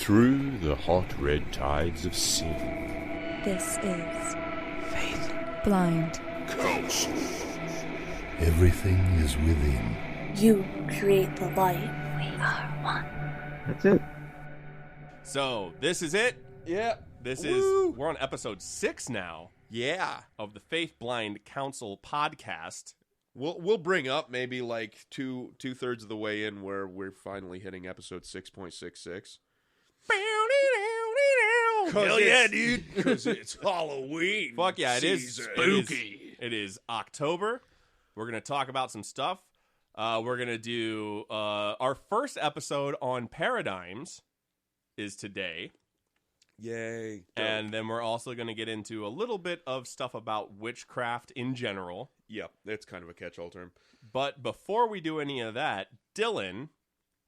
Through the hot red tides of sin. This is Faith Blind Council. Everything is within. You create the light. We are one. That's it. So, this is it. Yeah. We're on episode 6 now. Yeah. Of the Faith Blind Council podcast. We'll bring up maybe like two-thirds of the way in where we're finally hitting episode 6.66. Hell yeah, dude. Because it's Halloween. Fuck yeah, it is spooky. It is October. We're going to talk about some stuff. We're going to do our first episode on paradigms is today. Yay. And then we're also going to get into a little bit of stuff about witchcraft in general. Yep, that's kind of a catch-all term. But before we do any of that, Dylan,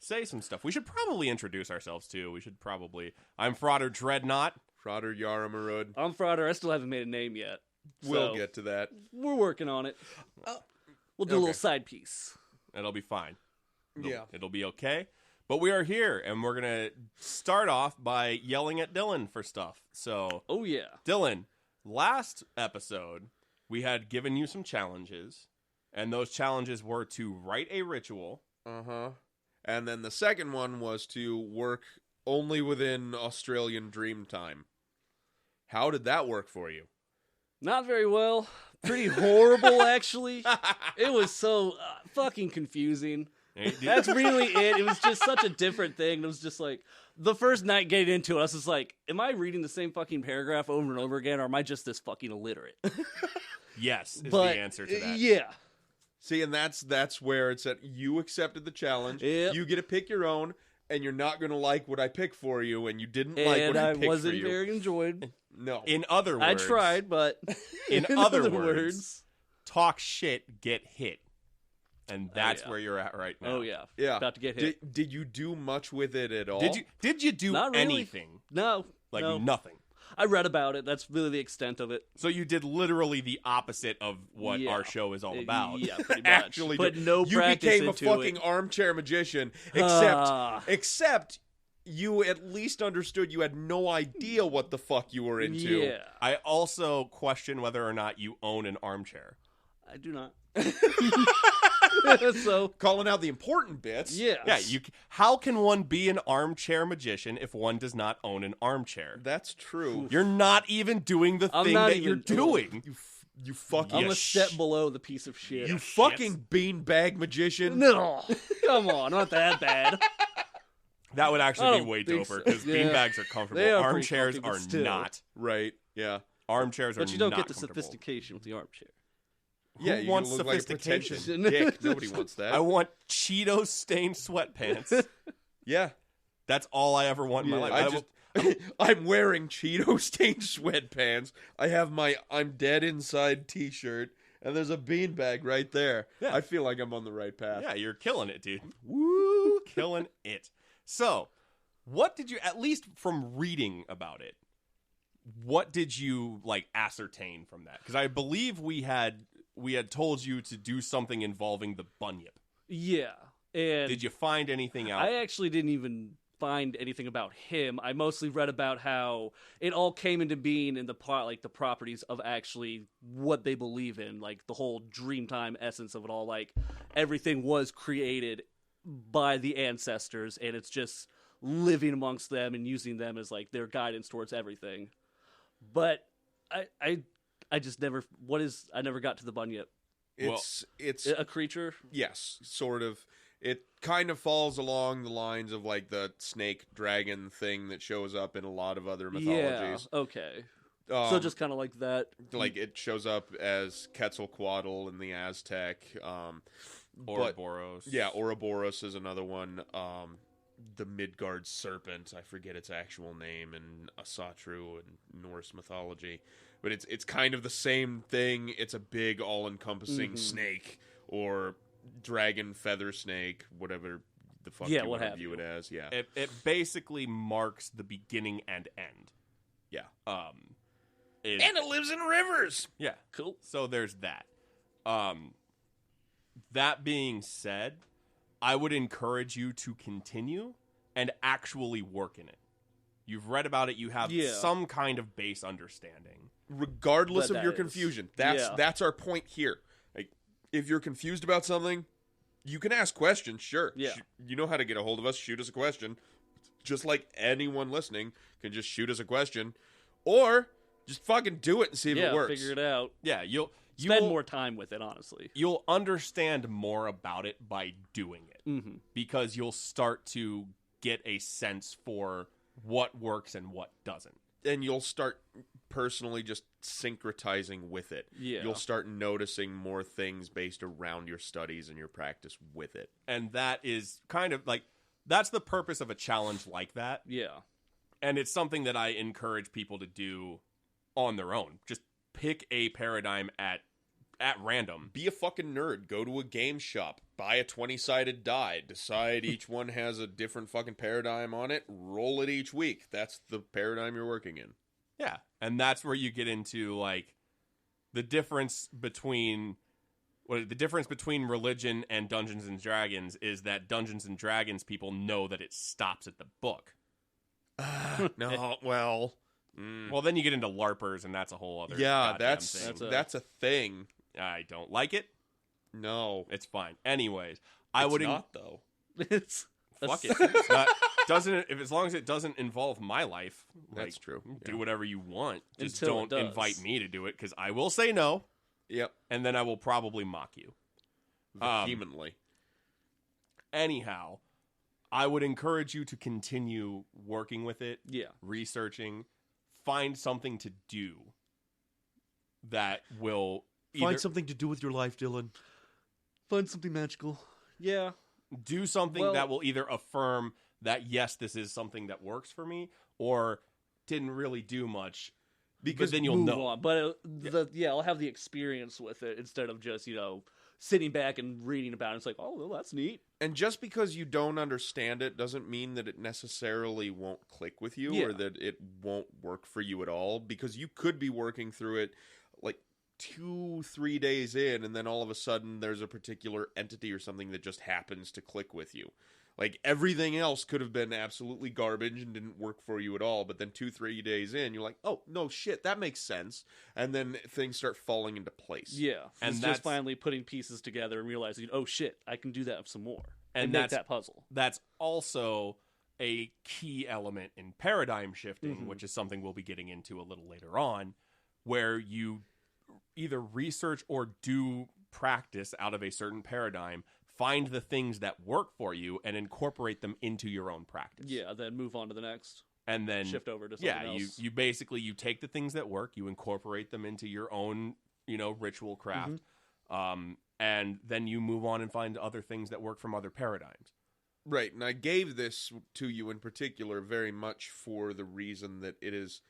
say some stuff. We should probably introduce ourselves, too. I'm Frauder Dreadnought. Frauder Yaramarud. I'm Frauder. I still haven't made a name yet. We'll get to that. We're working on it. We'll do a little side piece. It'll be fine. Yeah. It'll be okay. But we are here, and we're going to start off by yelling at Dylan for stuff. So, oh yeah. Dylan, last episode, we had given you some challenges, and those challenges were to write a ritual. Uh-huh. And then the second one was to work only within Australian dream time. How did that work for you? Not very well. Pretty horrible, actually. It was so fucking confusing. That's really it. It was just such a different thing. It was just like, the first night getting into it, I was just like, am I reading the same fucking paragraph over and over again, or am I just this fucking illiterate? Yes, is the answer to that. Yeah. See, and that's where it's at. You accepted the challenge. Yep. You get to pick your own, and you're not going to like what I pick for you, and you didn't like what I picked for you. And I wasn't very enjoyed. No. In other words. I tried, but... In other words, talk shit, get hit. And that's where you're at right now. Oh, yeah. Yeah. About to get hit. Did you do much with it at all? Did you do Not really. anything? No. Nothing. I read about it. That's really the extent of it. So you did literally the opposite of what our show is all about. Yeah, pretty much. Actually, but no you practice became a into fucking it. armchair magician, except you at least understood you had no idea what the fuck you were into. Yeah. I also question whether or not you own an armchair. I do not. So calling out the important bits. Yeah. Yeah, how can one be an armchair magician if one does not own an armchair? That's true. You're not even doing the thing that you're doing. You fucking... I'm a step below the piece of shit. You fucking beanbag magician. No. Come on, not that bad. That would actually be way doper, because beanbags are comfortable. They are Armchairs are still. not. Right, yeah. Armchairs are not But you don't get the comfortable. sophistication with the armchair. Yeah, Who you wants look like a sophistication? pretentious dick. Nobody wants that. I want Cheeto-stained sweatpants. Yeah. That's all I ever want in my life. I'm wearing Cheeto-stained sweatpants. I have my I'm Dead Inside t-shirt, and there's a beanbag right there. Yeah. I feel like I'm on the right path. Yeah, you're killing it, dude. Woo! Killing it. So, what did you, at least from reading about it, what did you, ascertain from that? Because I believe we had told you to do something involving the bunyip. Yeah. And Did you find anything out? I actually didn't even find anything about him. I mostly read about how it all came into being in the the properties of actually what they believe in, like the whole Dreamtime essence of it all. Like everything was created by the ancestors, and it's just living amongst them and using them as like their guidance towards everything. But I just never. I never got to the bunyip. It's A creature. yes, sort of. It kind of falls along the lines of like the snake dragon thing that shows up in a lot of other mythologies. Yeah. Okay. So just kind of like that. Like it shows up as Quetzalcoatl in the Aztec. Ouroboros. Yeah, Ouroboros is another one. The Midgard serpent, I forget its actual name in Asatru and Norse mythology, but it's kind of the same thing. It's a big, all-encompassing snake or dragon feather snake, whatever the fuck you want to view it as. Yeah, It basically marks the beginning and end. yeah. And it lives in rivers. Yeah. Cool. So there's that. That being said, I would encourage you to continue and actually work in it. You've read about it. You have Yeah. some kind of base understanding. Regardless But of your that is- confusion. yeah. That's our point here. Like, if you're confused about something, you can ask questions, sure. Yeah. You know how to get a hold of us. Shoot us a question. Just like anyone listening can just shoot us a question. Or just fucking do it and see if it works. Figure it out. Yeah, you'll Spend more time with it, honestly. You'll understand more about it by doing it, Mm-hmm. because you'll start to get a sense for what works and what doesn't. And you'll start personally just syncretizing with it. Yeah. You'll start noticing more things based around your studies and your practice with it. And that is kind of like, that's the purpose of a challenge like that. Yeah. And it's something that I encourage people to do on their own. Just pick a paradigm at random. Be a fucking nerd. Go to a game shop. Buy a 20-sided die. Decide each one has a different fucking paradigm on it. Roll it each week. That's the paradigm you're working in. Yeah. And that's where you get into like the difference between religion and Dungeons and Dragons is that Dungeons and Dragons people know that it stops at the book. No, well... Well, then you get into LARPers, and that's a whole other Yeah, goddamn thing. that's a thing. I don't like it. No. It's fine. Anyways, I would not, though. It's fuck it. It's not, doesn't if as long as it doesn't involve my life, That's true. Do whatever you want. Just Until it don't does. invite me to do it, because I will say no, Yep. and then I will probably mock you. Vehemently. Anyhow, I would encourage you to continue working with it, Yeah. researching, find something to do that will Find something to do with your life, Dylan. Find something magical. Yeah. do something Well- that will either affirm that yes, this is something that works for me, or didn't really do much, because then you'll Move know. on. But I'll have the experience with it instead of just, sitting back and reading about it. It's like, oh, well, that's neat. And just because you don't understand it doesn't mean that it necessarily won't click with you Yeah. or that it won't work for you at all, because you could be working through it like 2-3 days in, and then all of a sudden there's a particular entity or something that just happens to click with you. Like, everything else could have been absolutely garbage and didn't work for you at all, but then 2-3 days in, you're like, oh, no shit, that makes sense. And then things start falling into place. Yeah. And It's that's- just finally putting pieces together and realizing, oh, shit, I can do that some more. And And make that's- that puzzle. That's also a key element in paradigm shifting, Mhm. which is something we'll be getting into a little later on, where you either research or do practice out of a certain paradigm, find the things that work for you, and incorporate them into your own practice. Yeah, then move on to the next. And then Shift over to something else. you basically you take the things that work, you incorporate them into your own, ritual craft. And then you move on and find other things that work from other paradigms. Right, and I gave this to you in particular very much for the reason that it is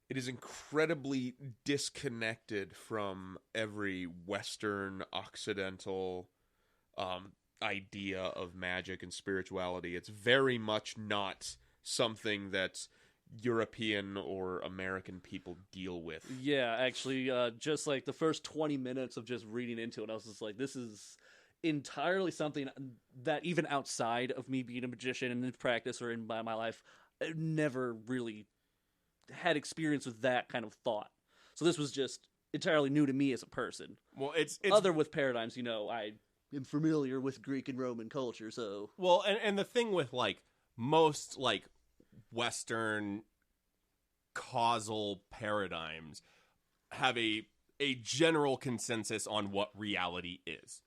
incredibly disconnected from every Western, Occidental idea of magic and spirituality. It's very much not something that European or American people deal with. Yeah, actually, just like the first 20 minutes of just reading into it, I was just like, this is entirely something that even outside of me being a magician and in practice or in my life, I never really had experience with that kind of thought. So this was just entirely new to me as a person. Well, it's Other with paradigms, I am familiar with Greek and Roman culture, so... Well, and the thing with, most, Western causal paradigms have a general consensus on what reality is.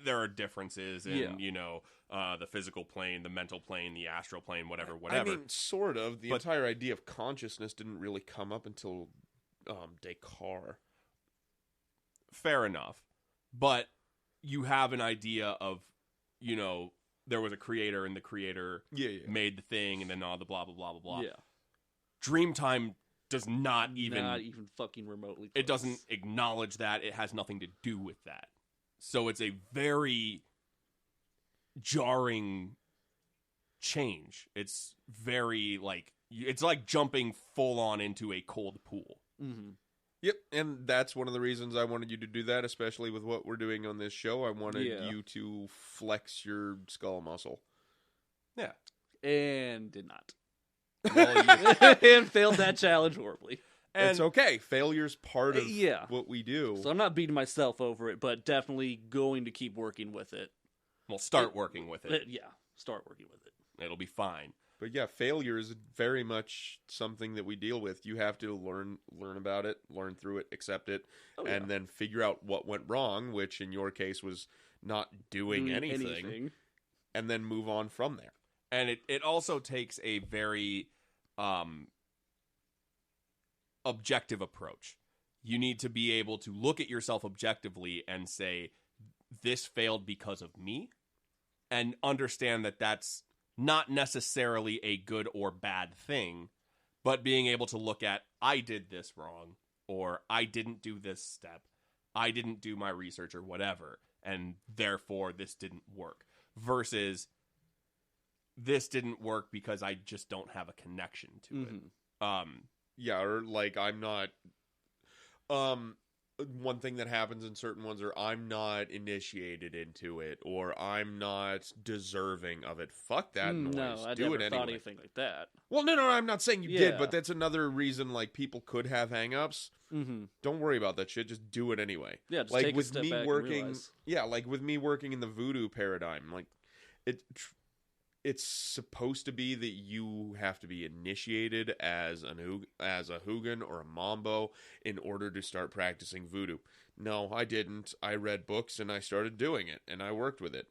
There are differences in, the physical plane, the mental plane, the astral plane, whatever. I mean, sort of. The entire idea of consciousness didn't really come up until Descartes. Fair enough. But you have an idea of, there was a creator and the creator made the thing and then all the blah, blah, blah, blah, blah. Yeah. Dreamtime does not even fucking remotely close. It doesn't acknowledge that. It has nothing to do with that. So it's a very jarring change. It's very it's like jumping full on into a cold pool. Mm-hmm. Yep, and that's one of the reasons I wanted you to do that, especially with what we're doing on this show. I wanted you to flex your skull muscle. Yeah. and did not. Well, And failed that challenge horribly. and It's okay. Failure's part of Yeah. what we do. So I'm not beating myself over it, but definitely going to keep working with it. we'll start working with it. Yeah, start working with it. It'll be fine. But yeah, failure is very much something that we deal with. You have to learn about it, learn through it, accept it, Oh, and then figure out what went wrong, which in your case was not doing anything, and then move on from there. And it also takes a very objective approach. You need to be able to look at yourself objectively and say, this failed because of me, and understand that that's not necessarily a good or bad thing, but being able to look at, I did this wrong, or I didn't do this step, I didn't do my research or whatever, and therefore this didn't work, versus this didn't work because I just don't have a connection to it. Yeah, or like I'm not. One thing that happens in certain ones are I'm not initiated into it, or I'm not deserving of it. Fuck that noise. No, I Do never it thought anyway. anything like that. Well, no, I'm not saying you Yeah. did, but that's another reason. Like people could have hangups. Mm-hmm. Don't worry about that shit. Just do it anyway. Yeah, just like take a with step me back and working. realize. Yeah, like with me working in the voodoo paradigm, like it's supposed to be that you have to be initiated as a Hugin or a Mambo in order to start practicing voodoo. No, I didn't. I read books and I started doing it and I worked with it.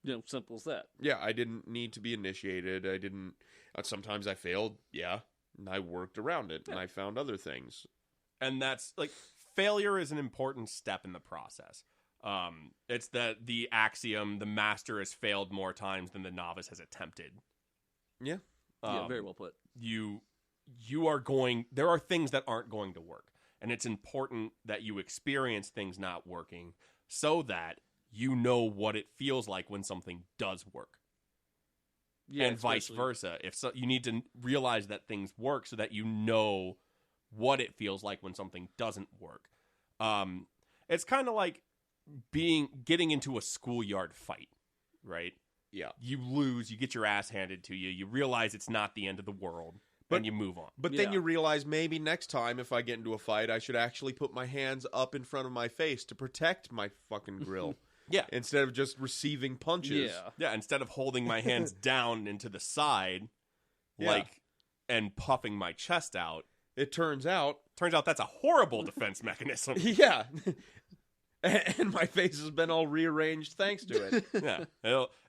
You know, simple as that. Yeah, I didn't need to be initiated. I didn't. Sometimes I failed. Yeah, and I worked around it and I found other things. And that's like, failure is an important step in the process. It's the axiom, the master has failed more times than the novice has attempted. Yeah. Yeah, very well put. You are there are things that aren't going to work. And it's important that you experience things not working so that you know what it feels like when something does work. Yeah, and vice especially- versa. You need to realize that things work so that you know what it feels like when something doesn't work. It's kind of like getting into a schoolyard fight, right? Yeah. You lose, you get your ass handed to you, you realize it's not the end of the world, and you move on. But then you realize maybe next time if I get into a fight, I should actually put my hands up in front of my face to protect my fucking grill. Yeah. Instead of just receiving punches. Yeah, instead of holding my hands down into the side, Yeah. and puffing my chest out. It turns out that's a horrible defense mechanism. yeah. And my face has been all rearranged thanks to it. Yeah,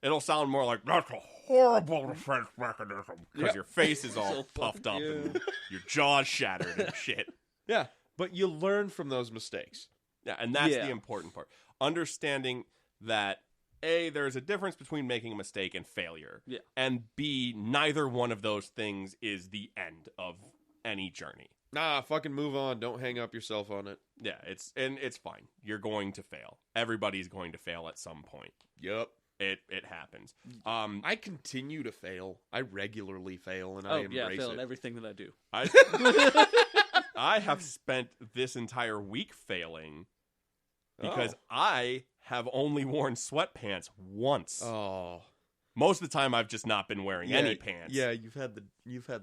it'll sound more like, that's a horrible defense mechanism, because your face is all So puffed up fucking and your jaw's shattered and shit. Yeah. But you learn from those mistakes. Yeah, and that's Yeah. the important part. Understanding that A, there's a difference between making a mistake and failure. Yeah. And B, neither one of those things is the end of any journey. Nah, fucking move on. Don't hang up yourself on it. Yeah, it's fine. You're going to fail. Everybody's going to fail at some point. Yup. It happens. I continue to fail. I regularly fail, and I Oh, yeah, I embrace fail it. at everything that I do. I have spent this entire week failing because I have only worn sweatpants once. Oh, Most of the time, I've just not been wearing any pants. Yeah, you've had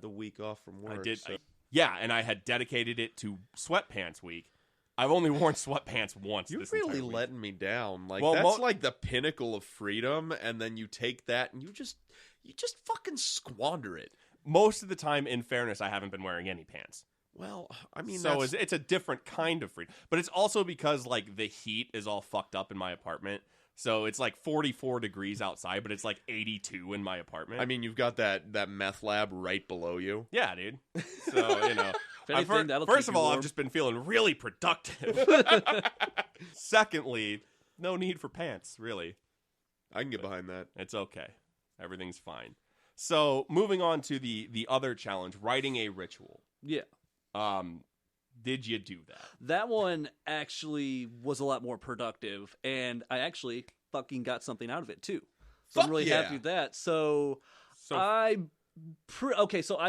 the week off from work. I did. so- Yeah, and I had dedicated it to sweatpants week. I've only worn sweatpants once. You're this entire really week. letting me down. Like Well, that's like the pinnacle of freedom, and then you take that and you just fucking squander it. Most of the time, in fairness, I haven't been wearing any pants. Well, I mean, So it's a different kind of freedom. But it's also because like the heat is all fucked up in my apartment. So it's like 44 degrees outside, but it's like 82 in my apartment. I mean, you've got that meth lab right below you. yeah, dude. So, you know. If anything, that'll keep First of you all, warm. I've just been feeling really productive. Secondly, no need for pants, really. I can get behind that. It's okay. Everything's fine. So, moving on to the other challenge, writing a ritual. Yeah. Did you do that? That one actually was a lot more productive, and I actually fucking got something out of it, too. So I'm Fuck really yeah. happy with that. So I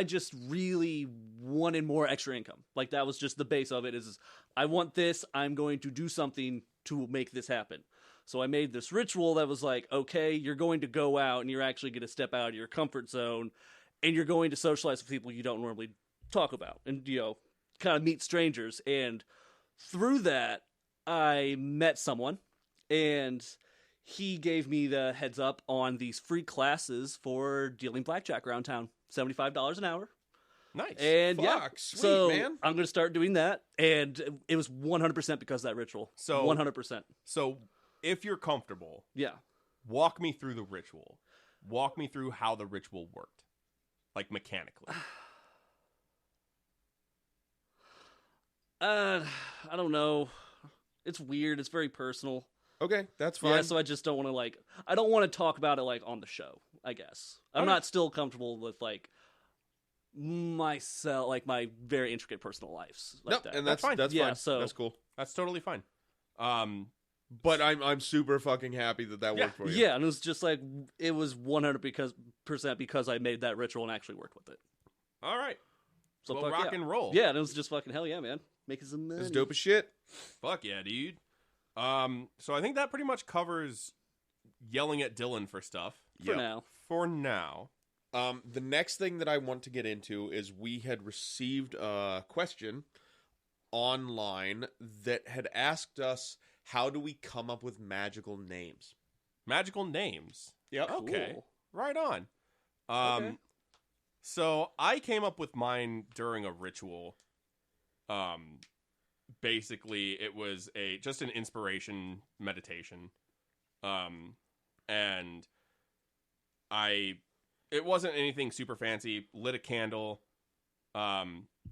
just really wanted more extra income. Like, that was just the base of it, is I want this, I'm going to do something to make this happen. So I made this ritual that was like, okay, you're going to go out and you're actually going to step out of your comfort zone and you're going to socialize with people you don't normally talk about and, kind of meet strangers. And through that, I met someone and he gave me the heads up on these free classes for dealing blackjack around town. $75 an hour. Nice. And Fuck, sweet, so man. I'm going to start doing that. And it was 100% because of that ritual. So 100%. So if you're comfortable, Yeah. walk me through the ritual. Walk me through how the ritual worked, like mechanically. I don't know. It's weird. It's very personal. Okay, that's fine. Yeah, so I just don't want to I don't want to talk about it on the show, I guess. I'm not still comfortable with myself, my very intricate personal lives no, that. and that's fine. That's Yeah, fine. so- That's cool. That's totally fine. But I'm super fucking happy that worked for you. Yeah, and it was just it was 100% because I made that ritual and actually worked with it. All right. So Well, fuck rock yeah. and roll. Yeah, and it was just fucking hell yeah, man. Making some money. It's dope as shit. Fuck yeah, dude. So I think that pretty much covers yelling at Dylan for stuff. For now. For now. The next thing that I want to get into is we had received a question online that had asked us, how do we come up with magical names? Magical names. Yep. Okay. Cool. Right on. Okay. So I came up with mine during a ritual. Basically it was just an inspiration meditation. And it wasn't anything super fancy. Lit a candle,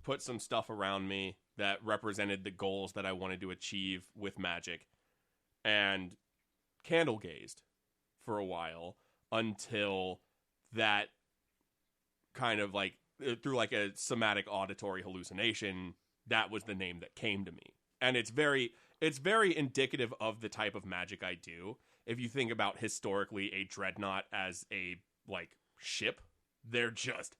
put some stuff around me that represented the goals that I wanted to achieve with magic, and candle gazed for a while until that kind of through a somatic auditory hallucination, that was the name that came to me. And it's very indicative of the type of magic I do. If you think about historically a dreadnought as a ship, they're just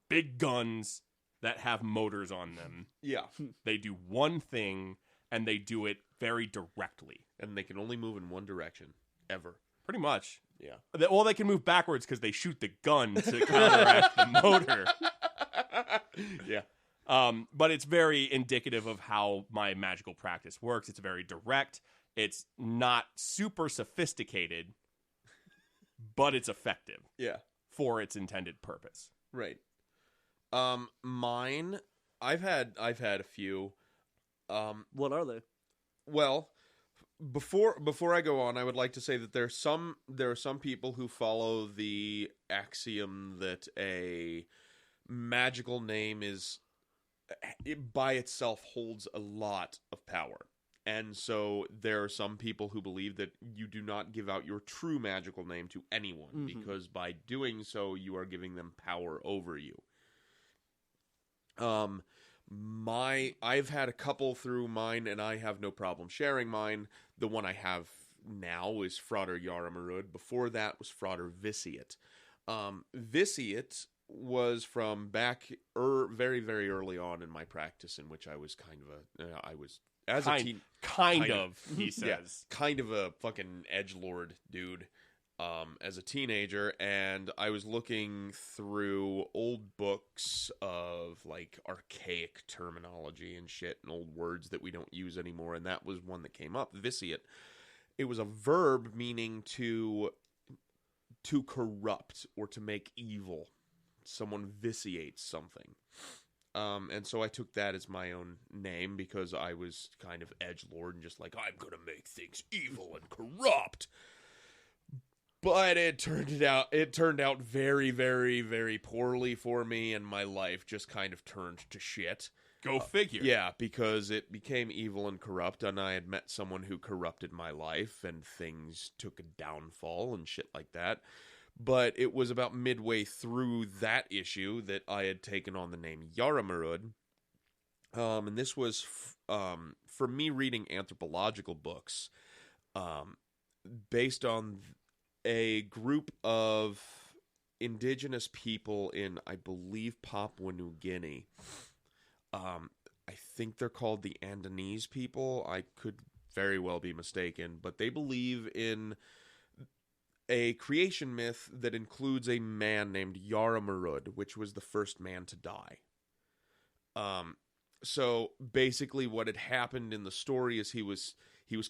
big guns that have motors on them. Yeah. They do one thing and they do it very directly. And they can only move in one direction. Ever. Pretty much. Yeah. Well, they can move backwards because they shoot the gun to counteract the motor. Yeah. But it's very indicative of how my magical practice works. It's very direct. It's not super sophisticated, but it's effective Yeah. for its intended purpose. Right. Mine, I've had a few. What are they? Well, before I go on, I would like to say that there are some people who follow the axiom that a magical name by itself holds a lot of power. And so there are some people who believe that you do not give out your true magical name to anyone, because by doing so, you are giving them power over you. I've had a couple through mine, and I have no problem sharing mine. The one I have now is Frater Yaramarud. Before that was Frater Viciate. Viciate was from back very, very early on in my practice, in which I was Kind of, he says. yeah, kind of a fucking edgelord dude as a teenager, and I was looking through old books of archaic terminology and shit and old words that we don't use anymore, and that was one that came up, viciate. It was a verb meaning to corrupt or to make evil. Someone vitiates something. And so I took that as my own name because I was kind of edgelord and just I'm going to make things evil and corrupt. But it turned out very, very, very poorly for me, and my life just kind of turned to shit. Go figure. Yeah, because it became evil and corrupt, and I had met someone who corrupted my life, and things took a downfall and shit like that. But it was about midway through that issue that I had taken on the name Yaramarud. And this was for me reading anthropological books based on a group of indigenous people in, I believe, Papua New Guinea. I think they're called the Andanese people. I could very well be mistaken, but they believe in a creation myth that includes a man named Yaramarud, which was the first man to die. So basically what had happened in the story is he was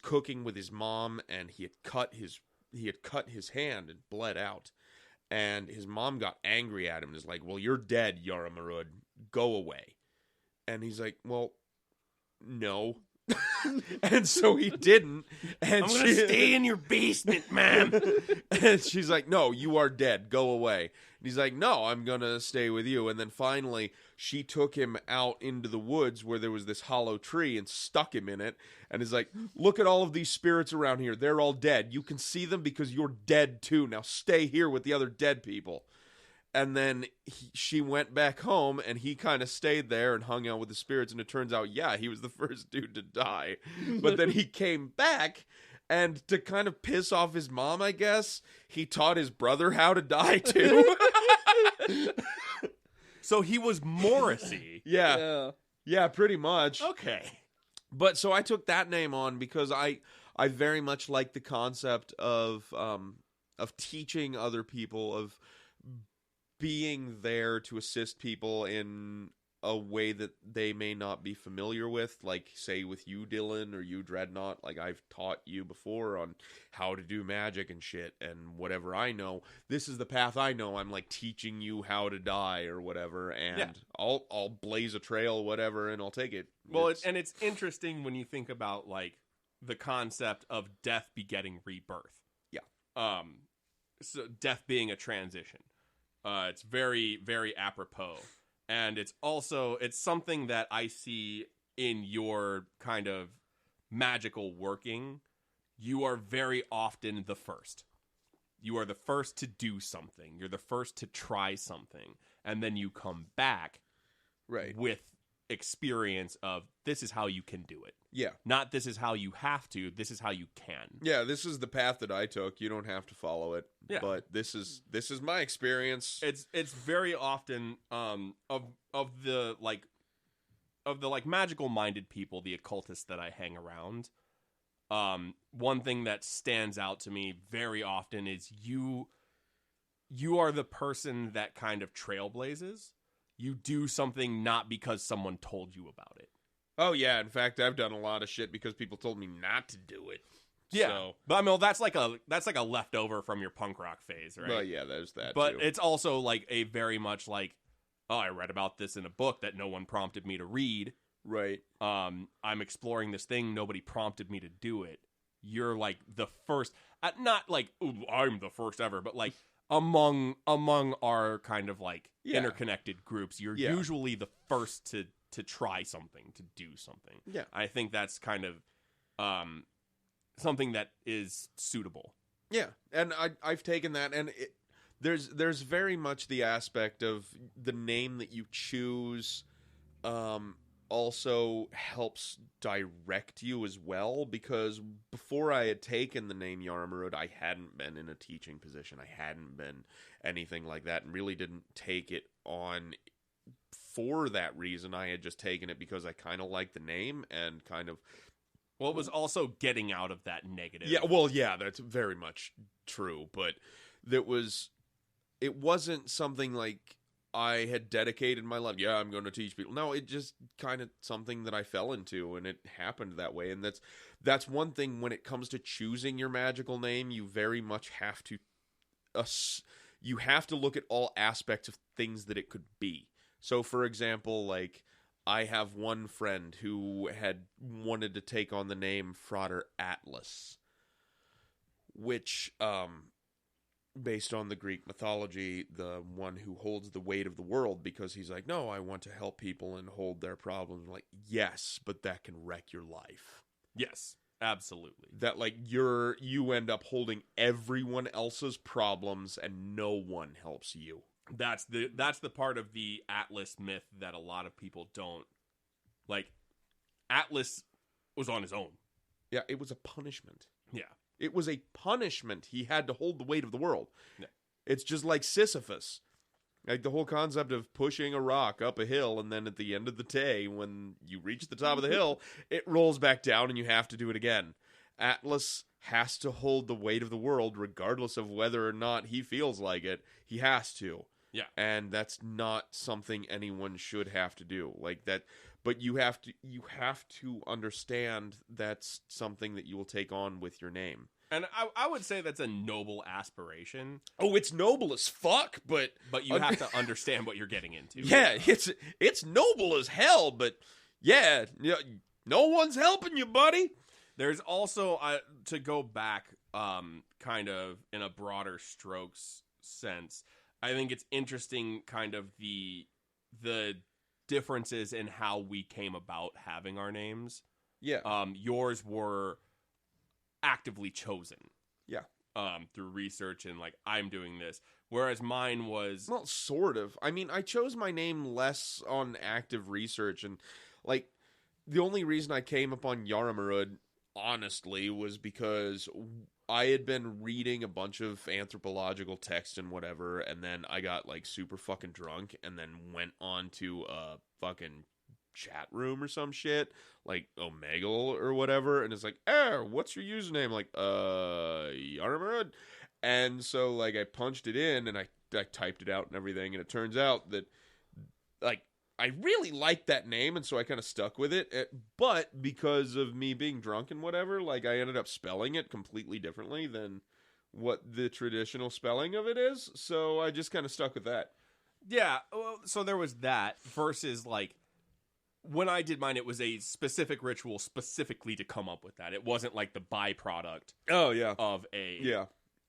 cooking with his mom, and he had cut his hand and bled out. And his mom got angry at him and is like, "Well, you're dead, Yaramarud. Go away." And he's like, "Well, no." And so he didn't. And I'm gonna stay in your basement, man. And she's like, "No, you are dead. Go away." And he's like, "No, I'm gonna stay with you." And then finally, she took him out into the woods where there was this hollow tree and stuck him in it. And is like, "Look at all of these spirits around here. They're all dead. You can see them because you're dead too. Now stay here with the other dead people." And then she went back home, and he kind of stayed there and hung out with the spirits. And it turns out, yeah, he was the first dude to die. But then he came back, and to kind of piss off his mom, I guess, he taught his brother how to die too. So he was Morrissey. Yeah, pretty much. Okay. But so I took that name on because I very much like the concept of teaching other people, of being there to assist people in a way that they may not be familiar with, like say with you, Dylan, or you, Dreadnought. Like, I've taught you before on how to do magic and shit, and whatever I know, this is the path I know. I'm like teaching you how to die or whatever, and I'll blaze a trail, whatever, and I'll take it. Well, it's interesting when you think about like the concept of death begetting rebirth. Yeah. So death being a transition. It's very, very apropos. And it's something that I see in your kind of magical working. You are very often the first. You are the first to do something. You're the first to try something. And then you come back with experience of, this is how you can do it. Yeah. Not this is how you have to, this is how you can. Yeah, this is the path that I took. You don't have to follow it. Yeah. But this is my experience. It's very often of the magical minded people, the occultists that I hang around. One thing that stands out to me very often is you are the person that kind of trailblazes. You do something not because someone told you about it. Oh, yeah. In fact, I've done a lot of shit because people told me not to do it. Yeah. So, but I mean, that's like a leftover from your punk rock phase, right? well, yeah, there's that But too. it's also like a very much like, oh, I read about this in a book that no one prompted me to read. Right. I'm exploring this thing. Nobody prompted me to do it. You're like the first, not like, ooh, I'm the first ever, but like among our kind of like interconnected groups, you're usually the first to try something, to do something. Yeah. I think that's kind of something that is suitable. Yeah, and I've taken that, and there's very much the aspect of the name that you choose also helps direct you as well, because before I had taken the name Yarmarud, I hadn't been in a teaching position. I hadn't been anything like that, and really didn't take it on for that reason. I had just taken it because I kind of liked the name and kind of... Well, it was also getting out of that negative. Yeah, well, yeah, that's very much true, but it wasn't something like I had dedicated my life. Yeah, I'm going to teach people. No, it just kind of something that I fell into, and it happened that way. And that's one thing when it comes to choosing your magical name. You very much have to look at all aspects of things that it could be. So, for example, like, I have one friend who had wanted to take on the name Frater Atlas, which, based on the Greek mythology, the one who holds the weight of the world, because he's like, no, I want to help people and hold their problems. I'm like, yes, but that can wreck your life. Yes, absolutely. That, like, you end up holding everyone else's problems and no one helps you. That's the part of the Atlas myth that a lot of people don't like. Atlas was on his own. Yeah, it was a punishment. Yeah. It was a punishment. He had to hold the weight of the world. Yeah. It's just like Sisyphus. Like the whole concept of pushing a rock up a hill, and then at the end of the day, when you reach the top of the hill, it rolls back down and you have to do it again. Atlas has to hold the weight of the world regardless of whether or not he feels like it. He has to. Yeah. And that's not something anyone should have to do. Like that, but you have to understand that's something that you will take on with your name. And I would say that's a noble aspiration. Oh, it's noble as fuck, but you have to understand what you're getting into. Yeah, it's noble as hell, but yeah, no one's helping you, buddy. There's also, to go back kind of in a broader strokes sense, I think it's interesting kind of the differences in how we came about having our names. Yeah. Yours were actively chosen. Yeah. Through research and like, I'm doing this. Whereas mine was... Well, sort of. I mean, I chose my name less on active research, and like the only reason I came upon Yaramarud, honestly, was because I had been reading a bunch of anthropological text and whatever, and then I got like super fucking drunk and then went on to a fucking chat room or some shit, like Omegle or whatever, and it's like, what's your username? Like, Yaramarud. And so like I punched it in and I typed it out and everything, and it turns out that like I really liked that name, and so I kind of stuck with it. But because of me being drunk and whatever, like I ended up spelling it completely differently than what the traditional spelling of it is. So I just kind of stuck with that. Yeah, well, so there was that versus like when I did mine, it was a specific ritual specifically to come up with that. It wasn't like the byproduct. Oh yeah,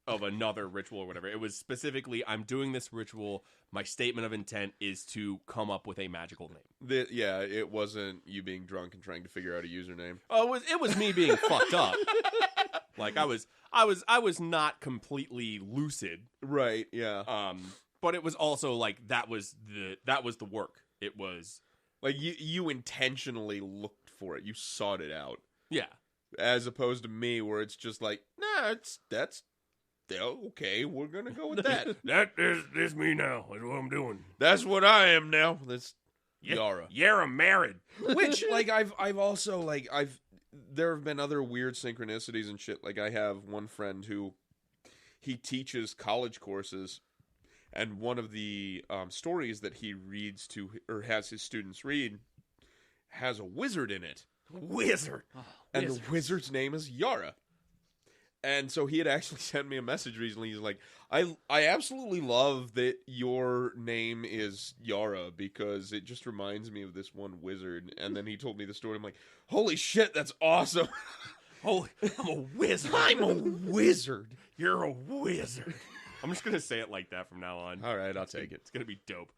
of another ritual or whatever. It was specifically, I'm doing this ritual. My statement of intent is to come up with a magical name. It wasn't you being drunk and trying to figure out a username. Oh, it was me being fucked up. Like I was not completely lucid. Right. Yeah. But it was also like that was the work. It was like you intentionally looked for it. You sought it out. Yeah. As opposed to me, where it's just like, nah, that's okay. We're gonna go with that. That's me now. That's what I'm doing. That's what I am now. That's Yara. Yara married. Which like I've also like there have been other weird synchronicities and shit. Like I have one friend who he teaches college courses, and one of the stories that he reads to or has his students read has a wizard in it. Wizard. And the wizard's name is Yara. And so he had actually sent me a message recently. He's like, I absolutely love that your name is Yara because it just reminds me of this one wizard. And then he told me the story. I'm like, holy shit, that's awesome. Holy, I'm a wizard. I'm a wizard. You're a wizard. I'm just going to say it like that from now on. All right, I'll take it. It's going to be dope.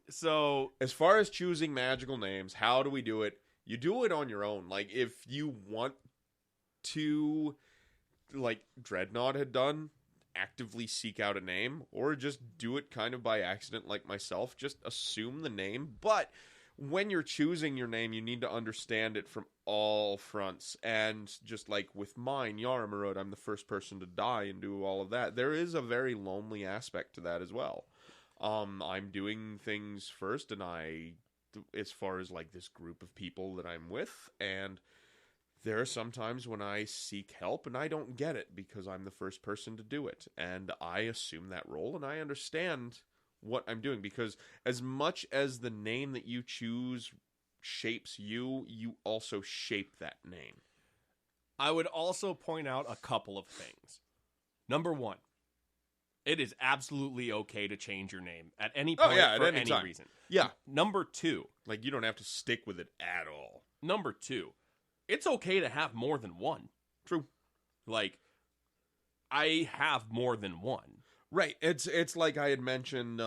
So as far as choosing magical names, how do we do it? You do it on your own. Like if you want to, like Dreadnought had done, actively seek out a name, or just do it kind of by accident like myself, just assume the name. But when you're choosing your name, you need to understand it from all fronts. And just like with mine, Yaramarud, I'm the first person to die and do all of that. There is a very lonely aspect to that as well. I'm doing things first, and as far as like this group of people that I'm with, and there are some times when I seek help and I don't get it because I'm the first person to do it. And I assume that role and I understand what I'm doing, because as much as the name that you choose shapes you, you also shape that name. I would also point out a couple of things. Number one, it is absolutely okay to change your name at any point for any reason. Yeah. Number two, like you don't have to stick with it at all. Number two, it's okay to have more than one. True. Like, I have more than one. Right. It's like I had mentioned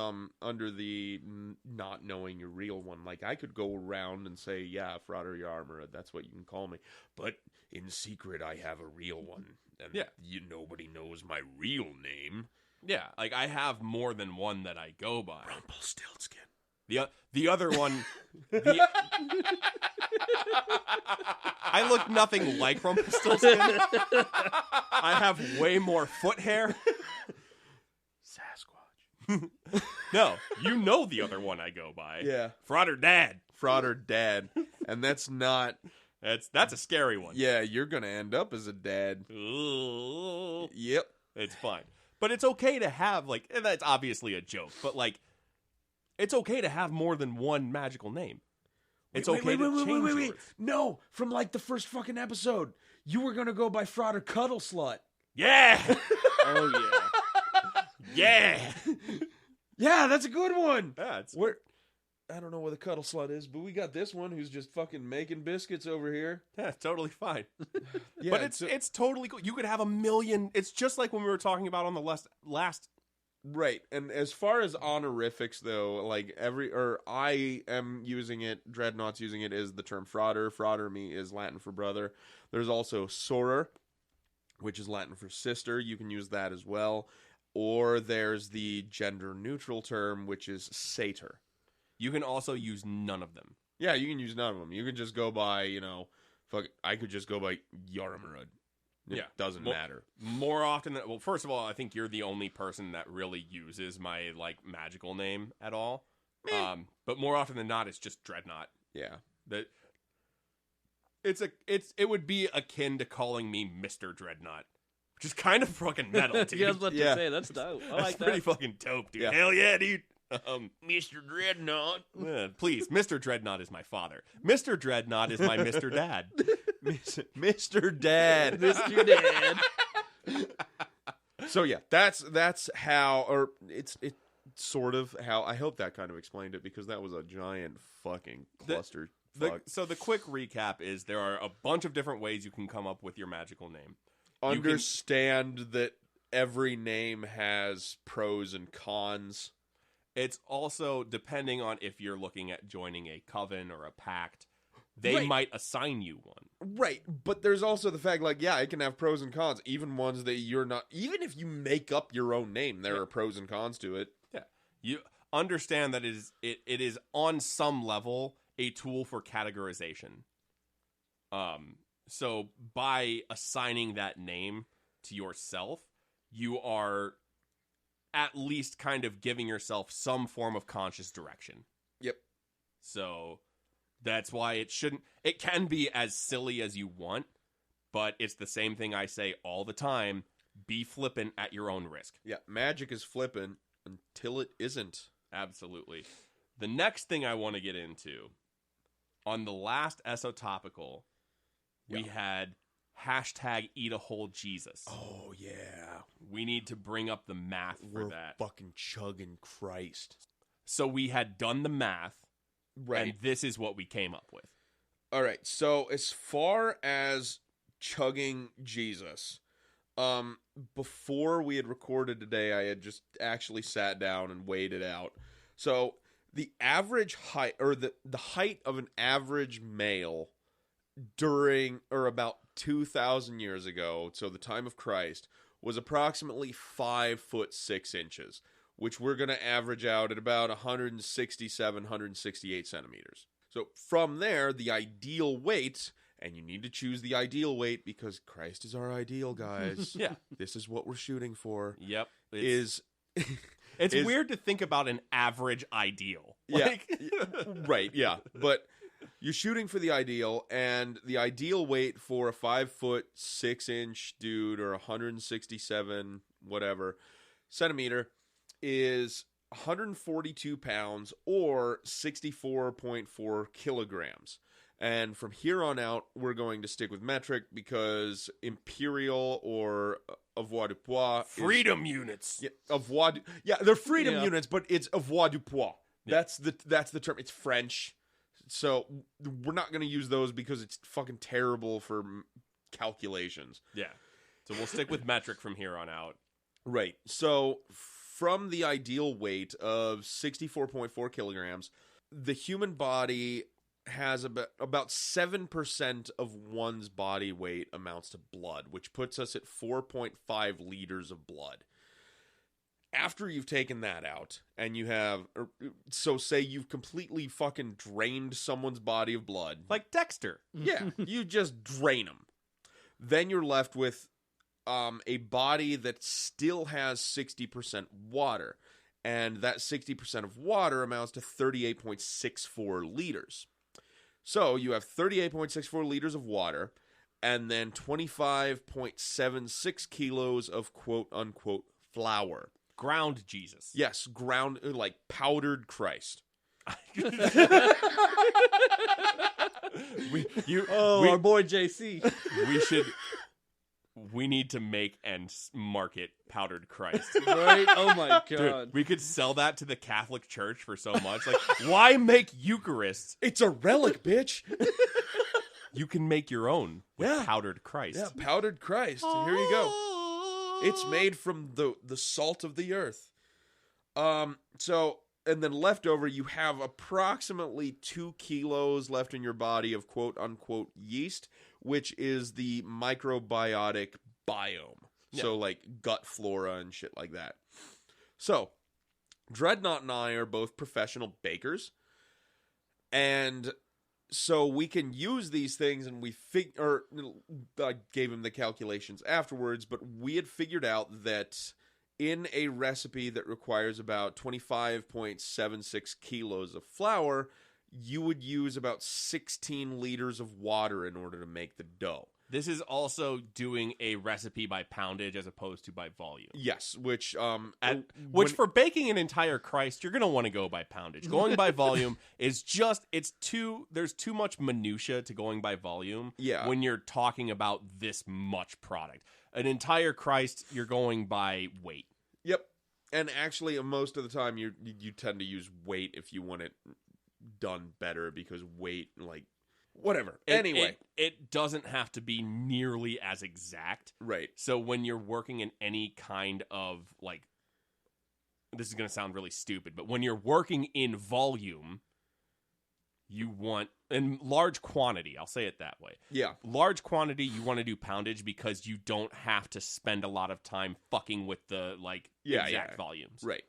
under the not knowing your real one. Like, I could go around and say, yeah, Frater Yarmara, that's what you can call me. But in secret, I have a real one. And nobody knows my real name. Yeah, like, I have more than one that I go by. Rumpelstiltskin. The other one... I look nothing like Rumpelstiltskin. I have way more foot hair. Sasquatch. No, you know the other one I go by. Yeah. Frauder Dad. Frauder Dad. And that's not... That's a scary one. Yeah, you're going to end up as a dad. Ooh. Yep. It's fine. But it's okay to have, like, and that's obviously a joke, but, like, it's okay to have more than one magical name. It's okay to change yours. No, from like the first fucking episode, you were gonna go by Frauder Cuddle Slut. Yeah! Oh yeah. Yeah! Yeah, that's a good one. Yeah, it's... Where... I don't know where the Cuddle Slut is, but we got this one who's just fucking making biscuits over here. Yeah, it's totally fine. Yeah, but it's totally cool. You could have a million. It's just like when we were talking about on the last. Right. And as far as honorifics, though, like I am using it, Dreadnought's using it as the term frauder. Frauder me is Latin for brother. There's also sorer, which is Latin for sister. You can use that as well. Or there's the gender neutral term, which is satyr. You can also use none of them. Yeah, you can use none of them. You can just go by, I could just go by Yarmarud. It doesn't matter. More often than... Well, first of all, I think you're the only person that really uses my, like, magical name at all. But more often than not, it's just Dreadnought. Yeah. It would be akin to calling me Mr. Dreadnought. Which is kind of fucking metal, dude. Yeah, I was about to say, that's dope. I like That's that. pretty fucking dope, dude. Yeah. Hell yeah, dude. Mr. Dreadnought. Please, Mr. Dreadnought is my father. Mr. Dreadnought is my Mr. Dad. Mr. Dad. Mr. Dad. So yeah, that's how, or it's sort of how, I hope that kind of explained it, because that was a giant fucking cluster. So the quick recap is there are a bunch of different ways you can come up with your magical name. Understand that every name has pros and cons. It's also, depending on if you're looking at joining a coven or a pact, they Right. might assign you one. Right, but there's also the fact, like, yeah, it can have pros and cons, even ones that you're not, even if you make up your own name, there are pros and cons to it. Yeah. You understand that it is on some level a tool for categorization. So by assigning that name to yourself, you are at least kind of giving yourself some form of conscious direction. Yep. So that's why it can be as silly as you want, but it's the same thing I say all the time. Be flippant at your own risk. Yeah, magic is flippant until it isn't. Absolutely. The next thing I want to get into, on the last Esotopical, we had hashtag eat a whole Jesus. Oh, yeah. We need to bring up the math for We're that. fucking chugging Christ. So we had done the math, Right. and this is what we came up with. All right, so as far as chugging Jesus, before we had recorded today, I had just actually sat down and weighed it out. So the average height, or the height of an average male during, or about 2,000 years ago, so the time of Christ, was approximately 5'6", which we're going to average out at about 167, 168 centimeters. So from there, the ideal weight, and you need to choose the ideal weight because Christ is our ideal, guys. Yeah. This is what we're shooting for. Yep. Is It's is- weird to think about an average ideal. Yeah. Right, yeah. But you're shooting for the ideal, and the ideal weight for a 5'6" dude, or 167 whatever centimeter, is 142 pounds or 64.4 kilograms. And from here on out, we're going to stick with metric because imperial or avoirdupois Freedom units. they're freedom Yeah. units, but it's avoirdupois. Yeah. That's the term. It's French. So we're not going to use those because it's fucking terrible for calculations. Yeah. So we'll stick with metric from here on out. Right. So from the ideal weight of 64.4 kilograms, the human body has about 7% of one's body weight amounts to blood, which puts us at 4.5 liters of blood. After you've taken that out, and you have, so say you've completely fucking drained someone's body of blood. Like Dexter. Yeah, you just drain them. Then you're left with a body that still has 60% water. and that 60% of water amounts to 38.64 liters. So you have 38.64 liters of water, and then 25.76 kilos of quote-unquote flour. Ground Jesus. Yes, ground, like powdered Christ. Our boy JC. We need to make and market powdered Christ. Right? Oh my god. Dude, we could sell that to the Catholic Church for so much. Like, why make Eucharist? It's a relic, bitch. You can make your own with Yeah. powdered Christ. Yeah, powdered Christ. Here you go. It's made from the salt of the earth. So, and then leftover, you have approximately 2 kilos left in your body of quote-unquote yeast, which is the microbiotic biome. Yeah. So, like, gut flora and shit like that. So, Dreadnought and I are both professional bakers. And so we can use these things, and I gave him the calculations afterwards, but we had figured out that in a recipe that requires about 25.76 kilos of flour, you would use about 16 liters of water in order to make the dough. This is also doing a recipe by poundage as opposed to by volume. Yes, which For baking an entire Christ, you're going to want to go by poundage. Going by volume is just, there's too much minutia to going by volume when you're talking about this much product. An entire Christ, you're going by weight. Yep. And actually, most of the time, you tend to use weight if you want it done better, because weight, like, whatever. Anyway. It doesn't have to be nearly as exact. Right. So when you're working in any kind of, like, this is going to sound really stupid, but when you're working in volume, you want, in large quantity, I'll say it that way. Yeah. Large quantity, you want to do poundage because you don't have to spend a lot of time fucking with the, like, exact volumes. Right.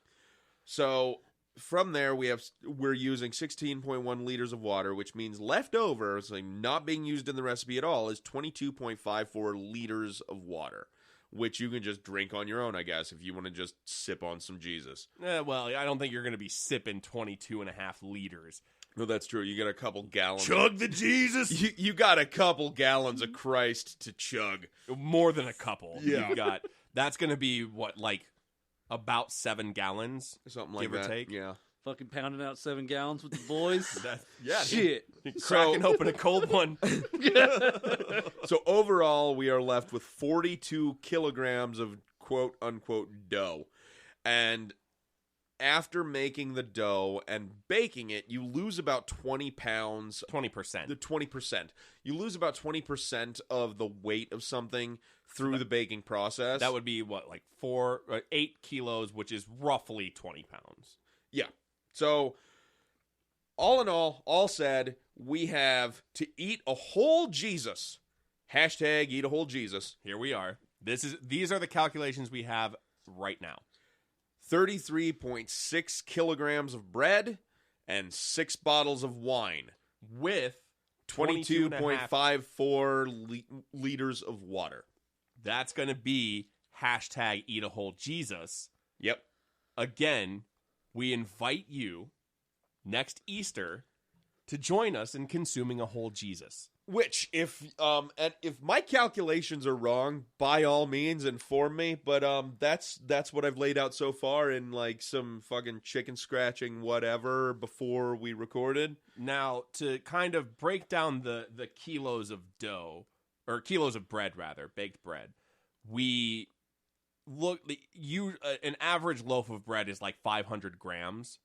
So from there, we're using 16.1 liters of water, which means leftover, so not being used in the recipe at all, is 22.54 liters of water, which you can just drink on your own, I guess, if you want to just sip on some Jesus. Well, I don't think you're going to be sipping 22.5 liters. No, that's true. You got a couple gallons. Chug the Jesus. You got a couple gallons of Christ to chug. More than a couple. Yeah. That's going to be, what, like, about 7 gallons? Something like give that. or take? Yeah. Fucking pounding out 7 gallons with the boys. Shit. Cracking open a cold one. So overall, we are left with 42 kilograms of quote-unquote dough. And after making the dough and baking it, you lose about 20 pounds. 20%. The 20%. You lose about 20% of the weight of something through the baking process. That would be, what, like 8 kilos, which is roughly 20 pounds. Yeah. So, all in all said, we have to eat a whole Jesus. Hashtag eat a whole Jesus. Here we are. These are the calculations we have right now. 33.6 kilograms of bread and 6 bottles of wine with 22.54 liters of water. That's going to be hashtag eat a whole Jesus. Yep. Again, we invite you next Easter to join us in consuming a whole Jesus. Which, if my calculations are wrong, by all means inform me. But that's what I've laid out so far in like some fucking chicken scratching whatever before we recorded. Now, to kind of break down the kilos of dough, or kilos of bread rather, baked bread, we look an average loaf of bread is like 500 grams.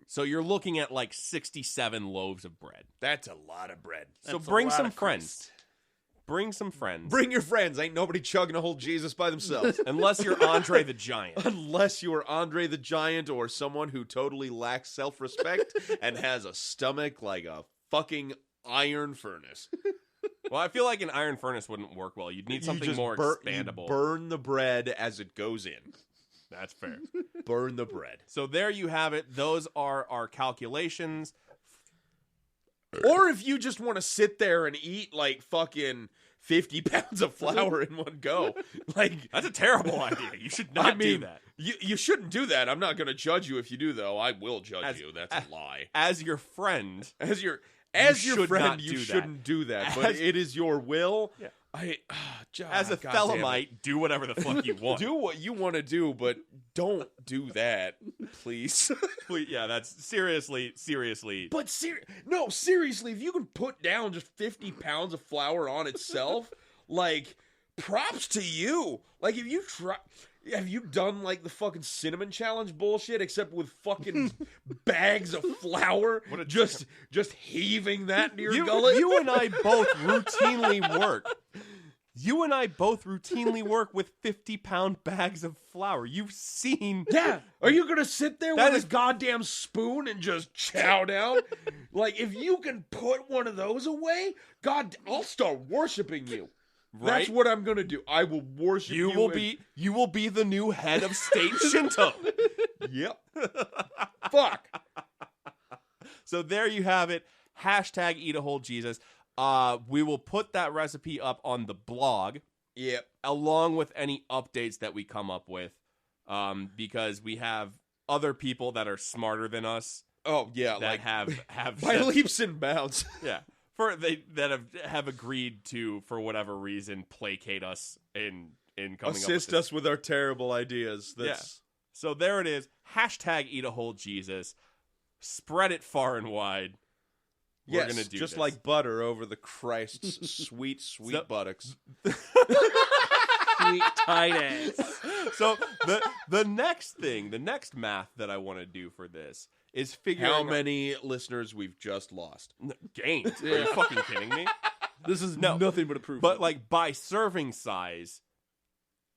So you're looking at like 67 loaves of bread. That's a lot of bread. So bring some friends. Bring some friends. Bring your friends. Ain't nobody chugging a whole Jesus by themselves. Unless you're Andre the Giant. Unless you are Andre the Giant or someone who totally lacks self-respect and has a stomach like a fucking iron furnace. Well, I feel like an iron furnace wouldn't work well. You'd need something more expandable. You burn the bread as it goes in. That's fair. Burn the bread. So there you have it. Those are our calculations. Or if you just want to sit there and eat like fucking 50 pounds of flour in one go. Like, That's a terrible idea. You should not do that. You shouldn't do that. I'm not going to judge you if you do, though. I will judge you. That's a lie. As your friend, As your should friend, not you do that. shouldn't do that. But it is your will. Yeah. As a Thelemite, do whatever the fuck you want. do what you want to do, but don't do that, please. Please, yeah, that's seriously. But seriously, if you can put down just 50 pounds of flour on itself, like, props to you. Like, if you try. Have you done, like, the fucking cinnamon challenge bullshit, except with fucking bags of flour? Just heaving that into your gullet? You and I both routinely work. You and I both routinely work with 50-pound bags of flour. You've seen... Yeah. Are you going to sit there That with is- a goddamn spoon and just chow down? Like, if you can put one of those away, God, I'll start worshiping you. Right? That's what I'm going to do. I will worship you. You will be the new head of state Shinto. Yep. Fuck. So there you have it. Hashtag Eat a Whole Jesus. We will put that recipe up on the blog. Yep. Along with any updates that we come up with. Because we have other people that are smarter than us. Oh, yeah. That like, have by said- leaps and bounds. Yeah. That have agreed to, for whatever reason, placate us in coming up with Assist this. us with our terrible ideas. That's So there it is. Hashtag Eat a Whole Jesus. Spread it far and wide. We're yes, gonna do just this. like butter over the Christ's sweet So- buttocks. Sweet tight ass. So the next math that I want to do for this is figuring How out- many listeners we've just lost? gained. Are you fucking kidding me? This is No. nothing but a proof. But like by serving size,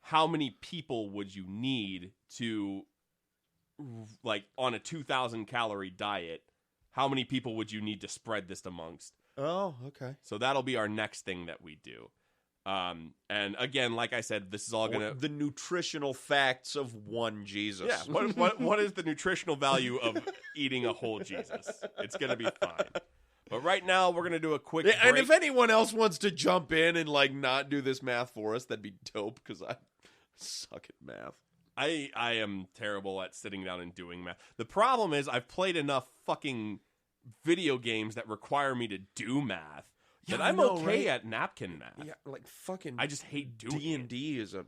how many people would you need to, like, on a 2,000 calorie diet? How many people would you need to spread this amongst? Oh, okay. So that'll be our next thing that we do. And again, like I said, this is all gonna. The nutritional facts of one Jesus. Yeah. What is the nutritional value of eating a whole Jesus? It's gonna be fine. But right now, we're gonna do a quick. Yeah, and break. if anyone else wants to jump in and like not do this math for us, that'd be dope because I suck at math. I am terrible at sitting down and doing math. The problem is I've played enough fucking video games that require me to do math that Yeah, I I'm know, okay right? at napkin math. Yeah, like fucking. I just hate doing D&D is a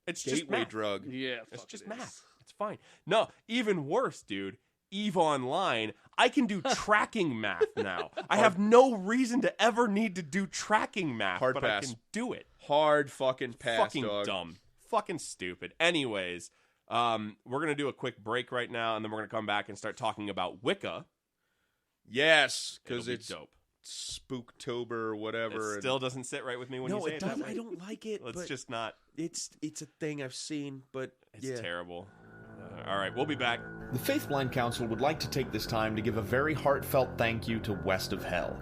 It's just gateway math. drug. yeah, It's fuck just it math. is. It's fine. No, even worse, dude. EVE Online, I can do tracking math now. I have no reason to ever need to do tracking math, Hard but pass. I can do it. Hard fucking pass, Fucking dog. dumb. Fucking stupid. Anyways, we're going to do a quick break right now, and then we're going to come back and start talking about Wicca. Yes, It'll because be it's dope. Spooktober or whatever. It still doesn't sit right with me when you no, say it it that doesn't. way. I don't like it. It's but just not. it's a thing I've seen, but It's yeah. terrible. All right, we'll be back. The Faith Blind Council would like to take this time to give a very heartfelt thank you to West of Hell.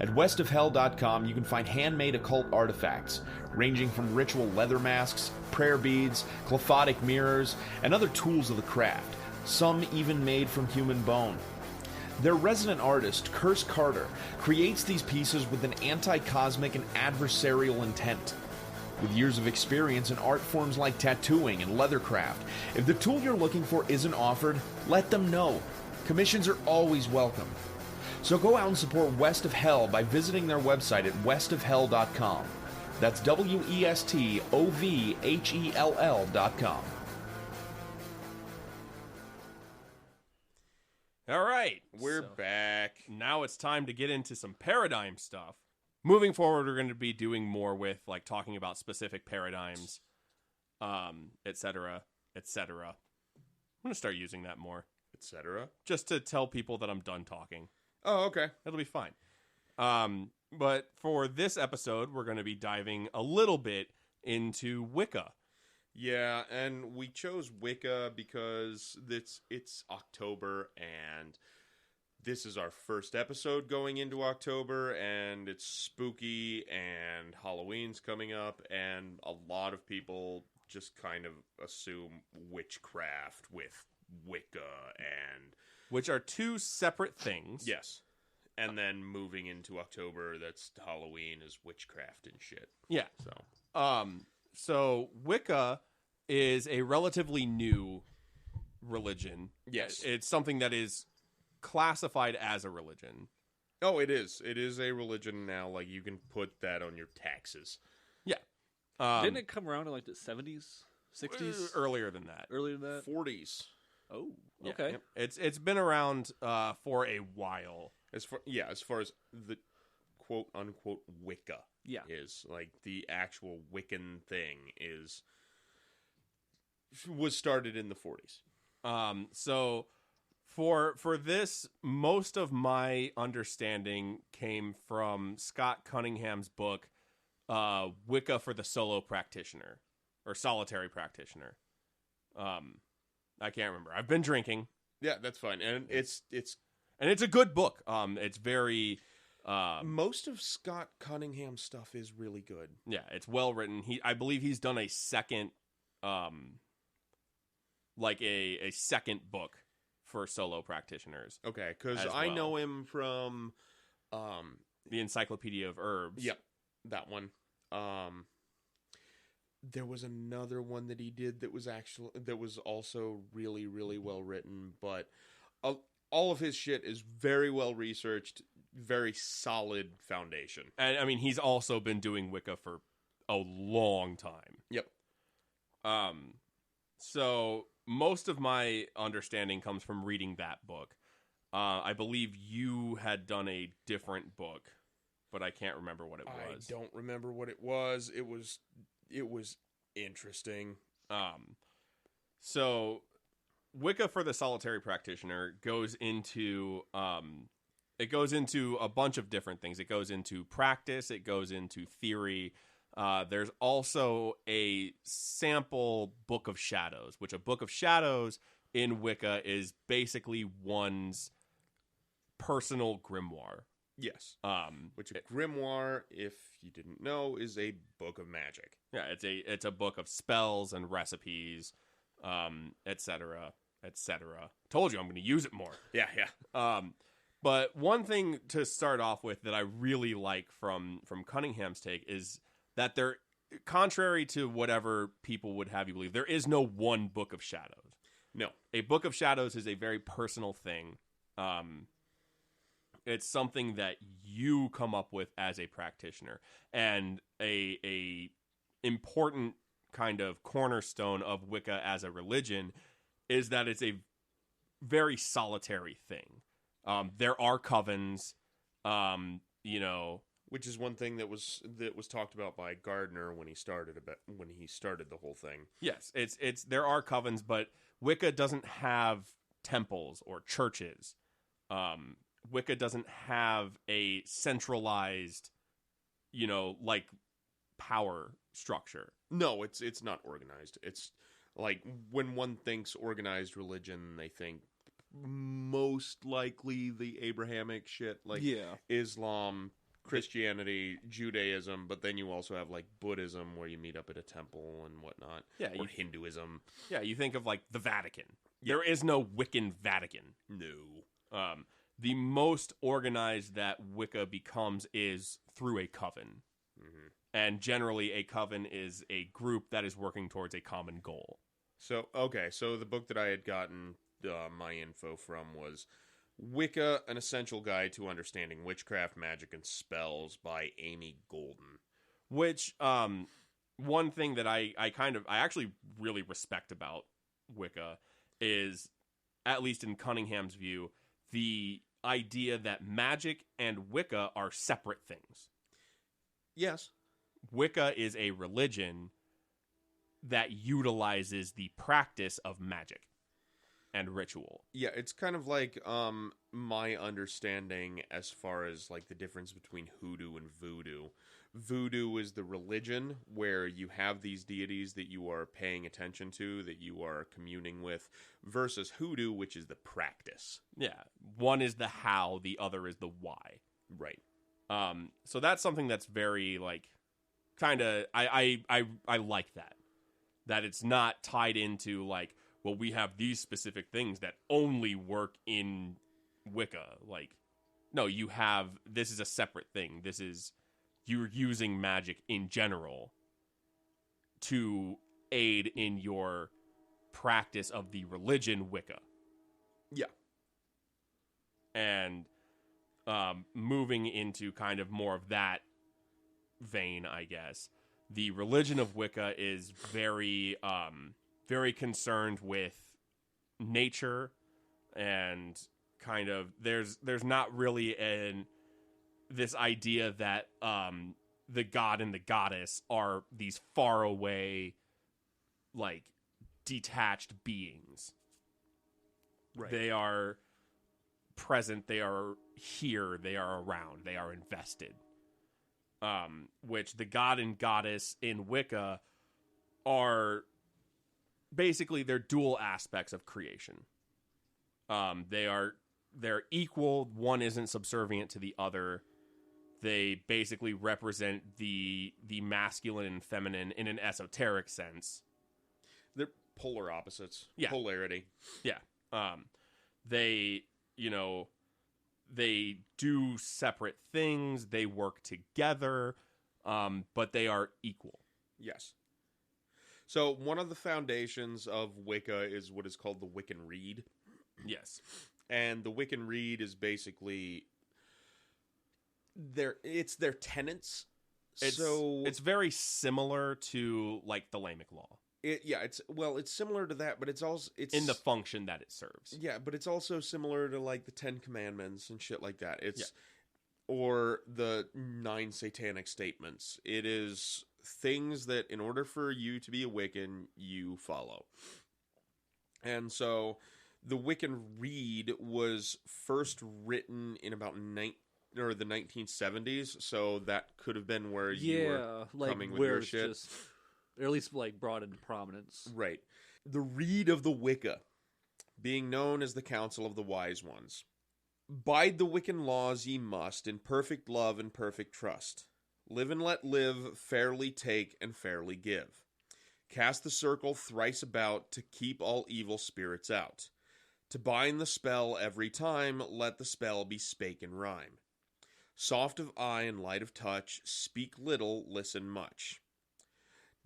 At westofhell.com, you can find handmade occult artifacts, ranging from ritual leather masks, prayer beads, clephotic mirrors, and other tools of the craft, some even made from human bone. Their resident artist, Curse Carter, creates these pieces with an anti-cosmic and adversarial intent. With years of experience in art forms like tattooing and leathercraft, if the tool you're looking for isn't offered, let them know. Commissions are always welcome. So go out and support West of Hell by visiting their website at westofhell.com. That's WESTOVHELL.com. All right, We're back. now it's time to get into some paradigm stuff. Moving forward, we're going to be doing more with like talking about specific paradigms, etc., etc. I'm going to start using that more, Etc. just to tell people that I'm done talking. Oh, okay. It'll be fine. But for this episode, we're going to be diving a little bit into Wicca. Yeah, and we chose Wicca because it's October, and this is our first episode going into October, and it's spooky, and Halloween's coming up, and a lot of people just kind of assume witchcraft with Wicca, and Which are two separate things. yes. And then moving into October, that's Halloween, is witchcraft and shit. Yeah. So So Wicca is a relatively new religion. Yes. It's something that is classified as a religion. Oh, it is. It is a religion now. Like, you can put that on your taxes. Yeah. Didn't it come around in like the 70s, 60s, earlier than that? earlier than that? 40s. Oh, Yeah. okay. Yep. It's been around for a while. As far as the quote unquote Wicca Yeah. is, like, the actual Wiccan thing was started in the 40s. So for this, most of my understanding came from Scott Cunningham's book, Wicca for the Solo Practitioner or Solitary Practitioner. I can't remember. I've been drinking. Yeah, that's fine. And it's a good book. It's very most of Scott Cunningham's stuff is really good. yeah, it's well written. I believe he's done a second like a second book for solo practitioners. Okay, because As I well. know him from The Encyclopedia of Herbs. yep, that one. There was another one that he did that was also really, really well written, but all of his shit is very well researched, very solid foundation. And I mean, he's also been doing Wicca for a long time. Yep. So most of my understanding comes from reading that book. I believe you had done a different book, but I can't remember what it was. I don't remember what it was. It was interesting. So Wicca for the Solitary Practitioner goes into it goes into a bunch of different things. It goes into practice, it goes into theory. There's also a sample Book of Shadows, which a Book of Shadows in Wicca is basically one's personal grimoire. Yes. Which a grimoire, if you didn't know, is a book of magic. Yeah, it's a book of spells and recipes, etc., etc. Told you I'm going to use it more. Yeah. But one thing to start off with that I really like from Cunningham's take is that there, contrary to whatever people would have you believe, there is no one Book of Shadows. No. A Book of Shadows is a very personal thing. It's something that you come up with as a practitioner, and a important kind of cornerstone of Wicca as a religion is that it's a very solitary thing. There are covens, Which is one thing that was talked about by Gardner when he started the whole thing. yes, it's there are covens, but Wicca doesn't have temples or churches. Wicca doesn't have a centralized, like power structure. No, it's not organized. It's like when one thinks organized religion, they think most likely the Abrahamic shit, like Islam, Christianity, Judaism, but then you also have like Buddhism where you meet up at a temple and whatnot. Yeah, or Hinduism. Yeah, you think of like the Vatican. There is no Wiccan Vatican. No. The most organized that Wicca becomes is through a coven. Mm-hmm. And generally a coven is a group that is working towards a common goal. So the book that I had gotten my info from was Wicca, An Essential Guide to Understanding Witchcraft, Magic, and Spells by Amy Golden. Which, one thing that I actually really respect about Wicca is, at least in Cunningham's view, the idea that magic and Wicca are separate things. Yes. Wicca is a religion that utilizes the practice of magic and ritual. Yeah, it's kind of like my understanding as far as like the difference between hoodoo and voodoo. Voodoo is the religion where you have these deities that you are paying attention to, that you are communing with, versus hoodoo, which is the practice. Yeah, one is the how, the other is the why. Right. So that's something that's very like kind of I like that. That it's not tied into like, well, we have these specific things that only work in Wicca. Like, No, you have... This is a separate thing. This is... You're using magic in general to aid in your practice of the religion Wicca. Yeah. And moving into kind of more of that vein, I guess. The religion of Wicca is very, very concerned with nature, and kind of there's not really this idea that the god and the goddess are these far away, like, detached beings. Right. They are present, they are here, they are around, they are invested. Which the god and goddess in Wicca are basically, they're dual aspects of creation. They're equal, one isn't subservient to the other. They basically represent the masculine and feminine in an esoteric sense. They're polar opposites. Yeah. Polarity. Yeah. They, they do separate things, they work together, but they are equal. Yes. So one of the foundations of Wicca is what is called the Wiccan Rede. Yes. And the Wiccan Rede is basically it's their tenets. It's very similar to, like, the Lamech Law. It's similar to that, but it's also in the function that it serves. Yeah, but it's also similar to, like, the 10 Commandments and shit like that. Or the 9 satanic statements. It is things that, in order for you to be a Wiccan, you follow. And so the Wiccan Rede was first written in about the 1970s, so that could have been where you were coming with your shit. Or at least, like, brought into prominence. Right. The Rede of the Wicca, being known as the Council of the Wise Ones. Bide the Wiccan laws ye must, in perfect love and perfect trust. Live and let live, fairly take and fairly give. Cast the circle thrice about, to keep all evil spirits out. To bind the spell every time, let the spell be spake in rhyme. Soft of eye and light of touch, speak little, listen much.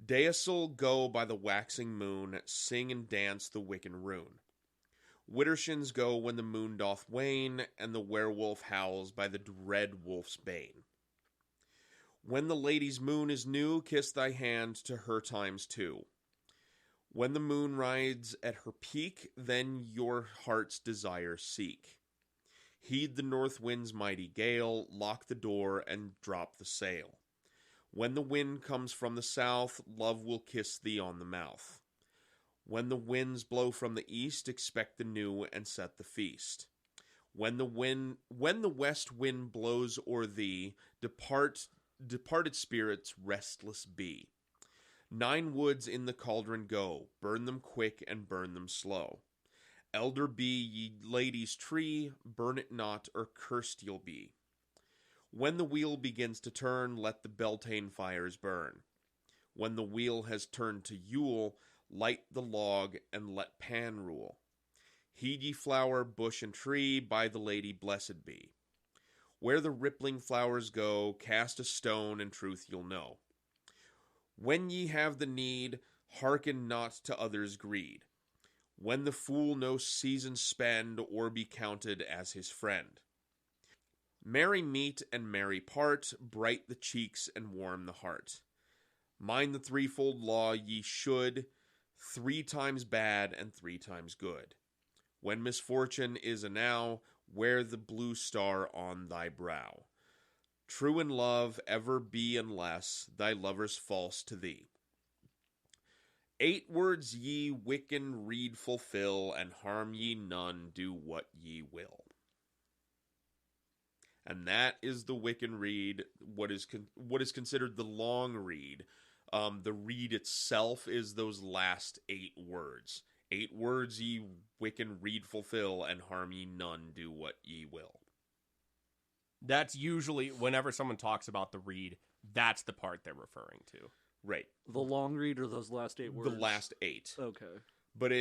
Deasil go by the waxing moon, sing and dance the Wiccan rune. Widdershins go when the moon doth wane, and the werewolf howls by the dread wolf's bane. When the lady's moon is new, kiss thy hand to her times two. When the moon rides at her peak, then your heart's desire seek. Heed the north wind's mighty gale, lock the door and drop the sail. When the wind comes from the south, love will kiss thee on the mouth. When the winds blow from the east, expect the new and set the feast. When the west wind blows o'er thee, departed spirits restless be. 9 woods in the cauldron go, burn them quick and burn them slow. Elder be ye lady's tree, burn it not or cursed you'll be. When the wheel begins to turn, let the Beltane fires burn. When the wheel has turned to Yule, light the log and let Pan rule. Heed ye flower, bush, and tree, by the lady blessed be. Where the rippling flowers go, cast a stone and truth you'll know. When ye have the need, hearken not to others' greed. When the fool no season spend, or be counted as his friend. Merry meet and merry part, bright the cheeks and warm the heart. Mind the threefold law ye should, 3 times bad and 3 times good. When misfortune is enow, wear the blue star on thy brow. True in love ever be unless thy lover's false to thee. 8 words ye Wiccan Rede fulfill, and harm ye none, do what ye will. And that is the Wiccan Rede, what is considered the long Rede. The Rede itself is those last 8 words. 8 words ye Wiccan Rede fulfill, and harm ye none, do what ye will. That's usually, whenever someone talks about the Rede, that's the part they're referring to. Right. The long Rede or those last 8 words? The last 8. Okay. But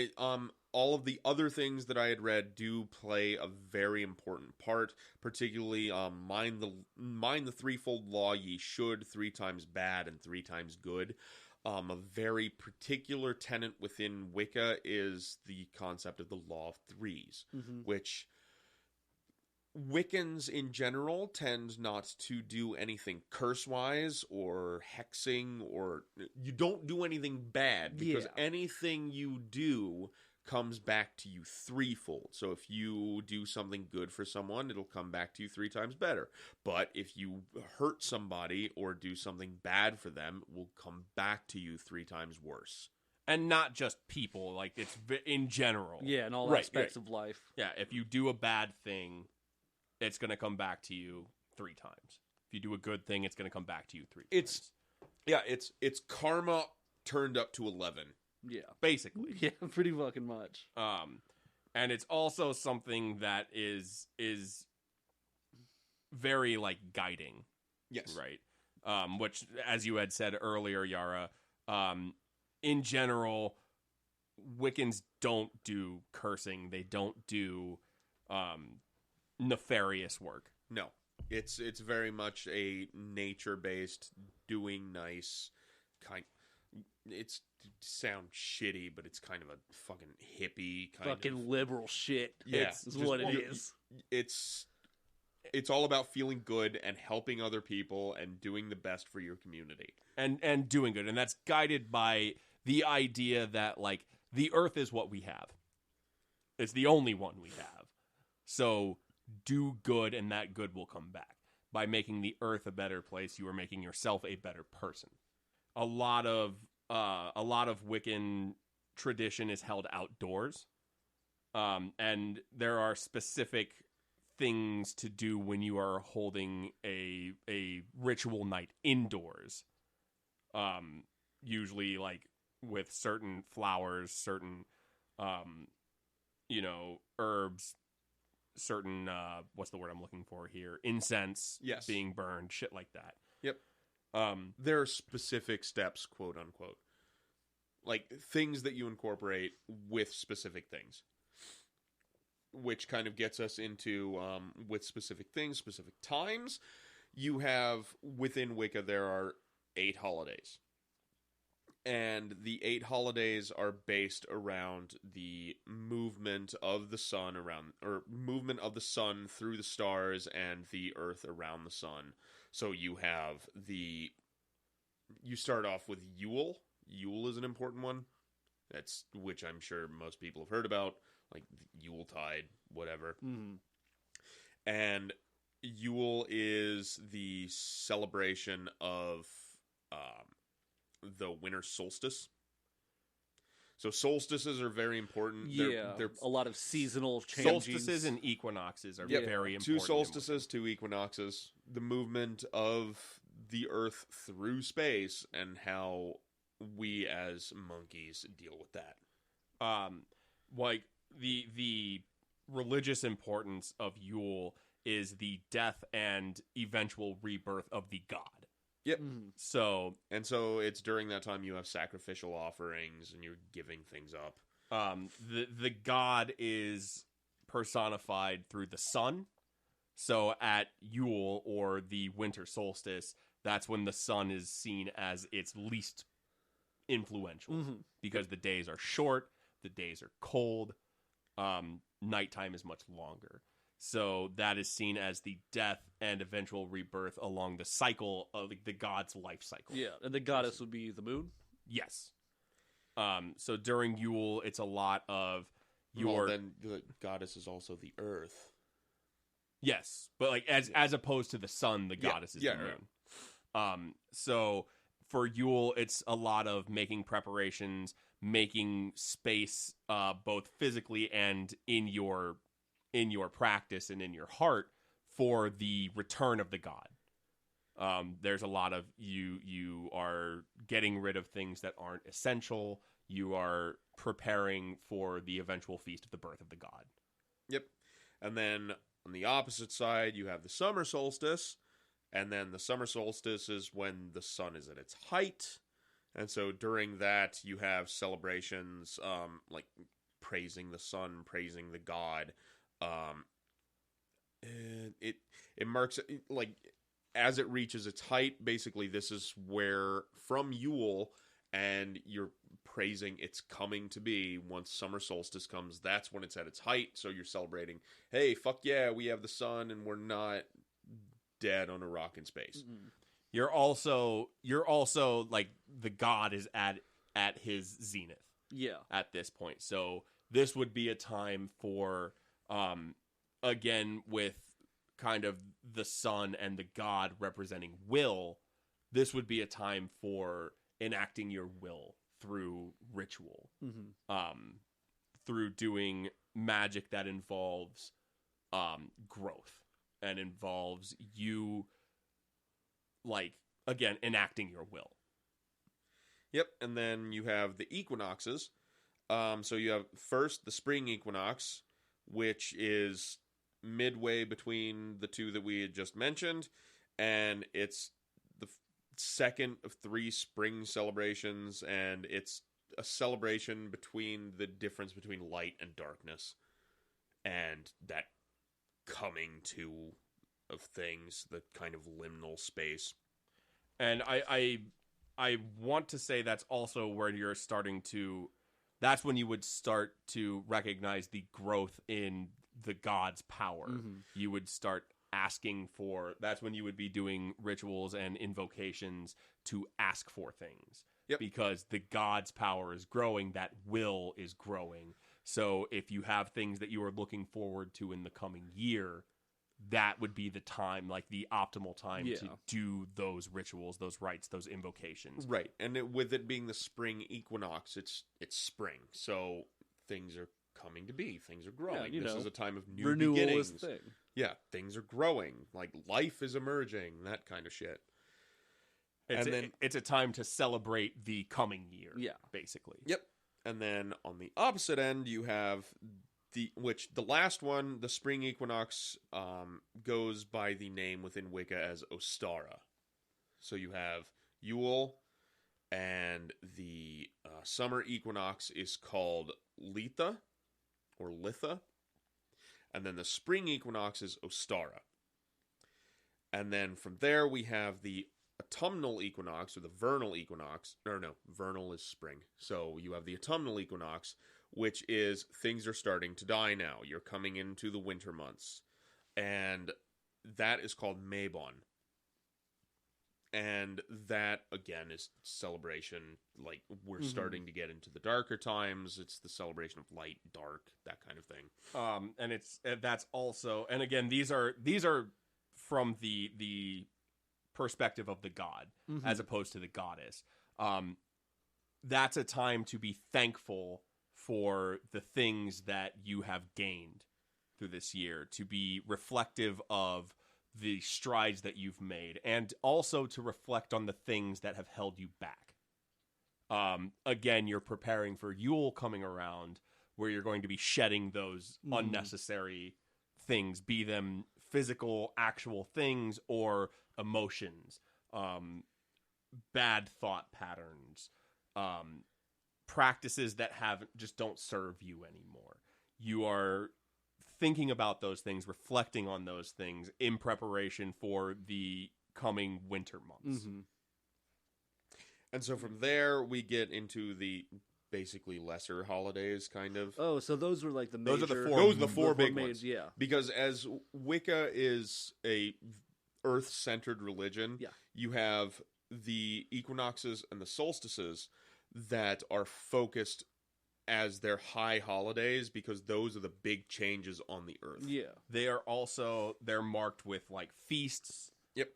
all of the other things that I had read do play a very important part, particularly mind the threefold law. Ye should 3 times bad and 3 times good. A very particular tenet within Wicca is the concept of the law of threes, which Wiccans in general tend not to do anything curse-wise or hexing, or you don't do anything bad, because anything you do comes back to you threefold. So if you do something good for someone, it'll come back to you 3 times better. But if you hurt somebody or do something bad for them, it will come back to you 3 times worse. And not just people, like it's in general. Yeah, in all aspects of life. Yeah, if you do a bad thing, it's going to come back to you 3 times. If you do a good thing, it's going to come back to you 3 times. It's karma turned up to 11. Yeah. Basically. Yeah, pretty fucking much. And it's also something that is very, like, guiding. Yes. Right? Which, as you had said earlier, Yara, in general, Wiccans don't do cursing. They don't do nefarious work. No. It's very much a nature-based, doing nice kind. It's sound shitty, but it's kind of a fucking hippie kind fucking of liberal shit. Yeah, It's what it is. It's all about feeling good and helping other people and doing the best for your community. And doing good. And that's guided by the idea that, like, the earth is what we have. It's the only one we have. So do good, and that good will come back. By making the earth a better place, you are making yourself a better person. A lot of Wiccan tradition is held outdoors, and there are specific things to do when you are holding a ritual night indoors. Usually, like, with certain flowers, certain herbs, certain what's the word I'm looking for here? Incense, yes, being burned, shit like that. Yep. There are specific steps, quote unquote, like things that you incorporate with specific things, which kind of gets us into with specific things, specific times. You have within Wicca, there are 8 holidays. And the 8 holidays are based around the movement of the sun movement of the sun through the stars and the earth around the sun. So you have you start off with Yule. Yule is an important one. Which I'm sure most people have heard about, like Yuletide, whatever. Mm-hmm. And Yule is the celebration of the winter solstice. So solstices are very important. They're a lot of seasonal changes. Solstices and equinoxes are very important. 2 solstices, 2 equinoxes. The movement of the earth through space and how we as monkeys deal with that. Like the religious importance of Yule is the death and eventual rebirth of the god. Yep. Mm-hmm. So it's during that time you have sacrificial offerings and you're giving things up. The god is personified through the sun. So at Yule or the winter solstice, that's when the sun is seen as its least influential, because the days are short, the days are cold, nighttime is much longer. So that is seen as the death and eventual rebirth along the cycle of the god's life cycle. Yeah, and the goddess would be the moon? Yes. So during Yule, it's a lot of then the goddess is also the earth. Yes, but like as opposed to the sun, the goddess is the moon. So for Yule, it's a lot of making preparations, making space, both physically and in your practice and in your heart for the return of the god. There's a lot of you are getting rid of things that aren't essential. You are preparing for the eventual feast of the birth of the god. Yep. And then on the opposite side, you have the summer solstice. And then the summer solstice is when the sun is at its height. And so during that, you have celebrations, like praising the sun, praising the god. And it marks, like, as it reaches its height, basically this is where, from Yule, and you're praising its coming to be, once summer solstice comes, that's when it's at its height, so you're celebrating, hey, fuck yeah, we have the sun, and we're not dead on a rock in space. Mm-hmm. You're also like the god is at his zenith. Yeah. At this point. So this would be a time for again, with kind of the sun and the god representing will, this would be a time for enacting your will through ritual. Through doing magic that involves growth and involves you, like, again, enacting your will. Yep, and then you have the equinoxes. So you have first the spring equinox, which is midway between the two that we had just mentioned, and it's the second of 3 spring celebrations, and it's a celebration between the difference between light and darkness, and that coming to of things, the kind of liminal space. And I want to say that's also where you're starting to, that's when you would start to recognize the growth in the god's power. You would start asking for, that's when you would be doing rituals and invocations to ask for things. Yep. Because the god's power is growing, that will is growing. So if you have things that you are looking forward to in the coming year, that would be the time, like the optimal time to do those rituals, those rites, those invocations. Right, and with it being the spring equinox, it's spring, so things are coming to be, things are growing. This is a time of new renewal beginnings. Is the thing. Yeah, things are growing, like life is emerging, that kind of shit. It's a time to celebrate the coming year, basically. Yep. And then on the opposite end, you have the last one, the spring equinox, goes by the name within Wicca as Ostara. So you have Yule, and the summer equinox is called Litha, or Litha, and then the spring equinox is Ostara. And then from there we have the autumnal equinox, or the vernal equinox. No, vernal is spring. So you have the autumnal equinox, which is things are starting to die now. You're coming into the winter months. And that is called Mabon. And that, again, is celebration. Like, we're starting to get into the darker times. It's the celebration of light, dark, that kind of thing. And that's also, and again, these are from the perspective of the god, as opposed to the goddess. That's a time to be thankful for the things that you have gained through this year, to be reflective of the strides that you've made, and also to reflect on the things that have held you back. Again, you're preparing for Yule coming around, where you're going to be shedding those unnecessary things, be them physical, actual things, or emotions, bad thought patterns, practices that just don't serve you anymore. You are thinking about those things, reflecting on those things in preparation for the coming winter months. And so from there, we get into the basically lesser holidays, kind of. Oh, so those were like the major... Those are the four big ones. Yeah. Because as Wicca is a earth-centered religion, you have the equinoxes and the solstices that are focused as their high holidays, because those are the big changes on the earth. Yeah. They're marked with, like, feasts. Yep.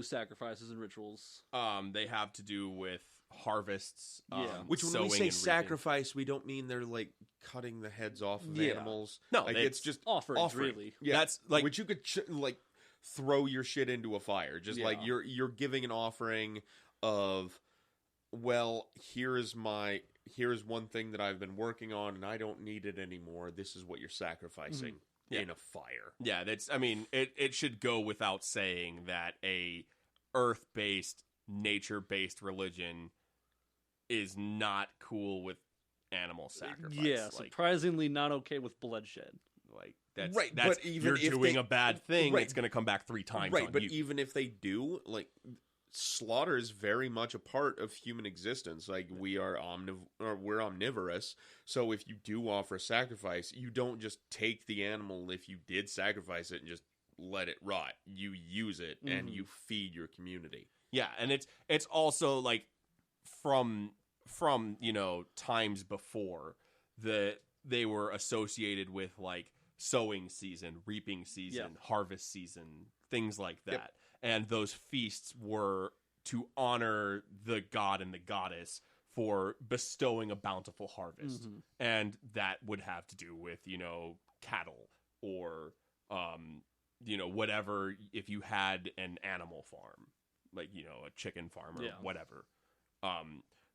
Sacrifices and rituals. They have to do with harvests. Which, when we say and sacrifice, we don't mean they're, like, cutting the heads off of animals. No, like, it's just offerings, really. Yeah. That's like, which you could throw your shit into a fire. Just like you're giving an offering of, well, here is one thing that I've been working on and I don't need it anymore. This is what you're sacrificing in a fire. Yeah, it should go without saying that a earth-based nature-based religion is not cool with animal sacrifice. Yeah, surprisingly not okay with bloodshed. Like that's Right, that's but even you're if doing they- a bad thing. right. It's going to come back 3 times. Right, on but you. even if they do, like, slaughter is very much a part of human existence. Like, we're omnivorous, so if you do offer a sacrifice, you don't just take the animal if you did sacrifice it and just let it rot. You use it and you feed your community. Yeah, and it's also like from times before that they were associated with like sowing season, reaping season, harvest season, things like that. Yep. And those feasts were to honor the god and the goddess for bestowing a bountiful harvest. And that would have to do with, cattle or whatever, if you had an animal farm, like, a chicken farm or whatever.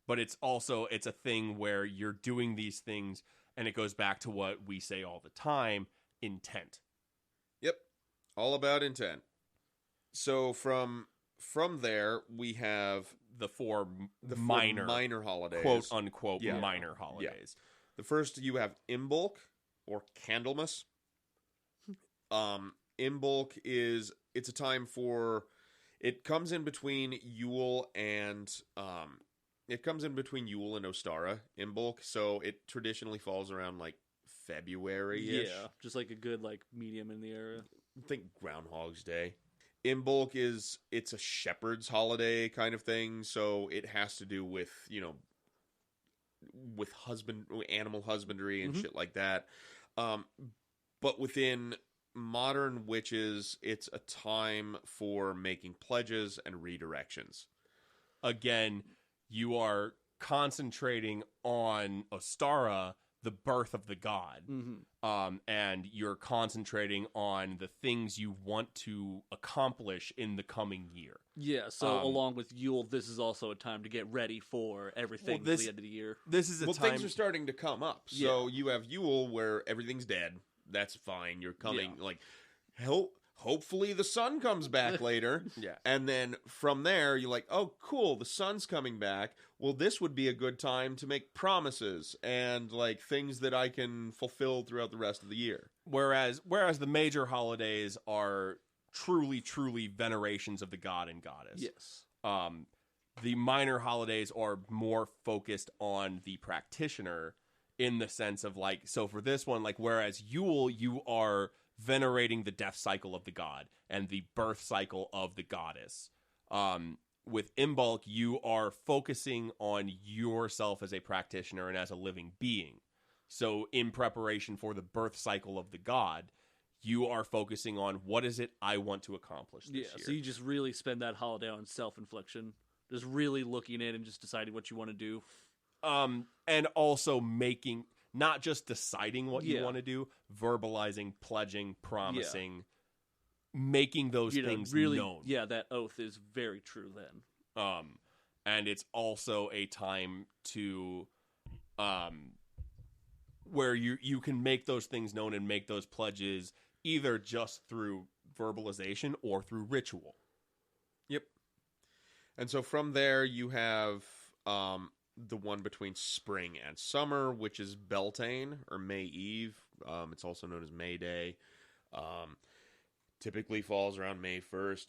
But it's a thing where you're doing these things, and it goes back to what we say all the time, intent. Yep. All about intent. So from there, we have The four the minor, minor holidays. quote unquote, Yeah. minor holidays. The first, you have Imbolc or Candlemas. Imbolc it's a time for, it comes in between Yule and Ostara, Imbolc, so it traditionally falls around like February-ish. Yeah, just like a good like medium in the area. Think Groundhog's Day. Imbolc it's a shepherd's holiday kind of thing, so it has to do with, with animal husbandry and shit like that. But within modern witches, it's a time for making pledges and redirections. Again, you are concentrating on Ostara, the birth of the god, and you're concentrating on the things you want to accomplish in the coming year. Yeah, so along with Yule, this is also a time to get ready for everything for the end of the year. This is a time... things are starting to come up. So you have Yule where everything's dead. That's fine. You're coming, hopefully the sun comes back later. Yeah. And then from there, you're like, oh, cool, the sun's coming back. Well, this would be a good time to make promises and, like, things that I can fulfill throughout the rest of the year. Whereas the major holidays are truly, truly venerations of the god and goddess. Yes. The minor holidays are more focused on the practitioner in the sense of, like, so for this one, like, whereas Yule, you are venerating the death cycle of the god and the birth cycle of the goddess. With Imbolc, you are focusing on yourself as a practitioner and as a living being. So in preparation for the birth cycle of the god, you are focusing on what is it I want to accomplish this year. So you just really spend that holiday on self-infliction, just really looking in and just deciding what you want to do. And also making, not just deciding what you want to do, verbalizing, pledging, promising, making those things really, known. Yeah, that oath is very true then. And it's also a time to, where you can make those things known and make those pledges either just through verbalization or through ritual. Yep. And so from there, you have the one between spring and summer, which is Beltane, or May Eve. It's also known as May Day. Typically falls around May 1st.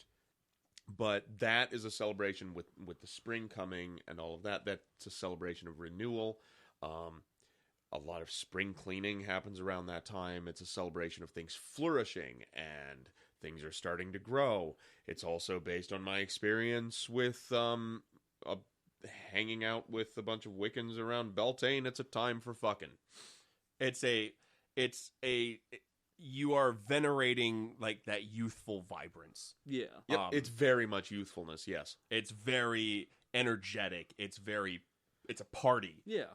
But that is a celebration with the spring coming and all of that. That's a celebration of renewal. A lot of spring cleaning happens around that time. It's a celebration of things flourishing and things are starting to grow. It's also based on my experience with hanging out with a bunch of Wiccans around Beltane. It's a time for fucking. You are venerating, like, that youthful vibrance. Yeah. Yep, it's very much youthfulness, yes. It's very energetic. It's a party. Yeah.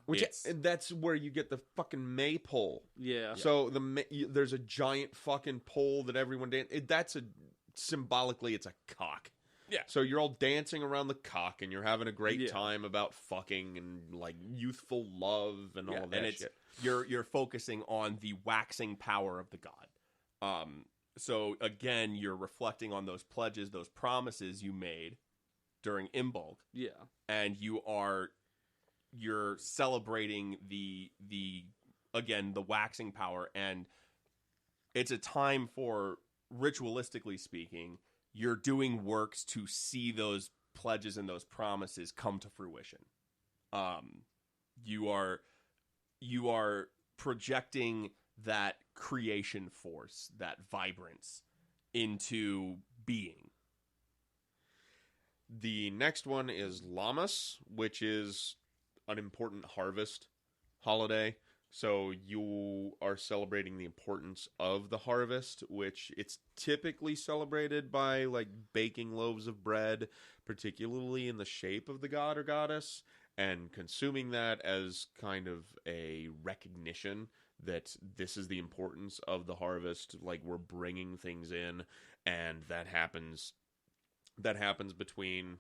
And that's where you get the fucking maypole. Yeah. So there's a giant fucking pole that everyone symbolically it's a cock. Yeah. So you're all dancing around the cock and you're having a great time about fucking and, like, youthful love and all that shit. You're focusing on the waxing power of the god. So again, you're reflecting on those pledges, those promises you made during Imbolc. Yeah. And you're celebrating the again, the waxing power, and it's a time for, ritualistically speaking, you're doing works to see those pledges and those promises come to fruition. You are projecting that creation force, that vibrance into being. The next one is Lammas, which is an important harvest holiday. So you are celebrating the importance of the harvest, which it's typically celebrated by like baking loaves of bread, particularly in the shape of the god or goddess, and consuming that as kind of a recognition that this is the importance of the harvest. Like, we're bringing things in, and that happens between,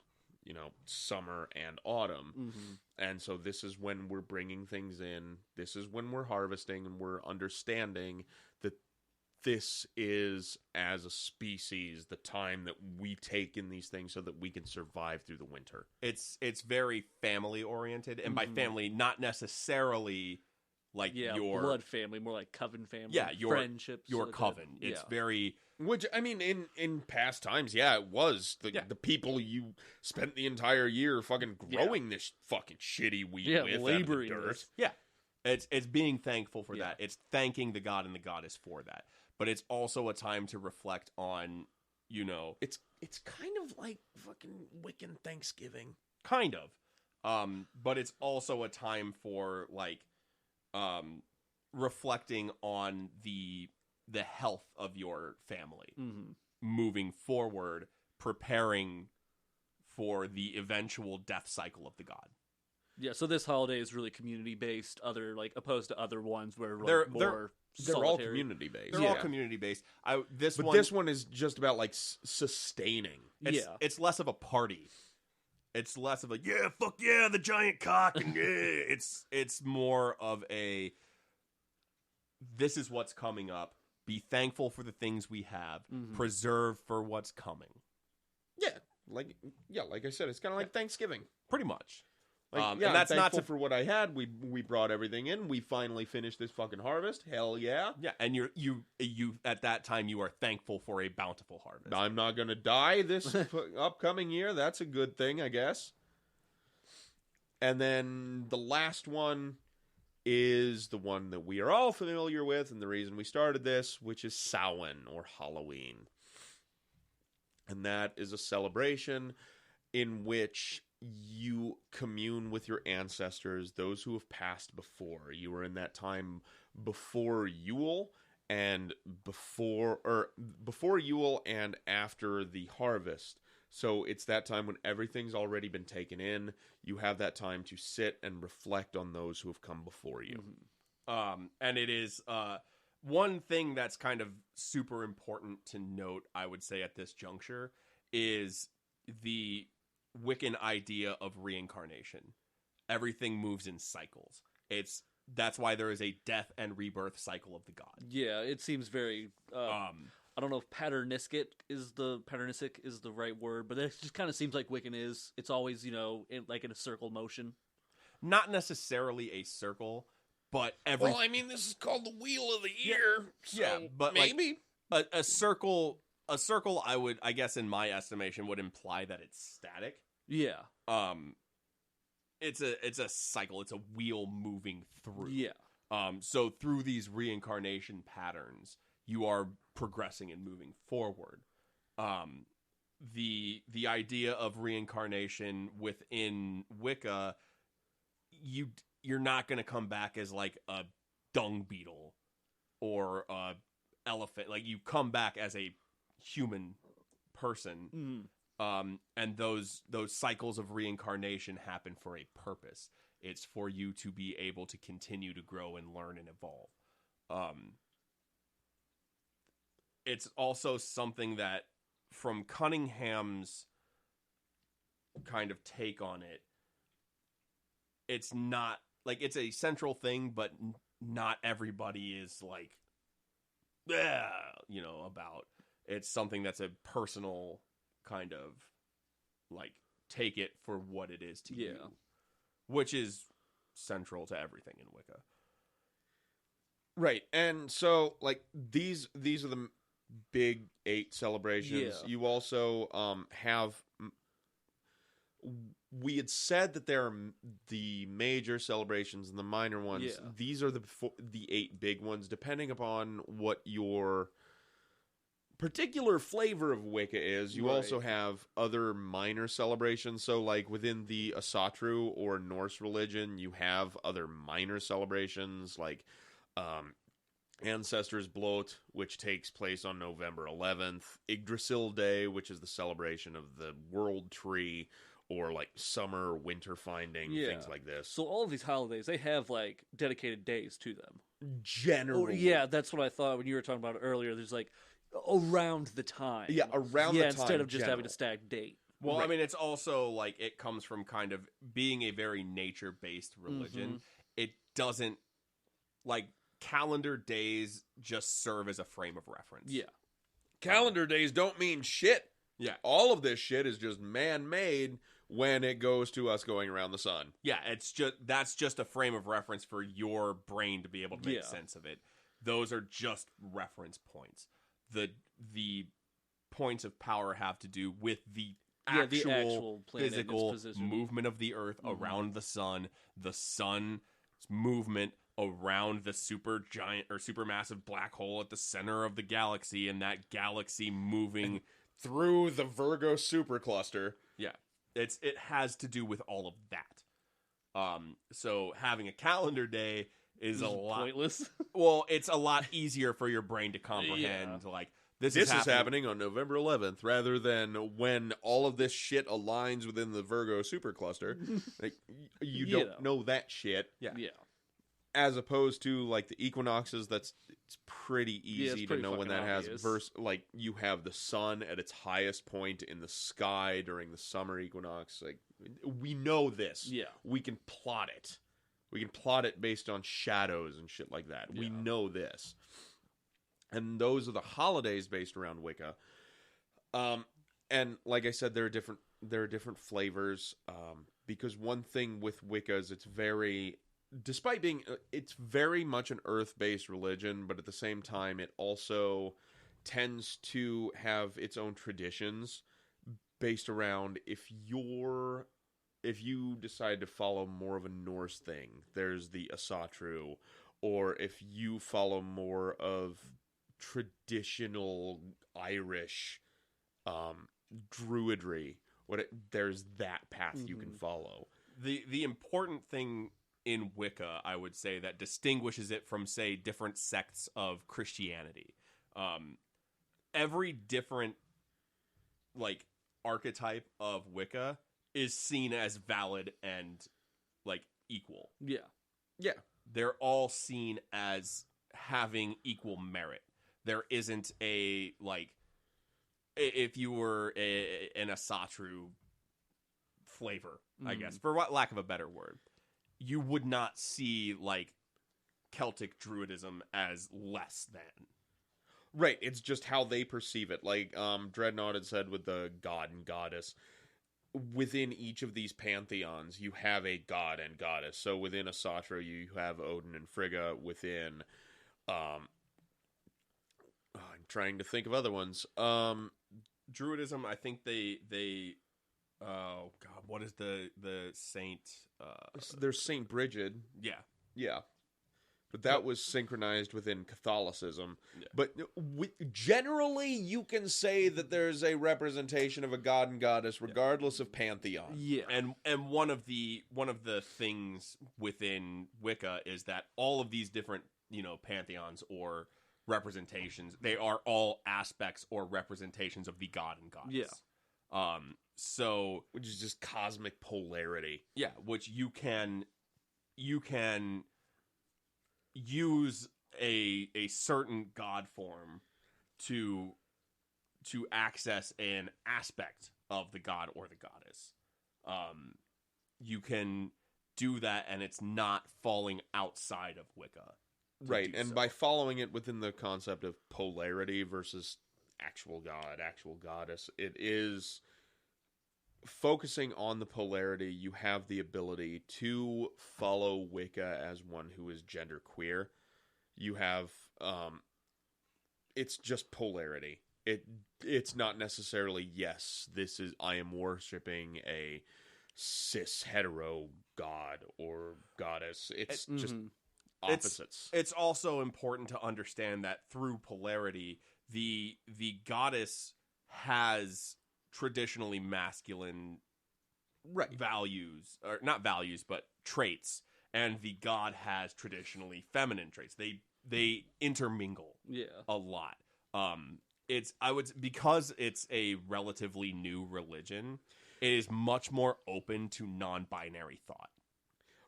summer and autumn. Mm-hmm. And so this is when we're bringing things in. This is when we're harvesting, and we're understanding that this is, as a species, the time that we take in these things so that we can survive through the winter. It's very family oriented, and by family, not necessarily like your blood family, more like coven family. Yeah, your friendships. your like coven. that. It's Yeah. very Which, I mean, in past times, it was. The people you spent the entire year fucking growing this fucking shitty wheat with out of the laboring dirt. this. Yeah. It's being thankful for Yeah. that. It's thanking the god and the goddess for that. But it's also a time to reflect on, It's kind of like fucking Wiccan Thanksgiving. kind of. But it's also a time for like reflecting on the health of your family. Mm-hmm. Moving forward, preparing for the eventual death cycle of the god. Yeah, so this holiday is really community based, opposed to other ones where They're- more They're all solitary. community based. They're all community based. This one is just about like sustaining. It's less of a party. It's less of a fuck yeah, the giant cock, and it's more of a this is what's coming up. Be thankful for the things we have. Mhm. Preserve for what's coming. Like I said, it's kind of like Thanksgiving. Pretty much. And and that's not thankful for what I had. We brought everything in. We finally finished this fucking harvest. Hell yeah! Yeah, and you at that time you are thankful for a bountiful harvest. I'm not gonna die this upcoming year. That's a good thing, I guess. And then the last one is the one that we are all familiar with, and the reason we started this, which is Samhain, or Halloween. And that is a celebration in which you commune with your ancestors, those who have passed before. You were in that time before Yule, and before Yule and after the harvest. So it's that time when everything's already been taken in. You have that time to sit and reflect on those who have come before you. Mm-hmm. And it is one thing that's kind of super important to note, I would say, at this juncture, is the Wiccan idea of reincarnation. Everything moves in cycles. That's why there is a death and rebirth cycle of the god. Yeah, it seems very. I don't know if patternistic is the right word, but it just kind of seems like Wiccan is. It's always in a circle motion. Not necessarily a circle, but Well, I mean, this is called the Wheel of the Year. So but maybe a circle. A circle, I guess, in my estimation, would imply that it's static. Yeah. It's a cycle. It's a wheel moving through. Yeah. So through these reincarnation patterns, you are progressing and moving forward. The idea of reincarnation within Wicca, you're not going to come back as like a dung beetle or a elephant. Like, you come back as a human person. And those cycles of reincarnation happen for a purpose. It's for you to be able to continue to grow and learn and evolve. It's also something that, from Cunningham's kind of take on it, it's not like it's a central thing, but not everybody is like, about. It's something that's a personal kind of like take it for what it is to Yeah. you, which is central to everything in Wicca. Right, and so like these are the big 8 celebrations. Yeah. You also have. We had said that there are the major celebrations and the minor ones. Yeah. These are the 8 big ones, depending upon what your particular flavor of Wicca is. You also have other minor celebrations. So, like within the Asatru or Norse religion, you have other minor celebrations like Ancestors Blot, which takes place on November 11th, Yggdrasil Day, which is the celebration of the World Tree, or like summer, winter finding, things like this. So all of these holidays, they have like dedicated days to them. Generally. Oh, yeah, that's what I thought when you were talking about it earlier. There's like around the time. Yeah, around the time. Instead of just having a stacked date. Well, I mean, it's also like it comes from kind of being a very nature-based religion. It doesn't, like, calendar days just serve as a frame of reference. Yeah. Calendar days don't mean shit. Yeah. All of this shit is just man-made when it goes to us going around the sun. Yeah, that's just a frame of reference for your brain to be able to make sense of it. Those are just reference points. The points of power have to do with the actual planet physical position. movement of the Earth around the sun's movement around the super giant or supermassive black hole at the center of the galaxy, and that galaxy moving through the Virgo supercluster. Yeah, it has to do with all of that. So having a calendar day is a lot pointless. Well, it's a lot easier for your brain to comprehend. Like this is happening on November 11th, rather than when all of this shit aligns within the Virgo supercluster. Like you don't know that shit. Yeah. As opposed to like the equinoxes, it's pretty easy to know when that obvious. has. Like you have the sun at its highest point in the sky during the summer equinox. Like we know this. Yeah. We can plot it. We can plot it based on shadows and shit like that. We know this. And those are the holidays based around Wicca. And like I said, there are different flavors. Because one thing with Wicca is it's very much an earth-based religion, but at the same time, it also tends to have its own traditions based around if you decide to follow more of a Norse thing, there's the Asatru, or if you follow more of traditional Irish druidry, there's that path you can follow. The important thing in Wicca, I would say, that distinguishes it from, say, different sects of Christianity. Every different, like, archetype of Wicca is seen as valid and, like, equal. Yeah. Yeah. They're all seen as having equal merit. There isn't a, like, if you were an Asatru flavor, I guess, for lack of a better word, you would not see, like, Celtic Druidism as less than. Right, it's just how they perceive it. Like Dreadnought had said with the god and goddess, within each of these pantheons, you have a god and goddess. So within Asatru, you have Odin and Frigga. Within, I'm trying to think of other ones. Druidism, I think they oh god, what is the saint? There's Saint Brigid. Yeah. But that was synchronized within Catholicism. Yeah. But generally, you can say that there's a representation of a god and goddess, regardless of pantheon. Yeah. And one of the things within Wicca is that all of these different, pantheons or representations, they are all aspects or representations of the god and goddess. Yeah. So, which is just cosmic polarity. Yeah, which you can use a certain god form to access an aspect of the god or the goddess. You can do that, and it's not falling outside of Wicca. Right, and by following it within the concept of polarity versus actual god, actual goddess, it is focusing on the polarity, you have the ability to follow Wicca as one who is genderqueer. You have, it's just polarity. It's not necessarily, yes, I am worshiping a cis hetero god or goddess. It's just opposites. It's also important to understand that through polarity, the goddess has traditionally masculine values, or not values, but traits, and the god has traditionally feminine traits. They intermingle a lot. Because it's a relatively new religion, it is much more open to non-binary thought.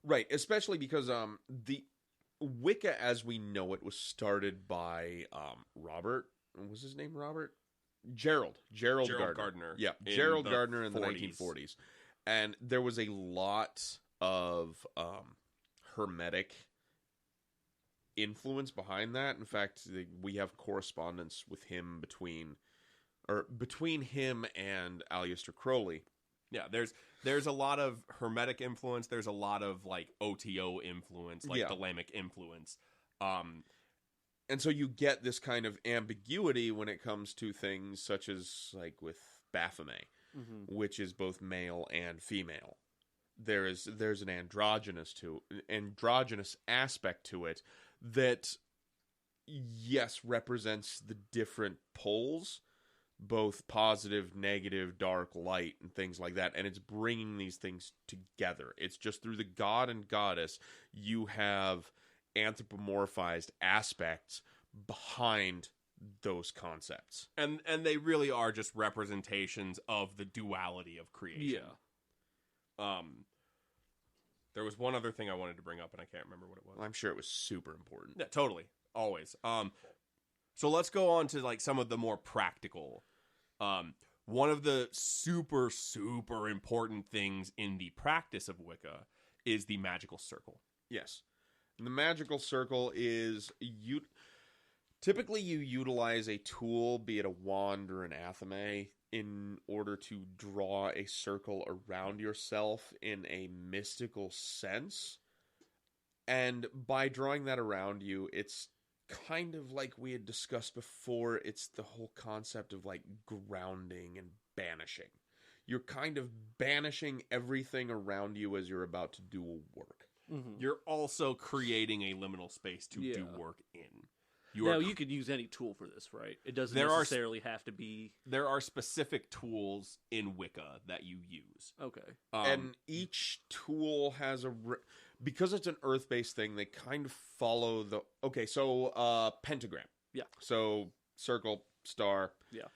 Right, especially because the Wicca as we know it was started by Robert. Was his name Robert? Gerald Gardner. Yeah, Gerald Gardner in the 1940s. And there was a lot of hermetic influence behind that. In fact, we have correspondence with him between him and Aleister Crowley. Yeah, there's a lot of hermetic influence. There's a lot of like OTO influence, like Thelemic influence. And so you get this kind of ambiguity when it comes to things such as like with Baphomet, which is both male and female. There's an androgynous aspect to it that, yes, represents the different poles, both positive, negative, dark, light, and things like that. And it's bringing these things together. It's just through the god and goddess, you have anthropomorphized aspects behind those concepts. And they really are just representations of the duality of creation. Yeah. There was one other thing I wanted to bring up, and I can't remember what it was. I'm sure it was super important. Yeah, totally. Always. So let's go on to like some of the more practical. One of the super, super important things in the practice of Wicca is the magical circle. Yes. And the magical circle is typically you utilize a tool, be it a wand or an athame, in order to draw a circle around yourself in a mystical sense. And by drawing that around you, it's kind of like we had discussed before. It's the whole concept of like grounding and banishing. You're kind of banishing everything around you as you're about to do a work. You're also creating a liminal space to do work in. You could use any tool for this, right? It doesn't necessarily have to be... There are specific tools in Wicca that you use. Okay. And each tool has because it's an earth-based thing, they kind of follow the... Okay, so pentagram. Yeah. So circle, star. Yeah.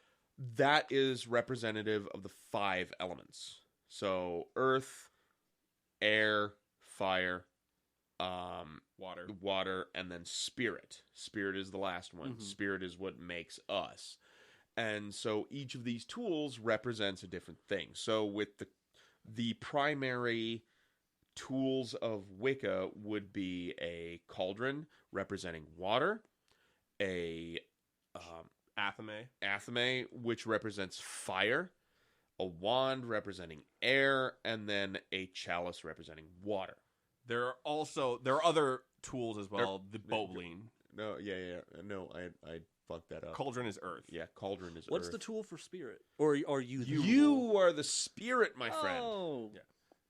That is representative of the 5 elements. So earth, air, fire, water, and then spirit. Spirit is the last one. Spirit is what makes us. And so each of these tools represents a different thing. So with the primary tools of Wicca would be a cauldron representing water, a athame, which represents fire, a wand representing air, and then a chalice representing water. There are other tools as well. The bowline. No, no, I fucked that up. Cauldron is earth. Yeah, cauldron is What's earth. the tool for spirit? Or are you the You are the spirit, my friend. Oh. Yeah.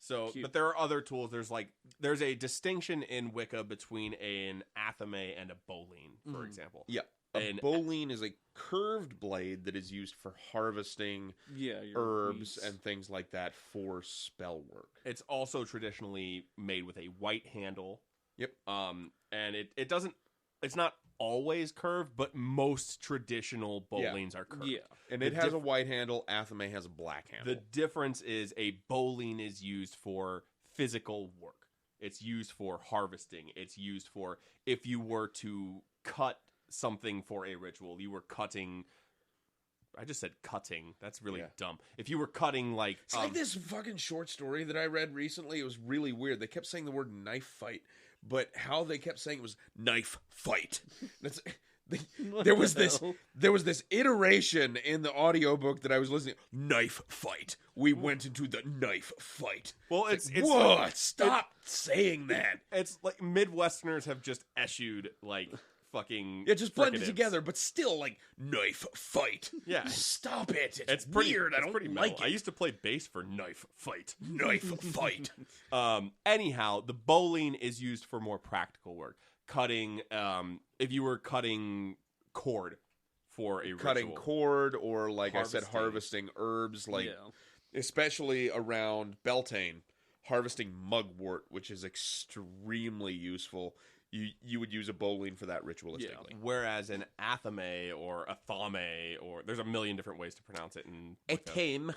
So, Cute. but there are other tools. There's a distinction in Wicca between an athame and a bowline, for example. Yeah. A bowline is a curved blade that is used for harvesting herbs and things like that for spell work. It's also traditionally made with a white handle. Yep. And it's not always curved, but most traditional bowlines are curved. Yeah. And it has a white handle, athame has a black handle. The difference is a bowline is used for physical work. It's used for harvesting. It's used for if you were to cut something for a ritual. You were cutting... I just said cutting. That's really dumb. If you were cutting like... It's like this fucking short story that I read recently. It was really weird. They kept saying the word knife fight, but how they kept saying it was knife fight. There was this iteration in the audiobook that I was listening to. Knife fight. We went into the knife fight. Well, it's what? like, Stop saying that. It's like Midwesterners have just eschewed like fucking. Yeah, just blend it fricatives. together, but still like knife fight. Yeah. Stop it. It's Pretty weird. I it's don't pretty like metal. it. I used to play bass for knife fight. Knife fight. Anyhow, the bowline is used for more practical work. Cutting, if you were cutting cord for a Cutting ritual. cord, or like I said, Harvesting. harvesting herbs, like Yeah. especially around Beltane, harvesting mugwort, which is extremely useful. You would use a bowline for that ritualistically. Whereas an athame or a thame, or there's a million different ways to pronounce it in Wicca. tame.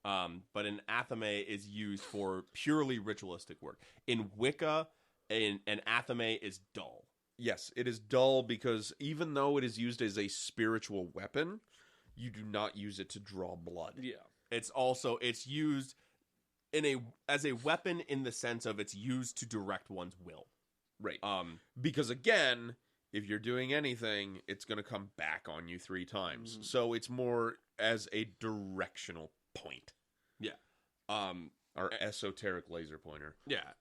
But an athame is used for purely ritualistic work. In Wicca, an athame is dull. Yes, it is dull because even though it is used as a spiritual weapon, you do not use it to draw blood. Yeah. It's used as a weapon in the sense of it's used to direct one's will. Right. Because again, if you're doing anything, it's going to come back on you 3 times. So it's more as a directional point. Yeah. Our esoteric laser pointer. Yeah.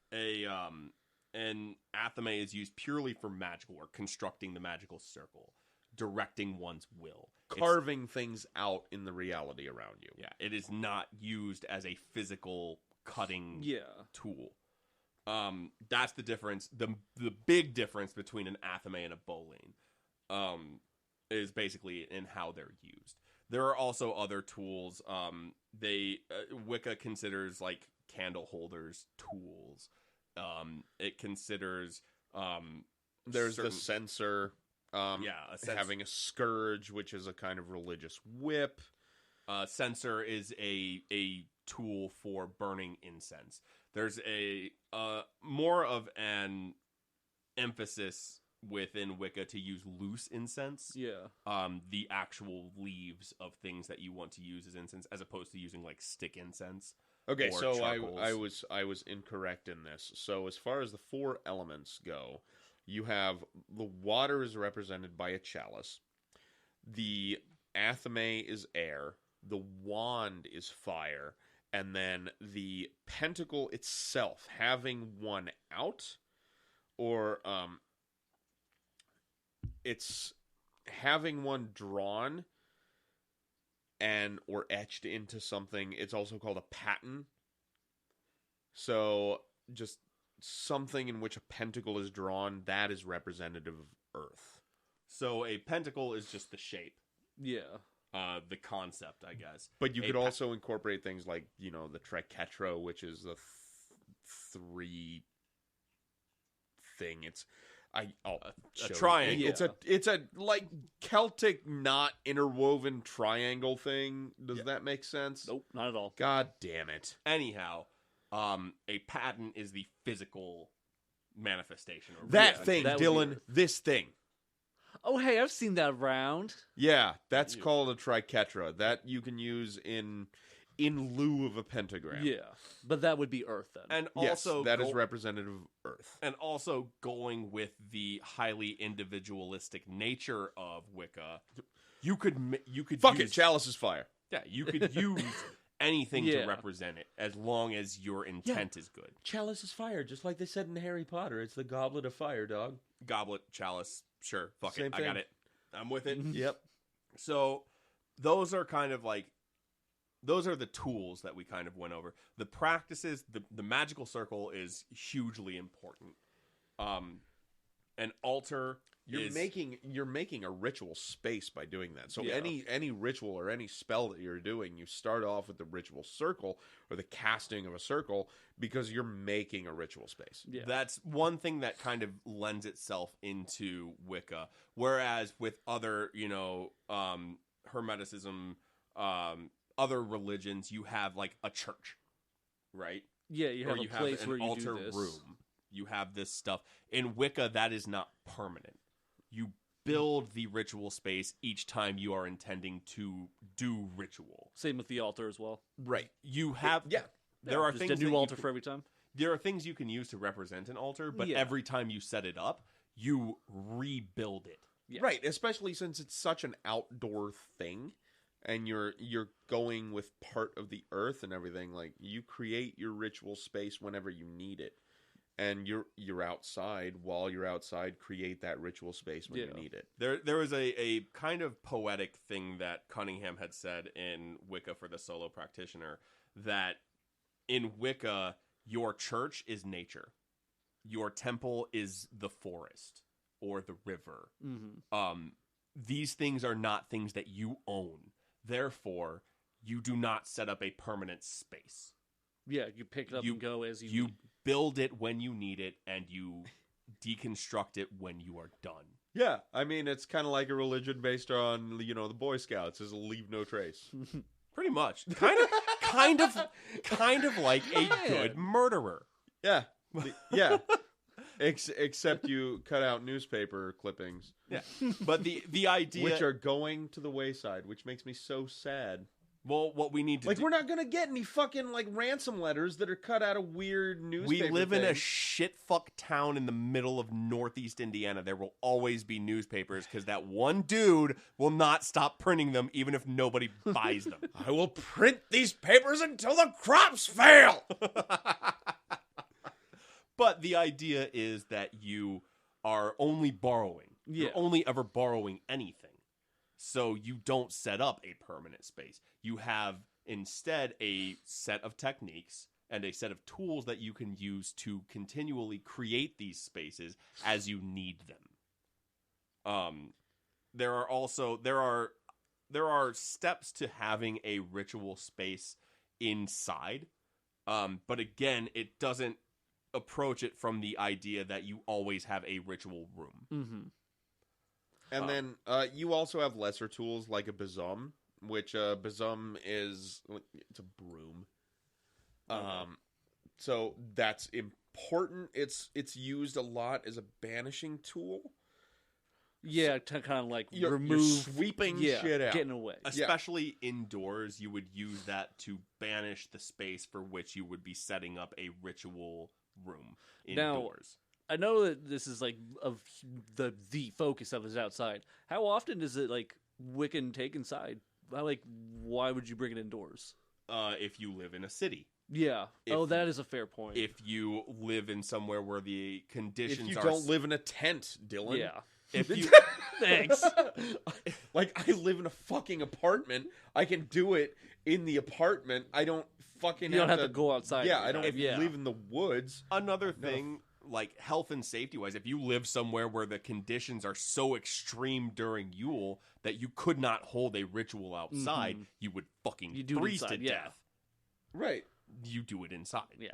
An athame is used purely for magical work, constructing the magical circle, directing one's will. Carving things out in the reality around you. Yeah, it is not used as a physical cutting tool. That's the difference. The big difference between an athame and a bowline is basically in how they're used. There are also other tools. Wicca considers like candle holders tools. It considers There's certain- the censer. a censer. Having a scourge, which is a kind of religious whip. Censer is a tool for burning incense. There's a more of an emphasis within Wicca to use loose incense. Yeah. The actual leaves of things that you want to use as incense, as opposed to using like stick incense. Okay, or so charcoals. I was incorrect in this. So as far as the 4 elements go, you have the water is represented by a chalice. The athame is air. The wand is fire. And then the pentacle itself, having one out, or it's having one drawn and or etched into something. It's also called a paten. So just something in which a pentacle is drawn, that is representative of Earth. So a pentacle is just the shape, Yeah. the concept, I guess. But you A could pa- also incorporate things like, the triquetra, which is the 3 thing. It's I'll show you. triangle. It's a like Celtic knot interwoven triangle thing. Does that make sense? Nope, not at all. God damn it. Anyhow, a paten is the physical manifestation. Or That representation. thing, that would be Dylan. Earth. This thing. Oh, hey, I've seen that around. Yeah, that's called a triquetra. That you can use in lieu of a pentagram. Yeah, but that would be Earth then. And Yes, also that is representative of Earth. and also going with the highly individualistic nature of Wicca, you could Fuck use, it, chalice is fire. Yeah, you could use anything Yeah. to represent it as long as your intent is good. Chalice is fire, just like they said in Harry Potter. It's the goblet of fire, dog. Goblet, chalice, sure, fuck Same it, I got thing. it, I'm with it. Yep. So those are kind of like those are the tools that we kind of went over. The practices, the magical circle is hugely important. An altar You're making a ritual space by doing that. So Yeah. any ritual or any spell that you're doing, you start off with the ritual circle or the casting of a circle because you're making a ritual space. Yeah. That's one thing that kind of lends itself into Wicca. Whereas with other, Hermeticism, other religions, you have like a church, right? Yeah, you have Or a place an where you altar do this. room. You have this stuff. In Wicca, that is not permanent. You build the ritual space each time you are intending to do ritual. Same with the altar as well. Right. You have Yeah. There are Just things a that new you altar can- for every time. There are things you can use to represent an altar, but Yeah. every time you set it up, you rebuild it. Yeah. Right, especially since it's such an outdoor thing. and you're going with part of the earth and everything, like you create your ritual space whenever you need it. And you're outside. While you're outside, create that ritual space when you need it. There was a kind of poetic thing that Cunningham had said in Wicca for the solo practitioner, that in Wicca, your church is nature. Your temple is the forest or the river. Mm-hmm. These things are not things that you own. Therefore, you do not set up a permanent space. Yeah, you pick it up and go as you need. Build it when you need it, and you deconstruct it when you are done. Yeah, I mean, it's kind of like a religion based on, the Boy Scouts, is leave no trace. Pretty much. Kind of like a good murderer. Yeah. Yeah. Except you cut out newspaper clippings. Yeah. But the idea... Which are going to the wayside, which makes me so sad. Well, what we need to do... we're not going to get any fucking, ransom letters that are cut out of weird newspaper We live things. in a shit-fuck town in the middle of northeast Indiana. There will always be newspapers, because that one dude will not stop printing them, even if nobody buys them. I will print these papers until the crops fail! But the idea is that you are only borrowing. Yeah. You're only ever borrowing anything. So you don't set up a permanent space. You have instead a set of techniques and a set of tools that you can use to continually create these spaces as you need them. There are steps to having a ritual space inside. But again, it doesn't approach it from the idea that you always have a ritual room. Mm-hmm. And then you also have lesser tools like a besom, which besom is it's a broom. So that's important. It's used a lot as a banishing tool. Yeah, to kind of like You're remove sweeping shit out, getting away. Especially indoors, you would use that to banish the space for which you would be setting up a ritual room indoors. Now, I know that this is like of the focus of is outside. How often is it like Wiccan take inside? Why would you bring it indoors? If you live in a city. Yeah. That is a fair point. If you live in somewhere where the conditions if you are... don't live in a tent, Dylan. Yeah. If you... Thanks. I live in a fucking apartment. I can do it in the apartment. I don't fucking You don't have to go outside. Yeah, I don't live in the woods. Another thing, like health and safety-wise, if you live somewhere where the conditions are so extreme during Yule that you could not hold a ritual outside, you would fucking freeze to death. Right. You do it inside. Yeah.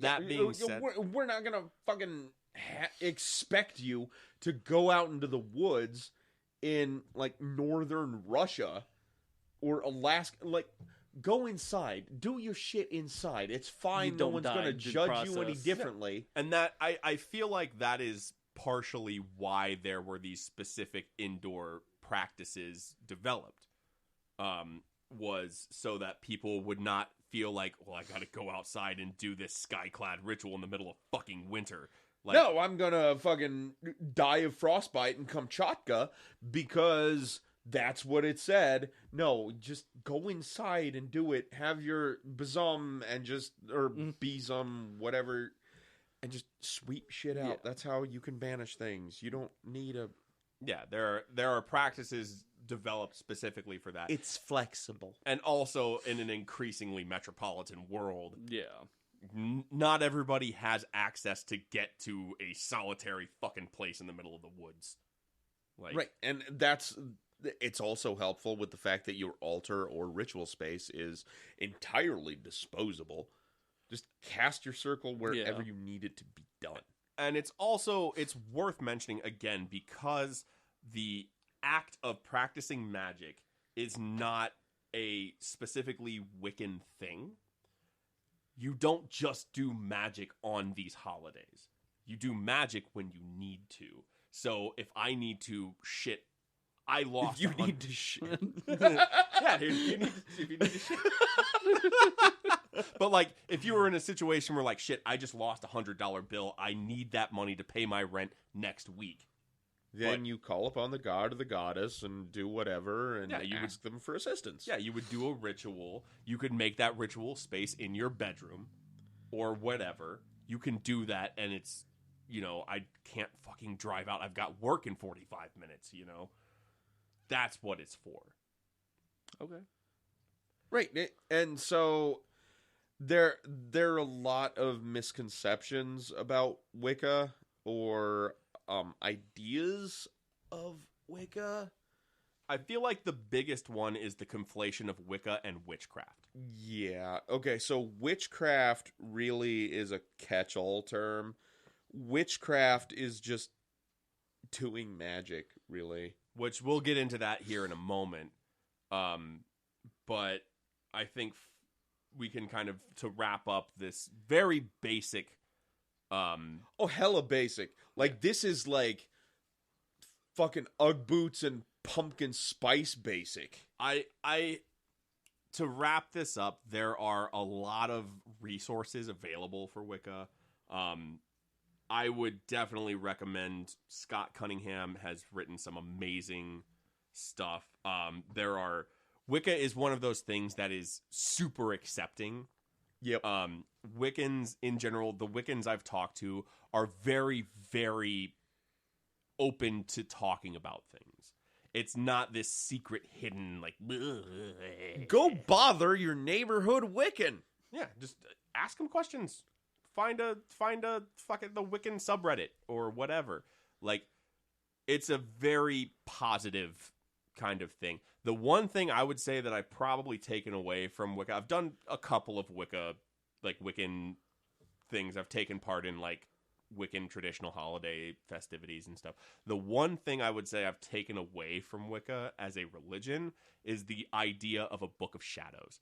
That being said... We're not going to fucking expect you to go out into the woods in, northern Russia or Alaska. Go inside. Do your shit inside. It's fine. No one's going to judge you any differently. And that I feel like that is partially why there were these specific indoor practices developed. Was so that people would not feel like, well, I got to go outside and do this sky-clad ritual in the middle of fucking winter. No, I'm going to fucking die of frostbite and Kamchatka because that's what it said. No, just go inside and do it. Have your besom and besom, whatever, and just sweep shit out. Yeah. That's how you can banish things. You don't need a... Yeah, there are practices developed specifically for that. It's flexible. And also in an increasingly metropolitan world. Yeah. Not everybody has access to get to a solitary fucking place in the middle of the woods. Right, and it's also helpful with the fact that your altar or ritual space is entirely disposable. Just cast your circle wherever you need it to be done. And it's worth mentioning again, because the act of practicing magic is not a specifically Wiccan thing. You don't just do magic on these holidays. You do magic when you need to. So if I need to shit, I lost. If you need to shit. Yeah, if you need to shit. But if you were in a situation where shit, I just lost $100 bill. I need that money to pay my rent next week. Then you call upon the god or the goddess and do whatever, and you ask them for assistance. Yeah, you would do a ritual. You could make that ritual space in your bedroom or whatever. You can do that, and it's, I can't fucking drive out. I've got work in 45 minutes, That's what it's for. Okay. Right, and so there are a lot of misconceptions about Wicca or ideas of Wicca. I feel like the biggest one is the conflation of Wicca and witchcraft. Yeah. Okay, so witchcraft really is a catch-all term. Witchcraft is just doing magic, really. Which we'll get into that here in a moment. But I think we can kind of, to wrap up this very basic... hella basic. Like, this is like fucking Ugg boots and pumpkin spice basic. To wrap this up, there are a lot of resources available for Wicca. I would definitely recommend Scott Cunningham has written some amazing stuff. Wicca is one of those things that is super accepting. Yep. Wiccans in general, the Wiccans I've talked to are very, very open to talking about things. It's not this secret, hidden, like... Go bother your neighborhood Wiccan. Yeah, just ask them questions. Find a fucking the Wiccan subreddit or whatever. Like, it's a very positive kind of thing. The one thing I would say that I've probably taken away from Wicca, I've done a couple of Wiccan things. I've taken part in, Wiccan traditional holiday festivities and stuff. The one thing I would say I've taken away from Wicca as a religion is the idea of a book of shadows.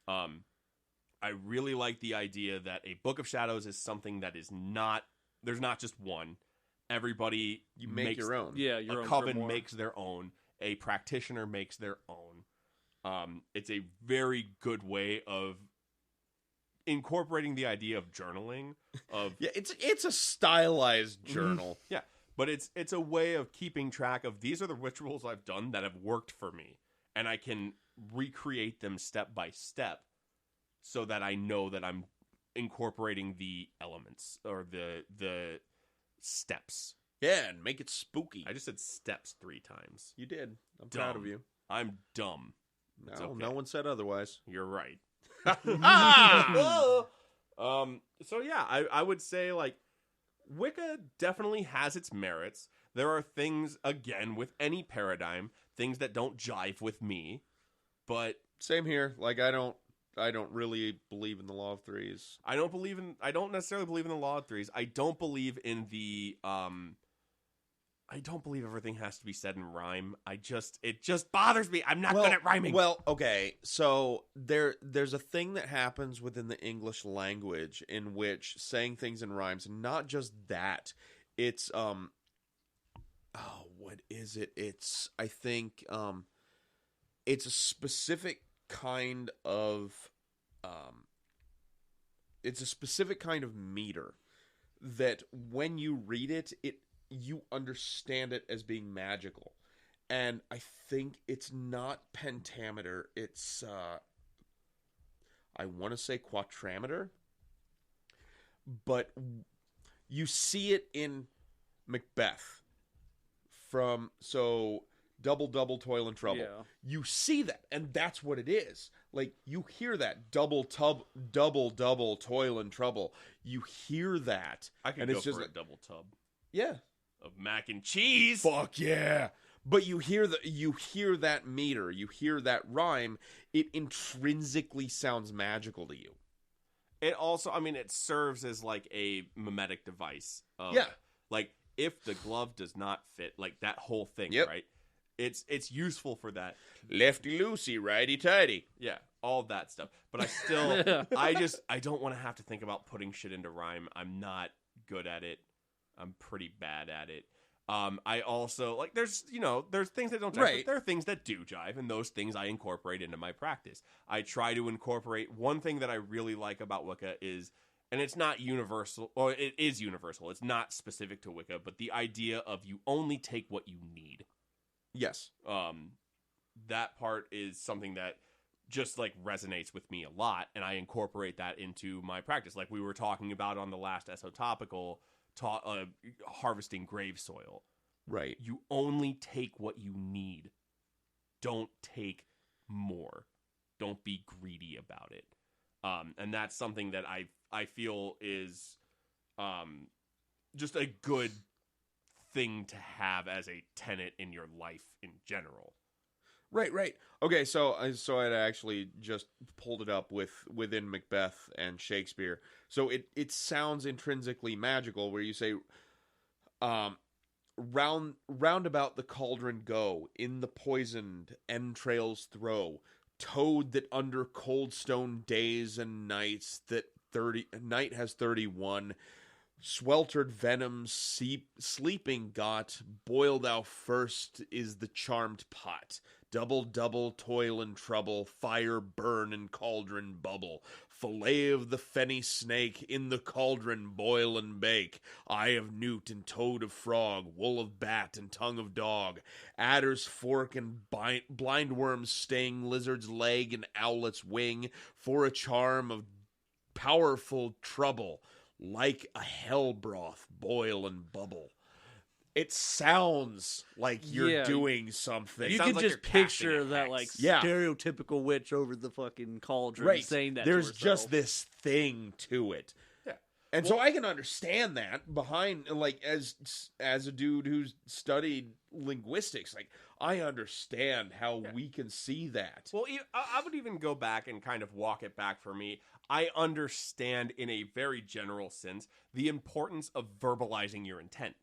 I really like the idea that a book of shadows is something that is not, there's not just one. Everybody make your own. Yeah, your a own coven grimoire. makes their own. A practitioner makes their own. It's a very good way of incorporating the idea of journaling. Yeah, it's a stylized journal. Yeah, but it's a way of keeping track of these are the rituals I've done that have worked for me, and I can recreate them step by step so that I know that I'm incorporating the elements or the steps. Yeah, and make it spooky. I just said steps 3 times. You did. I'm Dumb. proud of you. I'm dumb. It's okay. No one said otherwise. You're right. Ah! So yeah, I would say Wicca definitely has its merits. There are things, again, with any paradigm, things that don't jive with me, but Same here. I don't really believe in the law of threes. I don't necessarily believe in the law of threes. I don't believe in the I don't believe everything has to be said in rhyme. It just bothers me. I'm not good at rhyming. Well, okay. So there's a thing that happens within the English language in which saying things in rhymes, and not just that. It's what is it? It's I think it's a specific kind of meter that when you read it, you understand it as being magical. And I think it's not pentameter, it's I want to say quatrameter, but you see it in Macbeth double toil and trouble. Yeah. You see that, and that's what it is. Like, you hear that double toil and trouble. You hear that. I could and go it's just for a double tub yeah. of mac and cheese. Fuck yeah. But you hear that meter, you hear that rhyme, it intrinsically sounds magical to you. It also, it serves as a mimetic device. Yeah. If the glove does not fit, that whole thing, Yep. right? It's useful for that. Lefty loosey, righty tighty. Yeah, all that stuff. But I still, I don't want to have to think about putting shit into rhyme. I'm not good at it. I'm pretty bad at it. I also, there's things that don't jive, Right. but there are things that do jive, and those things I incorporate into my practice. I try to incorporate, one thing that I really like about Wicca is and it's not universal, or it is universal. It's not specific to Wicca, but the idea of you only take what you need. Yes. That part is something that just like resonates with me a lot, and I incorporate that into my practice. Like we were talking about on the last Esotopical, harvesting grave soil. Right. You only take what you need. Don't take more. Don't be greedy about it. And that's something that I feel is just a good thing to have as a tenet in your life in general. Right. Okay, so I'd actually just pulled it up within Macbeth and Shakespeare. So it sounds intrinsically magical, where you say, round about the cauldron go, in the poisoned entrails throw, toad that under cold stone days and nights night has 31. Sweltered venom sleeping got, boil thou first is the charmed pot. Double toil and trouble, fire burn and cauldron bubble. Fillet of the fenny snake, in the cauldron boil and bake. Eye of newt and toad of frog, wool of bat and tongue of dog. Adder's fork and blind worm's sting, lizard's leg and owlet's wing. For a charm of powerful trouble, like a hell broth, boil and bubble. It sounds like you're doing something. You sounds can like just you're casting picture a that hex. like Yeah. stereotypical witch over the fucking cauldron Right. saying that. There's to herself. just this thing to it. Yeah. And so I can understand that behind, like, as a dude who's studied linguistics, like, I understand how we can see that. Well, I would even go back and kind of walk it back for me. I understand in a very general sense the importance of verbalizing your intent.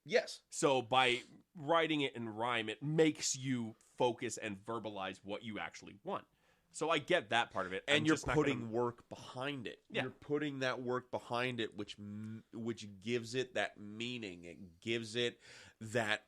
Yes. So by writing it in rhyme, it makes you focus and verbalize what you actually want. So I get that part of it. And I'm you're just not putting gonna- work behind it. Yeah. You're putting that work behind it, which gives it that meaning. It gives it that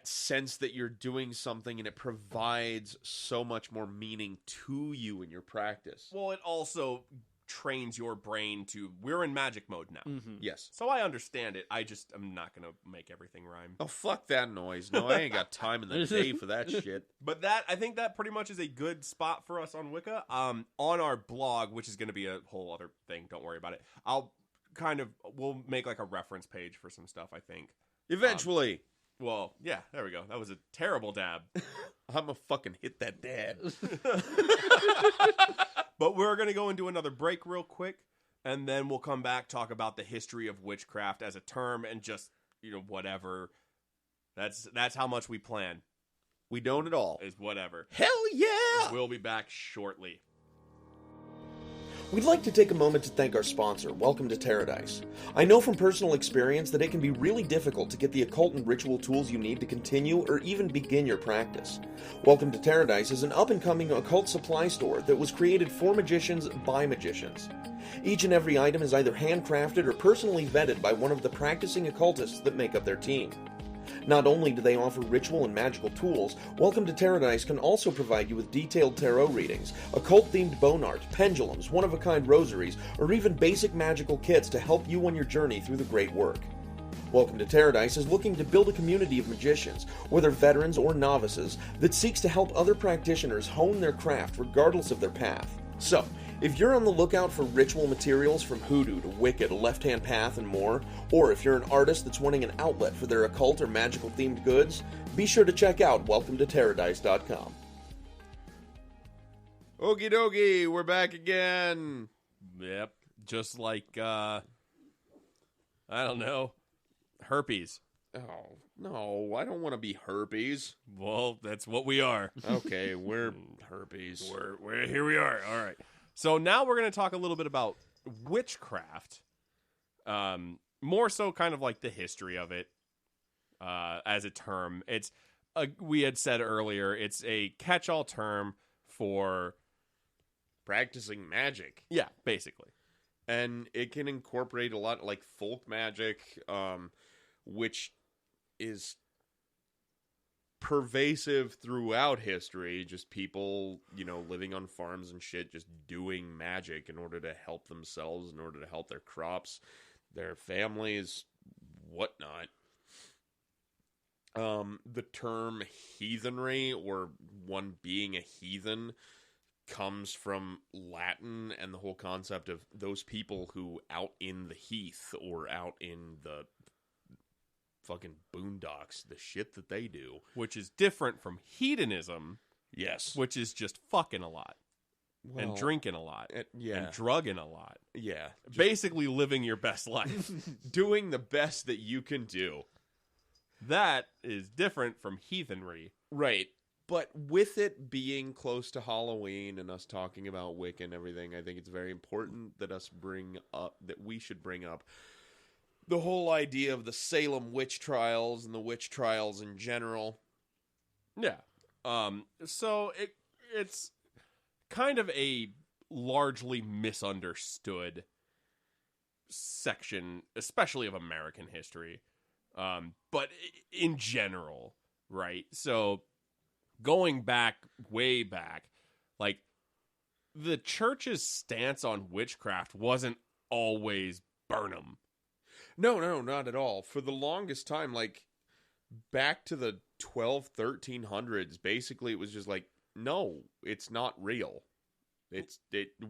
sense that you're doing something, and it provides so much more meaning to you in your practice. Well, it also trains your brain to, we're in magic mode now. Mm-hmm. Yes. So I understand it. I'm not going to make everything rhyme. Oh, fuck that noise. No, I ain't got time in the day for that shit. But I think that pretty much is a good spot for us on Wicca. On our blog, which is going to be a whole other thing, don't worry about it. We'll make like a reference page for some stuff, I think. Eventually. Well, yeah, there we go. That was a terrible dab. I'm gonna fucking hit that dad. But we're going to go into another break real quick, and then we'll come back, talk about the history of witchcraft as a term, and just, whatever. That's how much we plan, We don't at all. is whatever. Hell yeah! We'll be back shortly. We'd like to take a moment to thank our sponsor, Welcome to Paradise. I know from personal experience that it can be really difficult to get the occult and ritual tools you need to continue or even begin your practice. Welcome to Paradise is an up-and-coming occult supply store that was created for magicians by magicians. Each and every item is either handcrafted or personally vetted by one of the practicing occultists that make up their team. Not only do they offer ritual and magical tools, Welcome to Paradise can also provide you with detailed tarot readings, occult-themed bone art, pendulums, one-of-a-kind rosaries, or even basic magical kits to help you on your journey through the great work. Welcome to Paradise is looking to build a community of magicians, whether veterans or novices, that seeks to help other practitioners hone their craft regardless of their path. So, if you're on the lookout for ritual materials from hoodoo to Wicca to Left Hand Path and more, or if you're an artist that's wanting an outlet for their occult or magical themed goods, be sure to check out WelcomeToParadise.com. Okie dokie, we're back again. Yep. Just like, I don't know, herpes. Oh, no, I don't want to be herpes. Well, that's what we are. Okay, we're herpes. We're here we are. All right. So now we're going to talk a little bit about witchcraft. More so kind of like the history of it as a term. We had said earlier, it's a catch-all term for Practicing magic. Yeah, basically. And it can incorporate a lot like folk magic, which is pervasive throughout history. Just people, living on farms and shit, just doing magic in order to help themselves, in order to help their crops, their families, whatnot. The term heathenry, or one being a heathen, comes from Latin, and the whole concept of those people who out in the heath or out in the fucking boondocks, the shit that they do. Which is different from hedonism, Yes. which is just fucking a lot. And drinking a lot. Yeah. And drugging a lot. Yeah. Basically living your best life. Doing the best that you can do. That is different from heathenry. Right. But with it being close to Halloween and us talking about Wicca and everything, I think it's very important that we should bring up the whole idea of the Salem witch trials and the witch trials in general. Yeah. So it's kind of a largely misunderstood section, especially of American history. But in general, right? So going back, way back, like, the church's stance on witchcraft wasn't always burn 'em. No, not at all. For the longest time, like, back to the 1300s, basically it was just like, no, it's not real.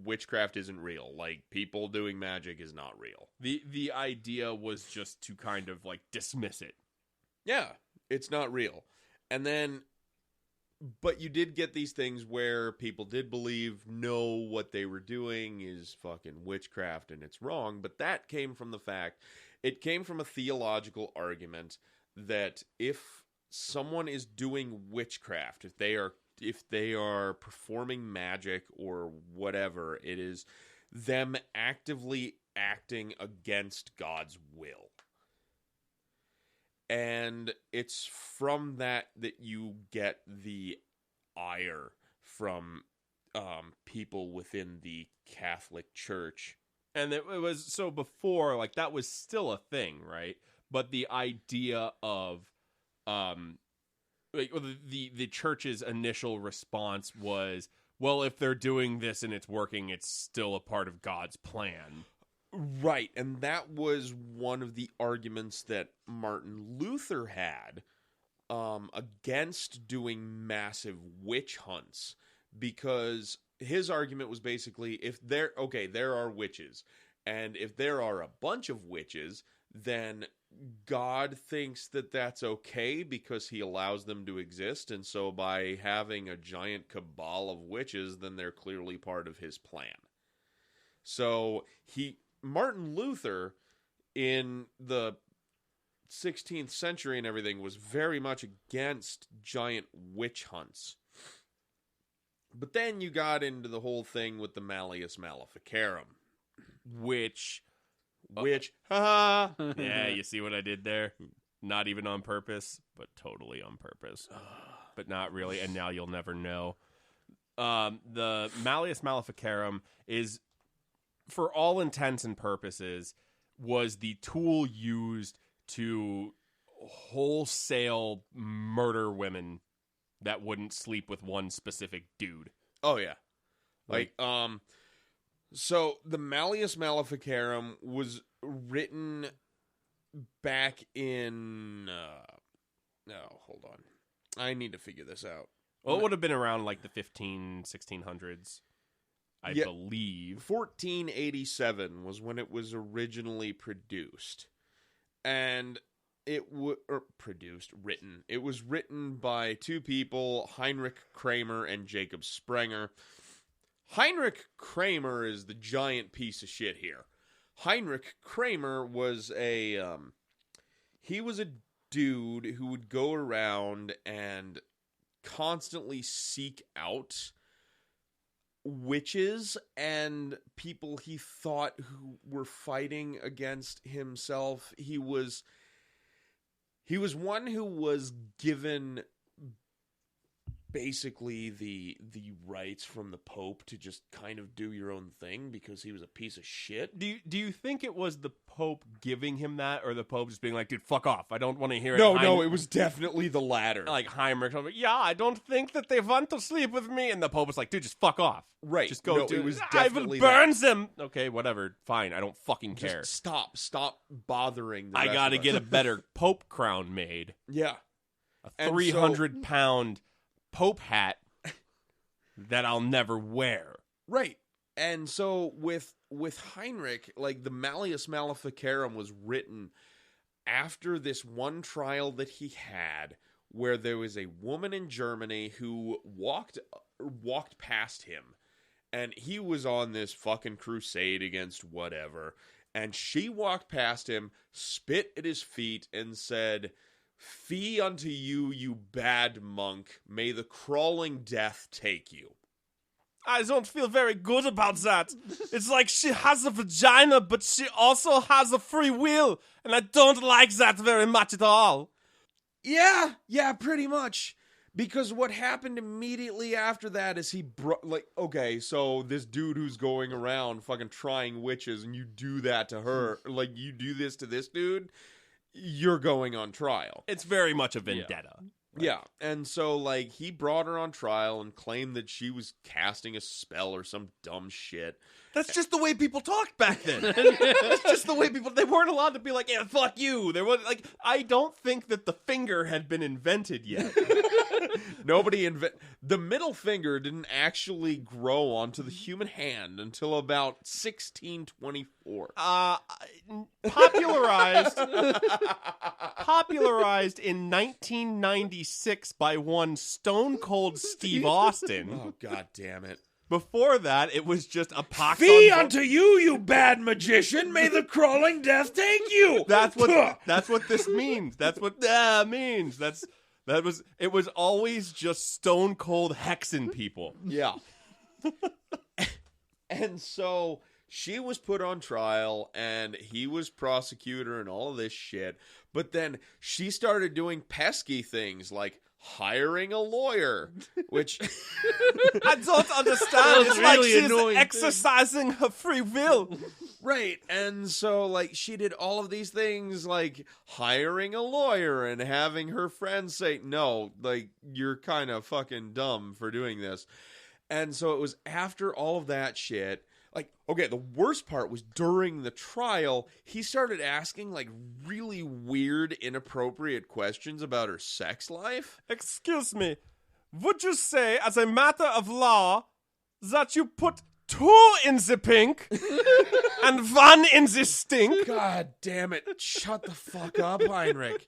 Witchcraft isn't real. Like, people doing magic is not real. The idea was just to kind of, like, dismiss it. Yeah, it's not real. And then, but you did get these things where people did know what they were doing is fucking witchcraft and it's wrong. But that came from it came from a theological argument that if someone is doing witchcraft, if they are performing magic or whatever, it is them actively acting against God's will. And it's from that you get the ire from people within the Catholic Church. And it was, so before, like, that was still a thing, right? But the idea of, the church's initial response was, well, if they're doing this and it's working, it's still a part of God's plan. Right, and that was one of the arguments that Martin Luther had against doing massive witch hunts, because his argument was basically, there are witches, and if there are a bunch of witches, then God thinks that that's okay because he allows them to exist, and so by having a giant cabal of witches, then they're clearly part of his plan. So Martin Luther, in the 16th century and everything, was very much against giant witch hunts. But then you got into the whole thing with the Malleus Maleficarum. Which, yeah, you see what I did there? Not even on purpose, but totally on purpose. But not really, and now you'll never know. The Malleus Maleficarum is, for all intents and purposes, was the tool used to wholesale murder women that wouldn't sleep with one specific dude. Oh, yeah. So the Malleus Maleficarum was written back in... hold on. I need to figure this out. Well, it would have been around, like, the 1600s. I believe. 1487 was when it was originally produced. And written. It was written by two people, Heinrich Kramer and Jacob Sprenger. Heinrich Kramer is the giant piece of shit here. Heinrich Kramer was he was a dude who would go around and constantly seek out witches and people he thought who were fighting against himself. He was one who was given basically the rights from the Pope to just kind of do your own thing because he was a piece of shit. Do you think it was the Pope giving him that, or the Pope just being like, dude, fuck off, I don't want to hear it? No, it was definitely the latter. Like Heinrich, like, yeah, I don't think that they want to sleep with me, and the Pope was like, dude, just fuck off. Right. Just go No, do it was I will definitely burn that. them. Okay, whatever, fine, I don't fucking care. Just stop bothering the I rest gotta of us. get a better Pope crown made. Yeah. A And 300-pound Pope hat that I'll never wear. Right. And so with Heinrich, like the Malleus Maleficarum was written after this one trial that he had where there was a woman in Germany who walked past him, and he was on this fucking crusade against whatever, and she walked past him, spit at his feet, and said, "Fie unto you, you bad monk, may the crawling death take you." I don't feel very good about that. It's like she has a vagina, but she also has a free will, and I don't like that very much at all. Yeah, pretty much. Because what happened immediately after that is okay, so this dude who's going around fucking trying witches, and you do that to her, like you do this to this dude, you're going on trial. It's very much a vendetta. Yeah, and so, like, he brought her on trial and claimed that she was casting a spell or some dumb shit. That's just the way people talked back then. That's just the way they weren't allowed to be like, yeah, fuck you. There was, like, I don't think that the finger had been invented yet. The middle finger didn't actually grow onto the human hand until about 1624. Popularized in 1996 by one Stone Cold Steve Austin. Oh, god damn it. Before that, it was just a pox. Fie unto you, you bad magician! May the crawling death take you! That's what this means. That's what that means. It was always just stone cold hexing people. Yeah. And so she was put on trial and he was prosecutor and all of this shit. But then she started doing pesky things like hiring a lawyer, which I don't understand. It's like really she's annoying exercising her free will. right. And so, like, she did all of these things, like hiring a lawyer and having her friends say, no, like, you're kind of fucking dumb for doing this. And so it was after all of that shit. Like, okay, the worst part was during the trial, he started asking, like, really weird, inappropriate questions about her sex life. Excuse me, would you say, as a matter of law, that you put 2 in the pink and 1 in the stink? God damn it. Shut the fuck up, Heinrich.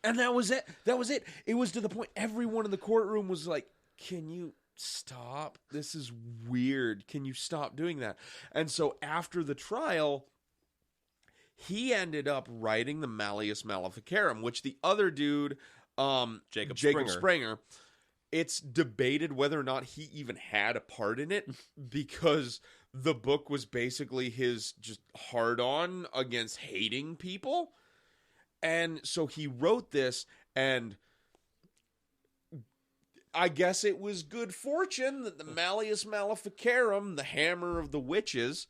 And that was it. It was to the point everyone in the courtroom was like, can you stop? This is weird. Can you stop doing that? And so after the trial, he ended up writing the Malleus Maleficarum, which the other dude, Jacob Springer, it's debated whether or not he even had a part in it because the book was basically his just hard-on against hating people. And so he wrote this, and I guess it was good fortune that the Malleus Maleficarum, the hammer of the witches,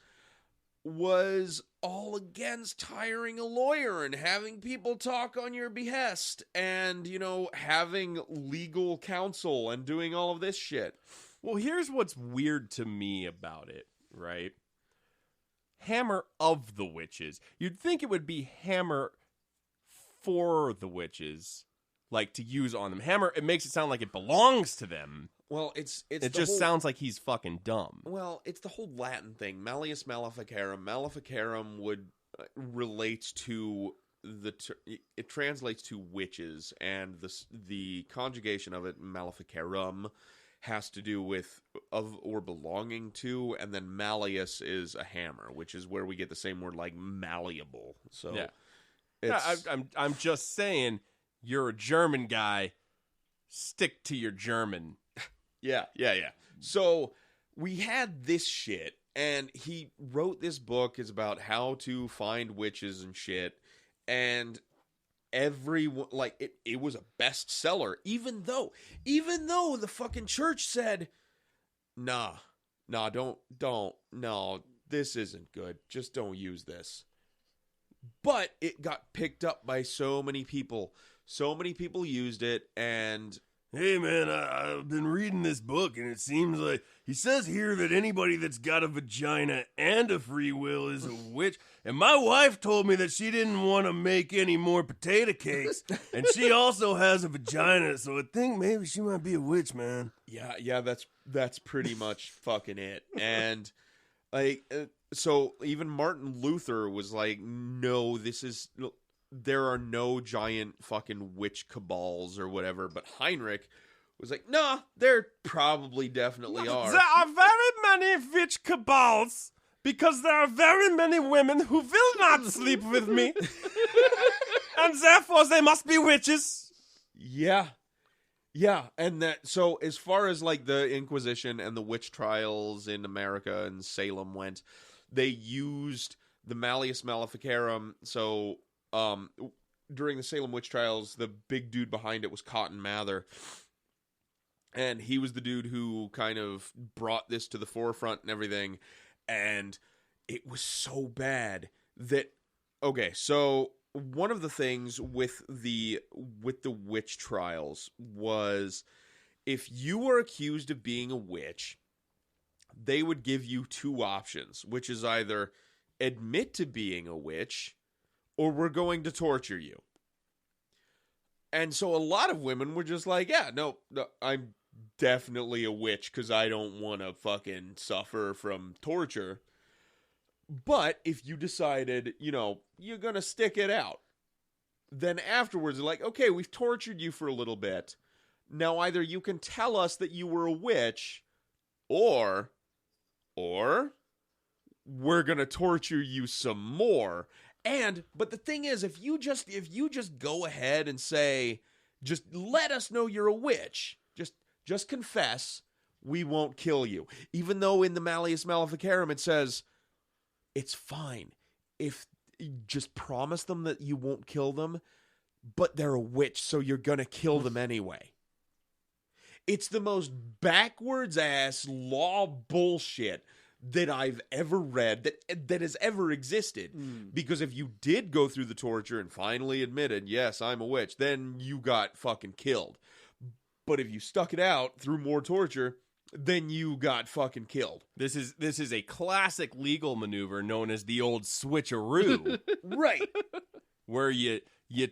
was all against hiring a lawyer and having people talk on your behest and, you know, having legal counsel and doing all of this shit. Well, here's what's weird to me about it, right? Hammer of the witches. You'd think it would be hammer for the witches, like to use on them. Hammer, it makes it sound like it belongs to them. Well, it just sounds like he's fucking dumb. Well, it's the whole Latin thing. Malleus Maleficarum. Maleficarum would relates to it translates to witches, and the conjugation of it, Maleficarum, has to do with of or belonging to, and then malleus is a hammer, which is where we get the same word like malleable. So yeah, I'm just saying, you're a German guy. Stick to your German. Yeah. So we had this shit, and he wrote this book is about how to find witches and shit, and everyone, like, it was a bestseller, even though the fucking church said, nah, don't, no, this isn't good. Just don't use this. But it got picked up by so many people. So many people used it, and... Hey, man, I've been reading this book, and it seems like he says here that anybody that's got a vagina and a free will is a witch. And my wife told me that she didn't want to make any more potato cakes, and she also has a vagina, so I think maybe she might be a witch, man. Yeah, that's pretty much fucking it. And, like, so even Martin Luther was like, no, there are no giant fucking witch cabals or whatever, but Heinrich was like, nah, there probably definitely are. There are very many witch cabals because there are very many women who will not sleep with me. And therefore they must be witches. Yeah, and that, so as far as like the Inquisition and the witch trials in America and Salem went, they used the Malleus Maleficarum, so... during the Salem witch trials, the big dude behind it was Cotton Mather, and he was the dude who kind of brought this to the forefront and everything, and it was so bad that, okay, so one of the things with the witch trials was, if you were accused of being a witch, they would give you two options, which is either admit to being a witch, or we're going to torture you. And so a lot of women were just like, yeah, no, I'm definitely a witch because I don't want to fucking suffer from torture. But if you decided, you're going to stick it out, then afterwards, they're like, okay, we've tortured you for a little bit. Now either you can tell us that you were a witch, or we're going to torture you some more. But the thing is, if you just go ahead and say, just let us know you're a witch, just confess, we won't kill you. Even though in the Malleus Maleficarum it says, it's fine if you just promise them that you won't kill them, but they're a witch, so you're gonna kill them anyway. It's the most backwards ass law bullshit that I've ever read, that has ever existed. Because if you did go through the torture and finally admitted, yes, I'm a witch, then you got fucking killed. But if you stuck it out through more torture, then you got fucking killed. This is a classic legal maneuver known as the old switcheroo. Right. Where you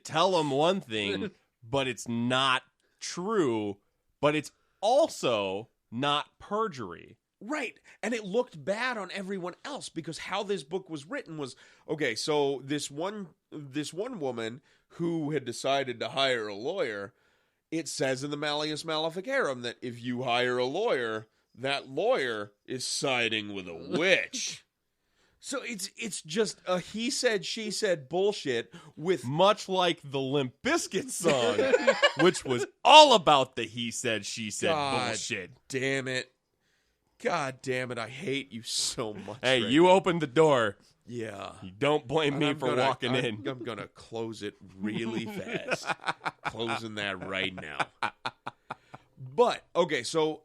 tell them one thing, but it's not true, but it's also not perjury. Right. And it looked bad on everyone else, because how this book was written was, okay, so this one woman who had decided to hire a lawyer, it says in the Malleus Maleficarum that if you hire a lawyer, that lawyer is siding with a witch. So it's just a he said, she said bullshit, with much like the Limp Bizkit song, which was all about the he said, she said bullshit. Damn it. God damn it, I hate you so much. Hey, you opened the door. Yeah. You don't blame me for walking in. I'm going to close it really fast. Closing that right now. But, okay, so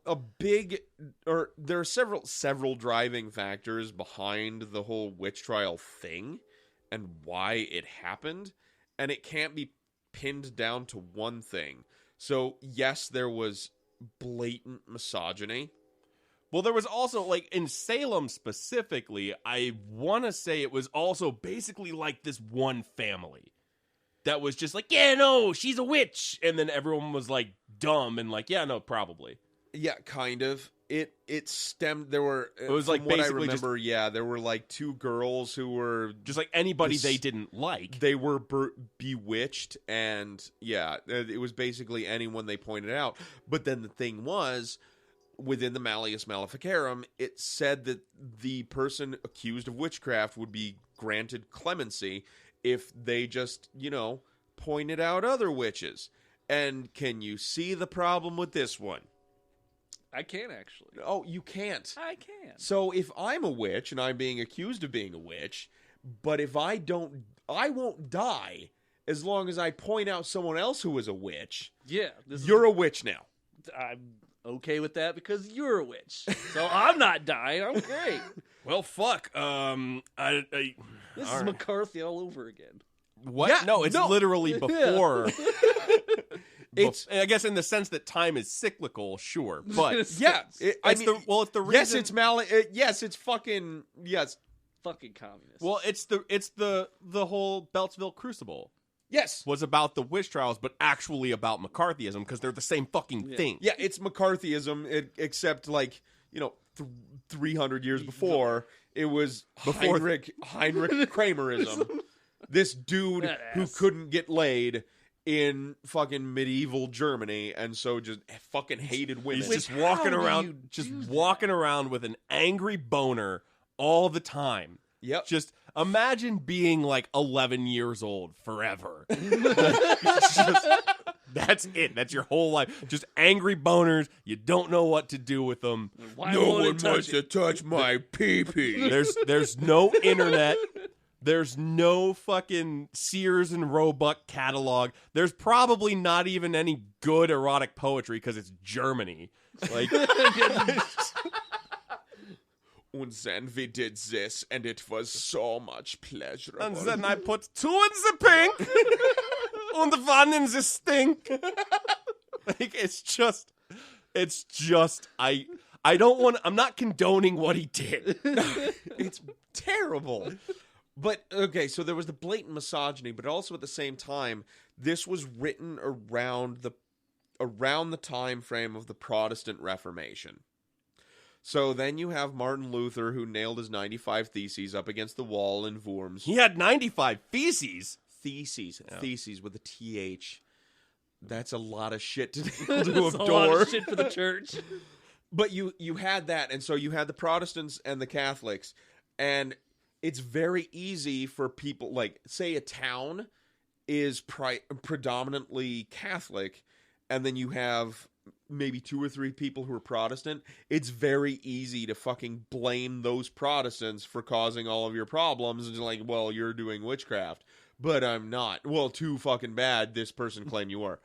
there are several driving factors behind the whole witch trial thing and why it happened, and it can't be pinned down to one thing. So, yes, there was blatant misogyny. Well, there was also, like, in Salem specifically, I want to say it was also basically like this one family that was just like, yeah, no, she's a witch. And then everyone was, like, dumb and like, yeah, no, probably. Yeah, kind of. It stemmed, there were, it was like, what I basically remember, yeah, there were, like, two girls who were... just like anybody they didn't like. They were bewitched, and, yeah, it was basically anyone they pointed out. But then the thing was... within the Malleus Maleficarum, it said that the person accused of witchcraft would be granted clemency if they just, pointed out other witches. And can you see the problem with this one? I can, actually. Oh, you can't. I can. So if I'm a witch and I'm being accused of being a witch, but if I won't die as long as I point out someone else who was a witch, Yeah, you're a witch now. I'm okay with that because you're a witch. So I'm not dying. I'm great. Well, fuck. This is McCarthy all over again. What? Yeah, no, it's no. literally before. It's I guess in the sense that time is cyclical, sure, but yeah. it's the reason. Yes, it's yes, it's fucking yes. Fucking communist. Well, it's the whole Beltsville Crucible Yes. was about the witch trials, but actually about McCarthyism because they're the same fucking thing. Yeah, it's McCarthyism, except 300 years before, it was Heinrich Kramerism. This dude who couldn't get laid in fucking medieval Germany, and so just fucking hated women. He's just walking around with an angry boner all the time. Yep. Just imagine being 11 years old forever. That's it. That's your whole life. Just angry boners. You don't know what to do with them. No one wants to touch my pee-pee. There's no internet. There's no fucking Sears and Roebuck catalog. There's probably not even any good erotic poetry because it's Germany. And then we did this, and it was so much pleasurable. And then I put 2 in the pink and 1 in the stink. It's just I don't want. I'm not condoning what he did. It's terrible. But okay, so there was the blatant misogyny, but also at the same time, this was written around the time frame of the Protestant Reformation. So then you have Martin Luther, who nailed his 95 Theses up against the wall in Worms. He had 95 feces. Theses. Yeah. Theses with a TH. That's a lot of shit to That's absorb. a lot of shit for the church. But you had that, and so you had the Protestants and the Catholics, and it's very easy for people, say a town is predominantly Catholic, and then you have maybe 2 or 3 people who are Protestant. It's very easy to fucking blame those Protestants for causing all of your problems. It's well, you're doing witchcraft, but I'm not. Well, too fucking bad. This person claimed you are.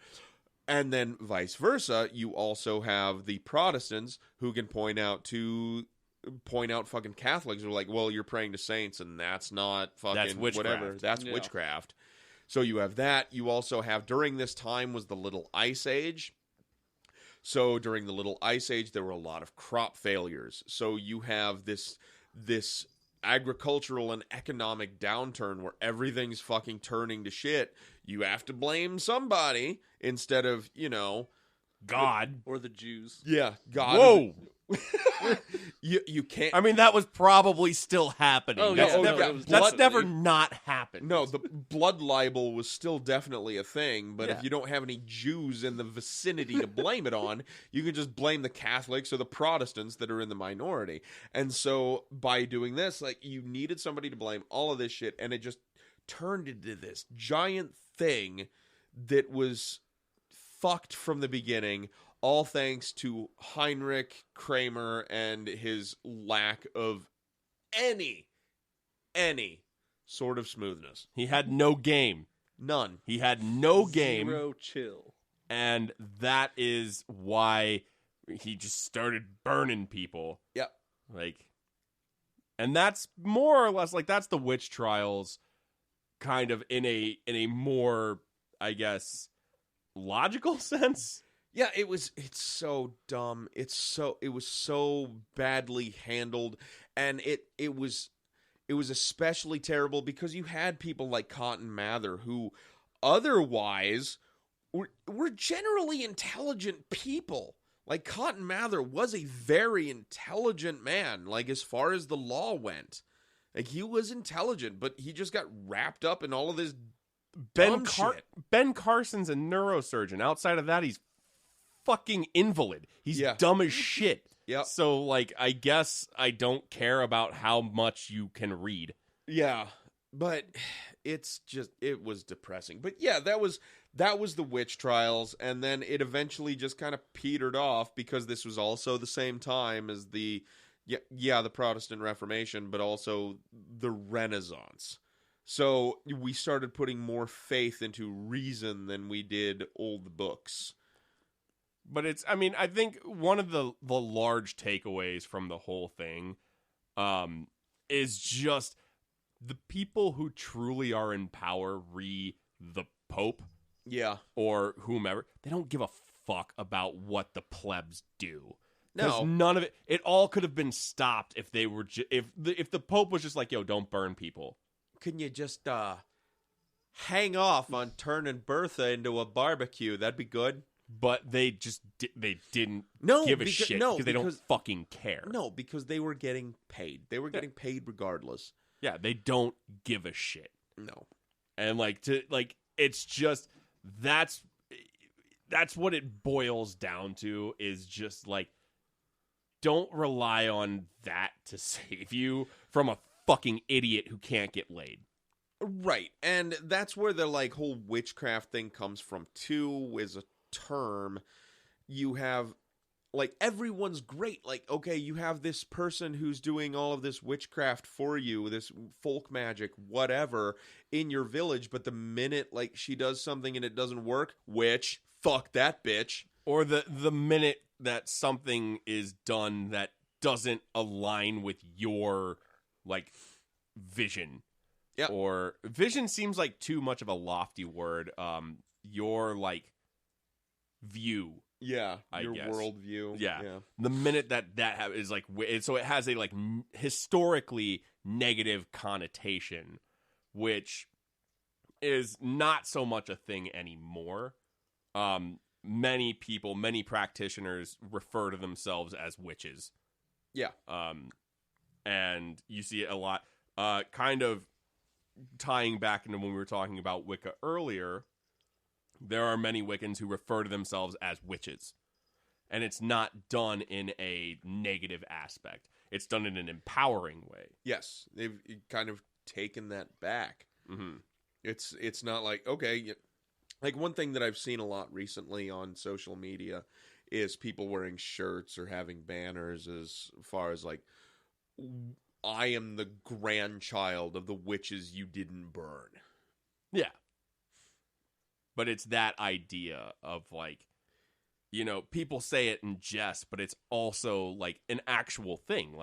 And then vice versa, you also have the Protestants who can point out fucking Catholics who are well, you're praying to saints, and that's not fucking That's witchcraft. whatever. That's witchcraft. So you have that. You also have, during this time was the Little Ice Age. So during the Little Ice Age, there were a lot of crop failures. So you have this agricultural and economic downturn where everything's fucking turning to shit. You have to blame somebody instead of, God. Or the Jews. Yeah, God. Whoa. You can't. I mean, that was probably still happening. Oh, That's yeah, never, it was that's definitely- never not happened. No, the blood libel was still definitely a thing, but Yeah. if you don't have any Jews in the vicinity to blame it on, you can just blame the Catholics or the Protestants that are in the minority. And so by doing this, you needed somebody to blame all of this shit, and it just turned into this giant thing that was fucked from the beginning, all thanks to Heinrich Kramer and his lack of any sort of smoothness. He had no game. None. He had no game. Zero chill. And that is why he just started burning people. Yep. And that's more or less that's the witch trials kind of in a more, I guess, logical sense. Yeah, it's so dumb. It was so badly handled, and it was especially terrible because you had people like Cotton Mather who otherwise were generally intelligent people. Cotton Mather was a very intelligent man, as far as the law went. He was intelligent, but he just got wrapped up in all of this dumb shit. Ben Carson's a neurosurgeon. Outside of that, he's fucking invalid. He's dumb as shit. Yep. So, I guess I don't care about how much you can read. Yeah, but it was depressing. But yeah, that was the witch trials, and then it eventually just kind of petered off because this was also the same time as the Protestant Reformation, but also the Renaissance. So we started putting more faith into reason than we did old books. But I think one of the large takeaways from the whole thing is just the people who truly are in power, the Pope Yeah. or whomever, they don't give a fuck about what the plebs do. No. Because none of it all could have been stopped if they were if the Pope was just like, yo, don't burn people. Couldn't you just hang off on turning Bertha into a barbecue? That'd be good. But they just they didn't No, give a because- shit no, because they don't because- fucking care. No, because they were getting paid. They were getting paid regardless. Yeah, they don't give a shit. No. And it's just that's what it boils down to, is just like, don't rely on that to save you from a fucking idiot who can't get laid. Right. And that's where the whole witchcraft thing comes from too, is a term. You have everyone's great. Okay, you have this person who's doing all of this witchcraft for you, this folk magic, whatever, in your village, but the minute she does something and it doesn't work, witch, fuck that bitch. Or the minute that something is done that doesn't align with your vision. Yeah. Or vision seems like too much of a lofty word. Your view. Yeah, I your guess. worldview. Yeah. The minute that is so it has a historically negative connotation, which is not so much a thing anymore. Many people, many practitioners refer to themselves as witches. Yeah. And you see it a lot. Kind of tying back into when we were talking about Wicca earlier, there are many Wiccans who refer to themselves as witches. And it's not done in a negative aspect. It's done in an empowering way. Yes, they've kind of taken that back. Mm-hmm. It's not okay. One thing that I've seen a lot recently on social media is people wearing shirts or having banners as far as I am the grandchild of the witches you didn't burn. Yeah. But it's that idea of people say it in jest, but it's also an actual thing.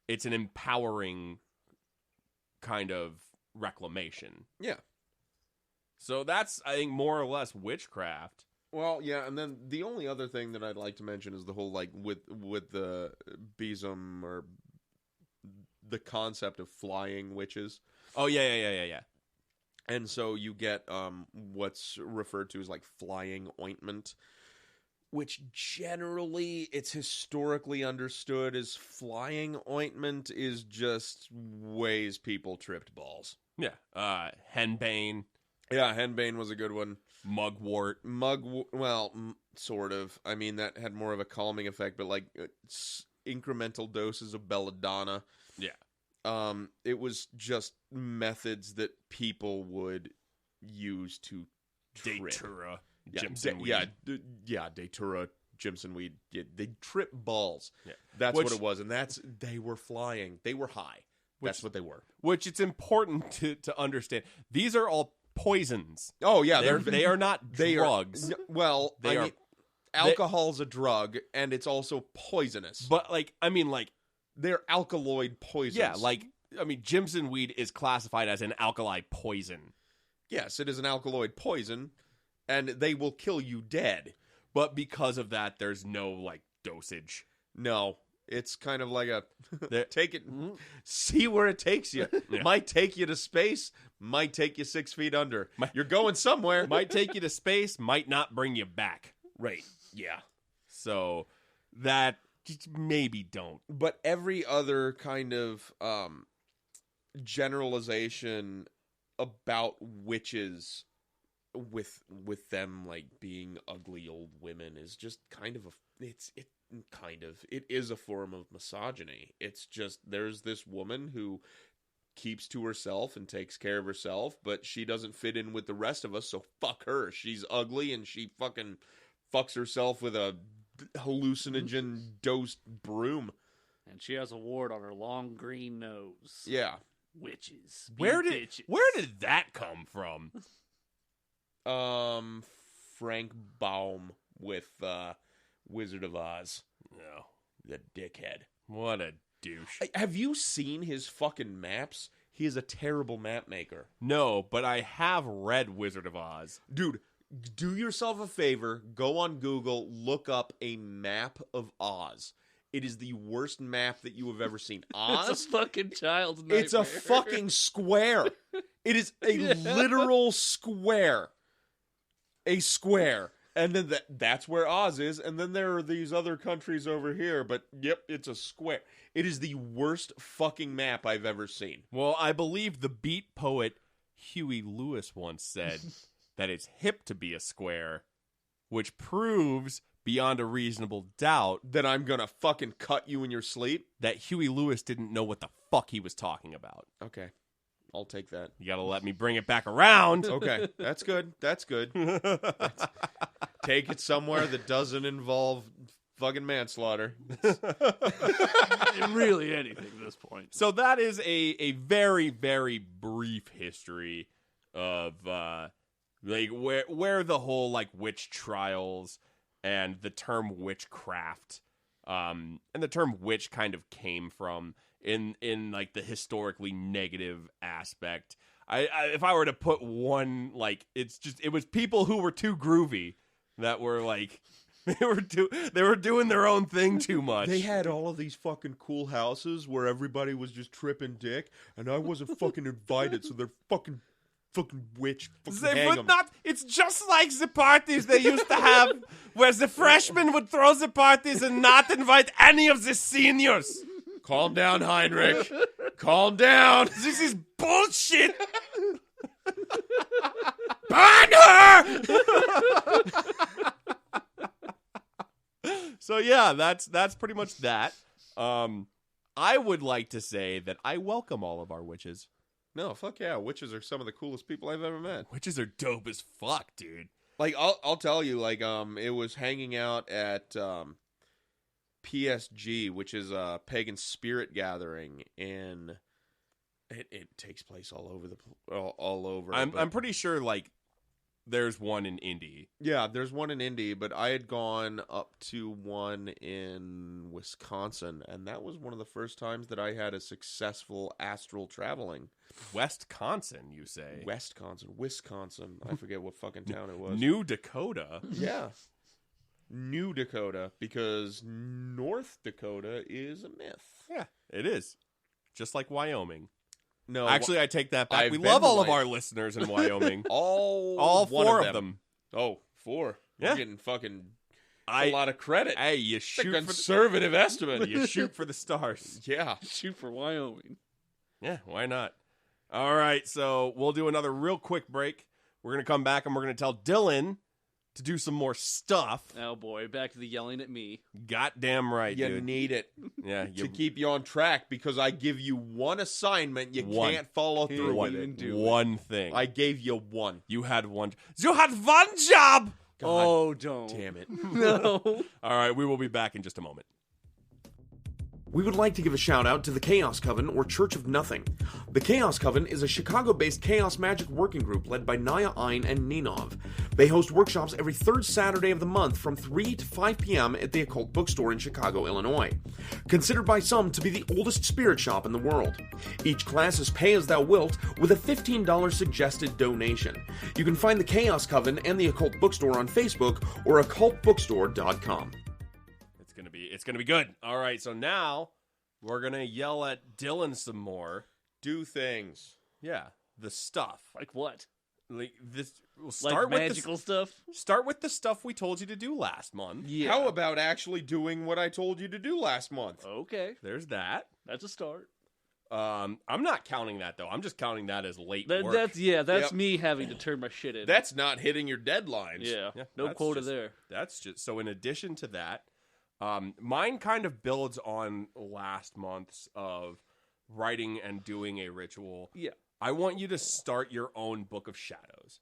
It's an empowering kind of reclamation. Yeah. So that's, I think, more or less witchcraft. Well, yeah, and then the only other thing that I'd like to mention is the whole with the besom, or the concept of flying witches. Oh yeah. And so you get what's referred to as flying ointment, which generally it's historically understood as flying ointment is just ways people tripped balls. Yeah. Henbane. Yeah, henbane was a good one. Mugwort. Sort of. I mean, that had more of a calming effect, but incremental doses of belladonna. Yeah. It was just methods that people would use to trip. Datura. Yeah, Jimson weed. Datura, Jimson weed. Yeah, they trip balls. Yeah. That's what it was, and they were flying. They were high. That's what they were. Which it's important to understand. These are all poisons. Oh yeah, they are not drugs. Alcohol's a drug, and it's also poisonous. But they're alkaloid poisons. Yeah, Jimson weed is classified as an alkali poison. Yes, it is an alkaloid poison, and they will kill you dead. But because of that, there's no dosage. No, it's kind of like take it, Mm-hmm. see where it takes you. Yeah. Might take you to space, might take you 6 feet under. You're going somewhere. Might take you to space, might not bring you back. Right. Yeah. So that just maybe don't. But every other kind of generalization about witches with them being ugly old women is just kind of it is a form of misogyny. It's just there's this woman who keeps to herself and takes care of herself, but she doesn't fit in with the rest of us, so fuck her. She's ugly and she fucking fucks herself with a hallucinogen dosed broom. And she has a wart on her long green nose. Yeah. Witches. Be Where bitches. did that come from? Frank Baum with Wizard of Oz. No. The dickhead. What a douche. Have you seen his fucking maps? He is a terrible map maker. No, but I have read Wizard of Oz. Dude, do yourself a favor. Go on Google. Look up a map of Oz. It is the worst map that you have ever seen. Oz? It's a fucking child's nightmare. It's a fucking square. It is a literal square. A square. And then that's where Oz is. And then there are these other countries over here. But, yep, it's a square. It is the worst fucking map I've ever seen. Well, I believe the beat poet Huey Lewis once said that it's hip to be a square, which proves beyond a reasonable doubt That I'm gonna fucking cut you in your sleep? that Huey Lewis didn't know what the fuck he was talking about. Okay. I'll take that. You gotta let me bring it back around. Okay. That's good. That's good. Take it somewhere that doesn't involve fucking manslaughter. Really anything at this point. So that is a very, very brief history of like where the whole like witch trials and the term witchcraft and the term witch kind of came from in like the historically negative aspect. I if I were to put one, like, it was people who were too groovy that were like they were doing their own thing too much. They had all of these fucking cool houses where everybody was just tripping dick, and I wasn't fucking invited, so they're fucking witch. Fucking hang 'em. It's just like the parties they used to have where the freshmen would throw the parties and not invite any of the seniors. Calm down, Heinrich. Calm down. This is bullshit. Burn her! So yeah, that's pretty much that. I would like to say that I welcome all of our witches. No, fuck yeah. Witches are some of the coolest people I've ever met. Witches are dope as fuck, dude. Like, I'll tell you, like, it was hanging out at PSG, which is a pagan spirit gathering, and it takes place all over. I'm pretty sure, like, there's one in Indy. Yeah, there's one in Indy, but I had gone up to one in Wisconsin, and that was one of the first times that I had a successful astral traveling. Wisconsin, you say? Wisconsin. I forget what fucking town it was. New Dakota. Yeah. New Dakota, because North Dakota is a myth. Yeah, it is. Just like Wyoming. No, actually, I take that back. I've We been love to all of Wy- our listeners in Wyoming. all four of them. Oh, 4. Yeah. You're getting fucking a lot of credit. Hey, you It's a shoot for conservative estimate. you shoot for the stars. Yeah. Shoot for Wyoming. Yeah, why not? All right, so we'll do another real quick break. We're going to come back and we're going to tell Dylan to do some more stuff. Oh boy, back to the yelling at me. Goddamn right, You dude. need it Yeah, to keep you on track, because I give you one assignment you One. can't follow through with it. one thing. I gave you one. You had one job. God Oh, don't. damn it. No. All right, we will be back in just a moment. We would like to give a shout out to the Chaos Coven, or Church of Nothing. The Chaos Coven is a Chicago-based chaos magic working group led by Naya Ein and Ninov. They host workshops every third Saturday of the month from 3 to 5 p.m. at the Occult Bookstore in Chicago, Illinois. Considered by some to be the oldest spirit shop in the world. Each class is pay as thou wilt, with a $15 suggested donation. You can find the Chaos Coven and the Occult Bookstore on Facebook or occultbookstore.com. It's gonna be good. All right, so now we're gonna yell at Dylan some more. Do things. Yeah, the stuff. Like what? Like this. We'll Like start with magical stuff? Start with the stuff we told you to do last month. Yeah. How about actually doing what I told you to do last month? Okay. There's that. That's a start. I'm not counting that though. I'm just counting that as late work. That's Yep. me having to turn my shit in. That's not hitting your deadlines. yeah. Yeah, No that's quota just- there. That's just so. In addition to that, mine kind of builds on last month's of writing and doing a ritual. Yeah. I want you to start your own book of shadows.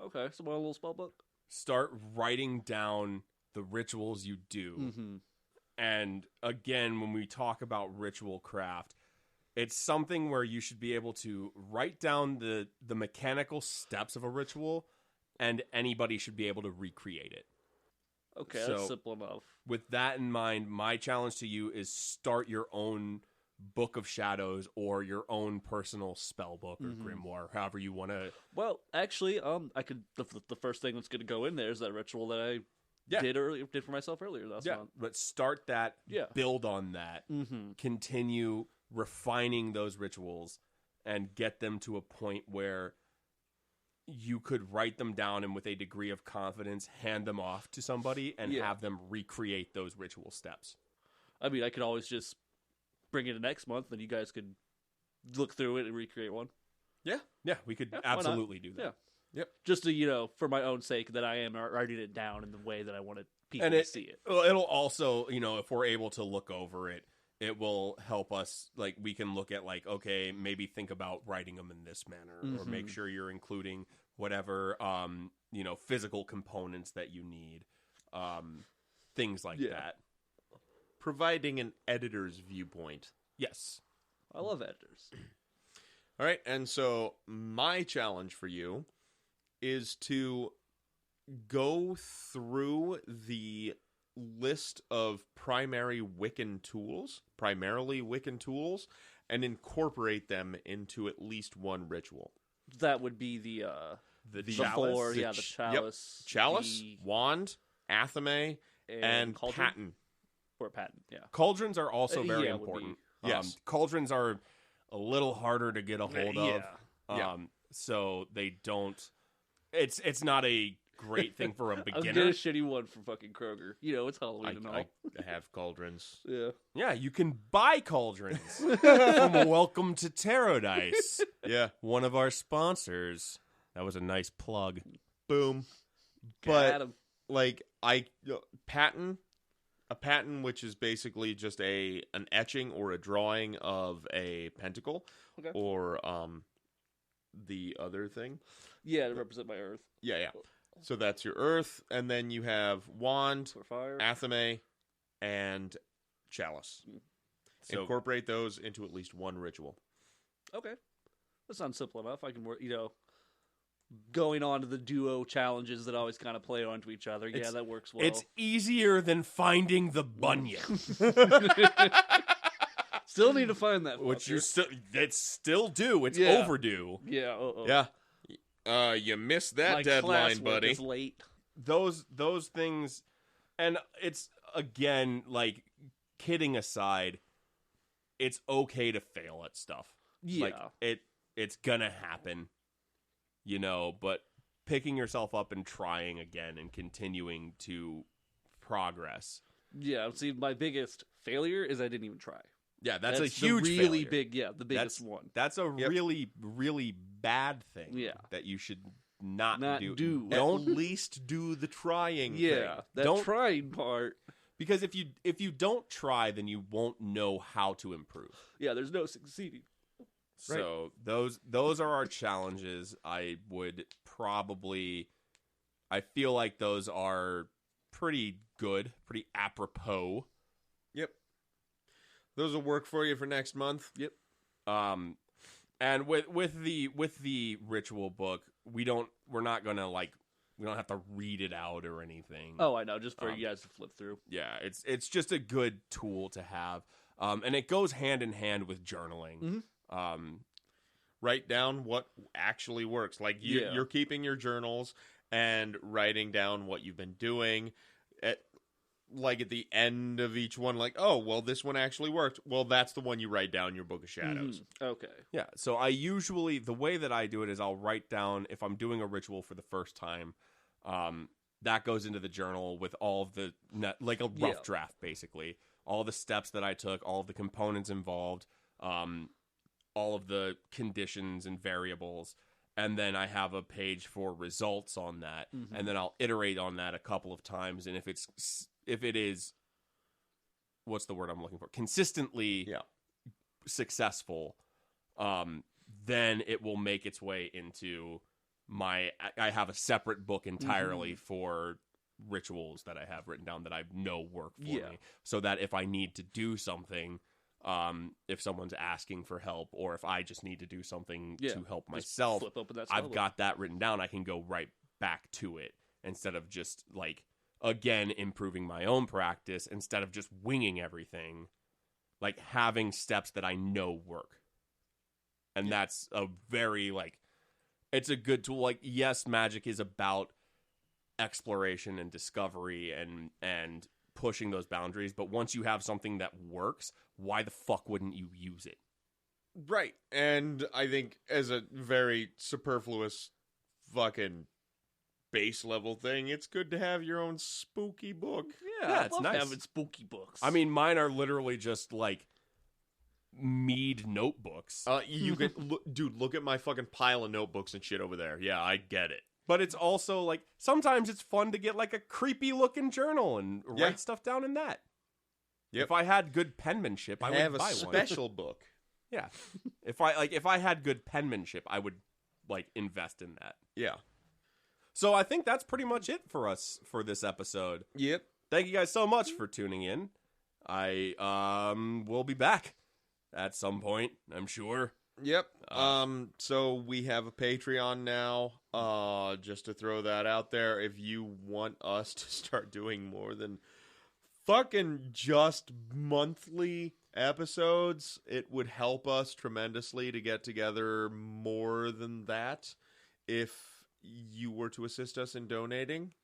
Okay. So my little spell book. Start writing down the rituals you do. Mm-hmm. And again, when we talk about ritual craft, It's something where you should be able to write down the mechanical steps of a ritual, and anybody should be able to recreate it. Okay, So, that's simple enough. With that in mind, my challenge to you is start your own Book of Shadows or your own personal spell book or grimoire, however you want to. Well, actually, I could. The first thing that's going to go in there is that ritual that I did for myself earlier last month. But start that, build on that, continue refining those rituals, and get them to a point where you could write them down and with a degree of confidence hand them off to somebody and have them recreate those ritual steps. I mean, I could always just bring it next month, and you guys could look through it and recreate one. Yeah, we could absolutely do that. Yeah. Yep. Just to, for my own sake, that I am writing it down in the way that I wanted people to see it. It'll also, if we're able to look over it, it will help us, like, we can look at, like, okay, maybe think about writing them in this manner, or make sure you're including whatever, physical components that you need, things like that. Providing an editor's viewpoint. Yes. I love editors. All right, and so my challenge for you is to go through the list of primarily Wiccan tools, and incorporate them into at least one ritual. That would be the chalice. The chalice. Yep. Chalice, wand, athame, and cauldron? paten. Or paten, yeah. Cauldrons are also very would be- important. Yes. Cauldrons are a little harder to get a hold of. Yeah. So they don't... It's not a great thing for a I'll beginner. get a shitty one from fucking Kroger. It's Halloween and all. I have cauldrons. Yeah. Yeah, you can buy cauldrons from Welcome to Tarot Dice. Yeah. One of our sponsors. That was a nice plug. Boom. Got But 'em. like a paten, which is basically just an etching or a drawing of a pentacle, Okay. or the other thing. Yeah, to represent my earth. Yeah. So that's your earth, and then you have wand, For fire. athame, and chalice. So- Incorporate those into at least one ritual. Okay. That sounds simple enough. I can work, going on to the duo challenges that always kind of play onto each other. Yeah, that works well. It's easier than finding the bunion. Still need to find that. Which fucker. it's still due. It's Yeah. overdue. Yeah. Yeah. You missed that My deadline, classwork buddy. is late. Those things, and it's, again, like, kidding aside, it's okay to fail at stuff. Yeah. Like, it's gonna happen, but picking yourself up and trying again and continuing to progress. Yeah. See, my biggest failure is I didn't even try. Yeah, that's a the huge really failure. big. Yeah, the biggest one. That's a really, really bad thing. Yeah. That you should not do. do. At least do the trying Yeah, thing. that Don't- trying part. Because if you don't try, then you won't know how to improve. Yeah, there's no succeeding. So those are our challenges. I feel like those are pretty good, pretty apropos. Yep. Those will work for you for next month. Yep. And with the ritual book, we don't have to read it out or anything. Oh, I know. Just for you guys to flip through. Yeah, it's just a good tool to have. And it goes hand in hand with journaling. Write down what actually works. Like you're keeping your journals and writing down what you've been doing. At the end of each one, like, oh, well, this one actually worked. Well, that's the one you write down in your Book of Shadows. Okay. Yeah, so the way that I do it is I'll write down, if I'm doing a ritual for the first time, that goes into the journal with all of the, like a rough draft, basically. All the steps that I took, all of the components involved, all of the conditions and variables, and then I have a page for results on that, and then I'll iterate on that a couple of times, and if it is, what's the word I'm looking for? Consistently successful, then it will make its way into I have a separate book entirely for rituals that I have written down that I know work for me. So that if I need to do something, if someone's asking for help, or if I just need to do something Yeah, to help just myself, flip open that I've spellbook. got that written down. I can go right back to it instead of just like, again, improving my own practice instead of just winging everything, like having steps that I know work. And that's a very, like, it's a good tool. Like, yes, magic is about exploration and discovery and pushing those boundaries, but once you have something that works, why the fuck wouldn't you use it? Right. And I think as a very superfluous fucking base level thing, it's good to have your own spooky book. Yeah, I it's love nice. having spooky books. I mean, mine are literally just like mead notebooks. You can look at my fucking pile of notebooks and shit over there. Yeah, I get it. But it's also like, sometimes it's fun to get like a creepy looking journal and write stuff down in that. Yep. If I had good penmanship, I have would a buy one. special book. Yeah. If I had good penmanship, I would like invest in that. Yeah. So I think that's pretty much it for us for this episode. Yep. Thank you guys so much for tuning in. I will be back at some point, I'm sure. Yep. So we have a Patreon now. Just to throw that out there, if you want us to start doing more than fucking just monthly episodes, it would help us tremendously to get together more than that. If you were to assist us in donating,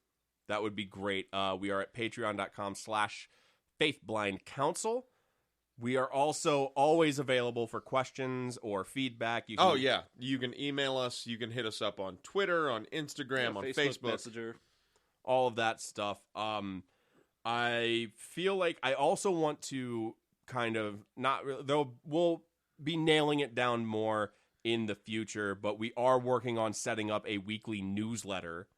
that would be great. We are at patreon.com/faithblindcouncil. We are also always available for questions or feedback. You can, yeah. You can email us. You can hit us up on Twitter, on Instagram, on Facebook. Messenger. All of that stuff. I feel like I also want to kind of not really, though we'll be nailing it down more in the future, but we are working on setting up a weekly newsletter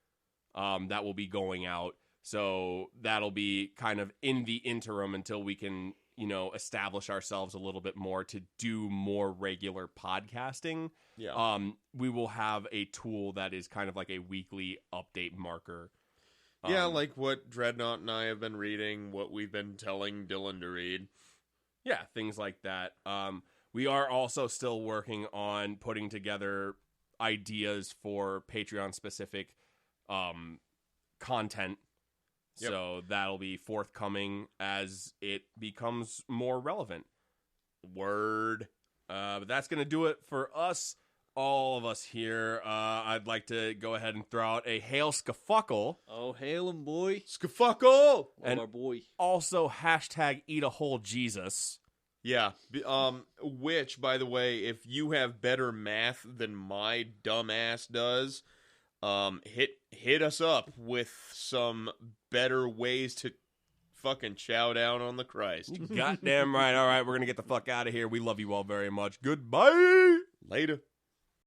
that will be going out. So that'll be kind of in the interim until we can, establish ourselves a little bit more to do more regular podcasting. Yeah. We will have a tool that is kind of like a weekly update marker. Yeah, like what Dreadnought and I have been reading, what we've been telling Dylan to read. Yeah, things like that. We are also still working on putting together ideas for Patreon-specific content. Yep. So that'll be forthcoming as it becomes more relevant. Word. But that's going to do it for us, all of us here. I'd like to go ahead and throw out a Hail Skafuckle. Oh, hail him, boy. Skafuckle! Love And our boy. also hashtag Eat a Whole Jesus. Yeah. Which, by the way, if you have better math than my dumb ass does, hit us up with some better ways to fucking chow down on the Christ. Goddamn right. All right, we're going to get the fuck out of here. We love you all very much. Goodbye. Later.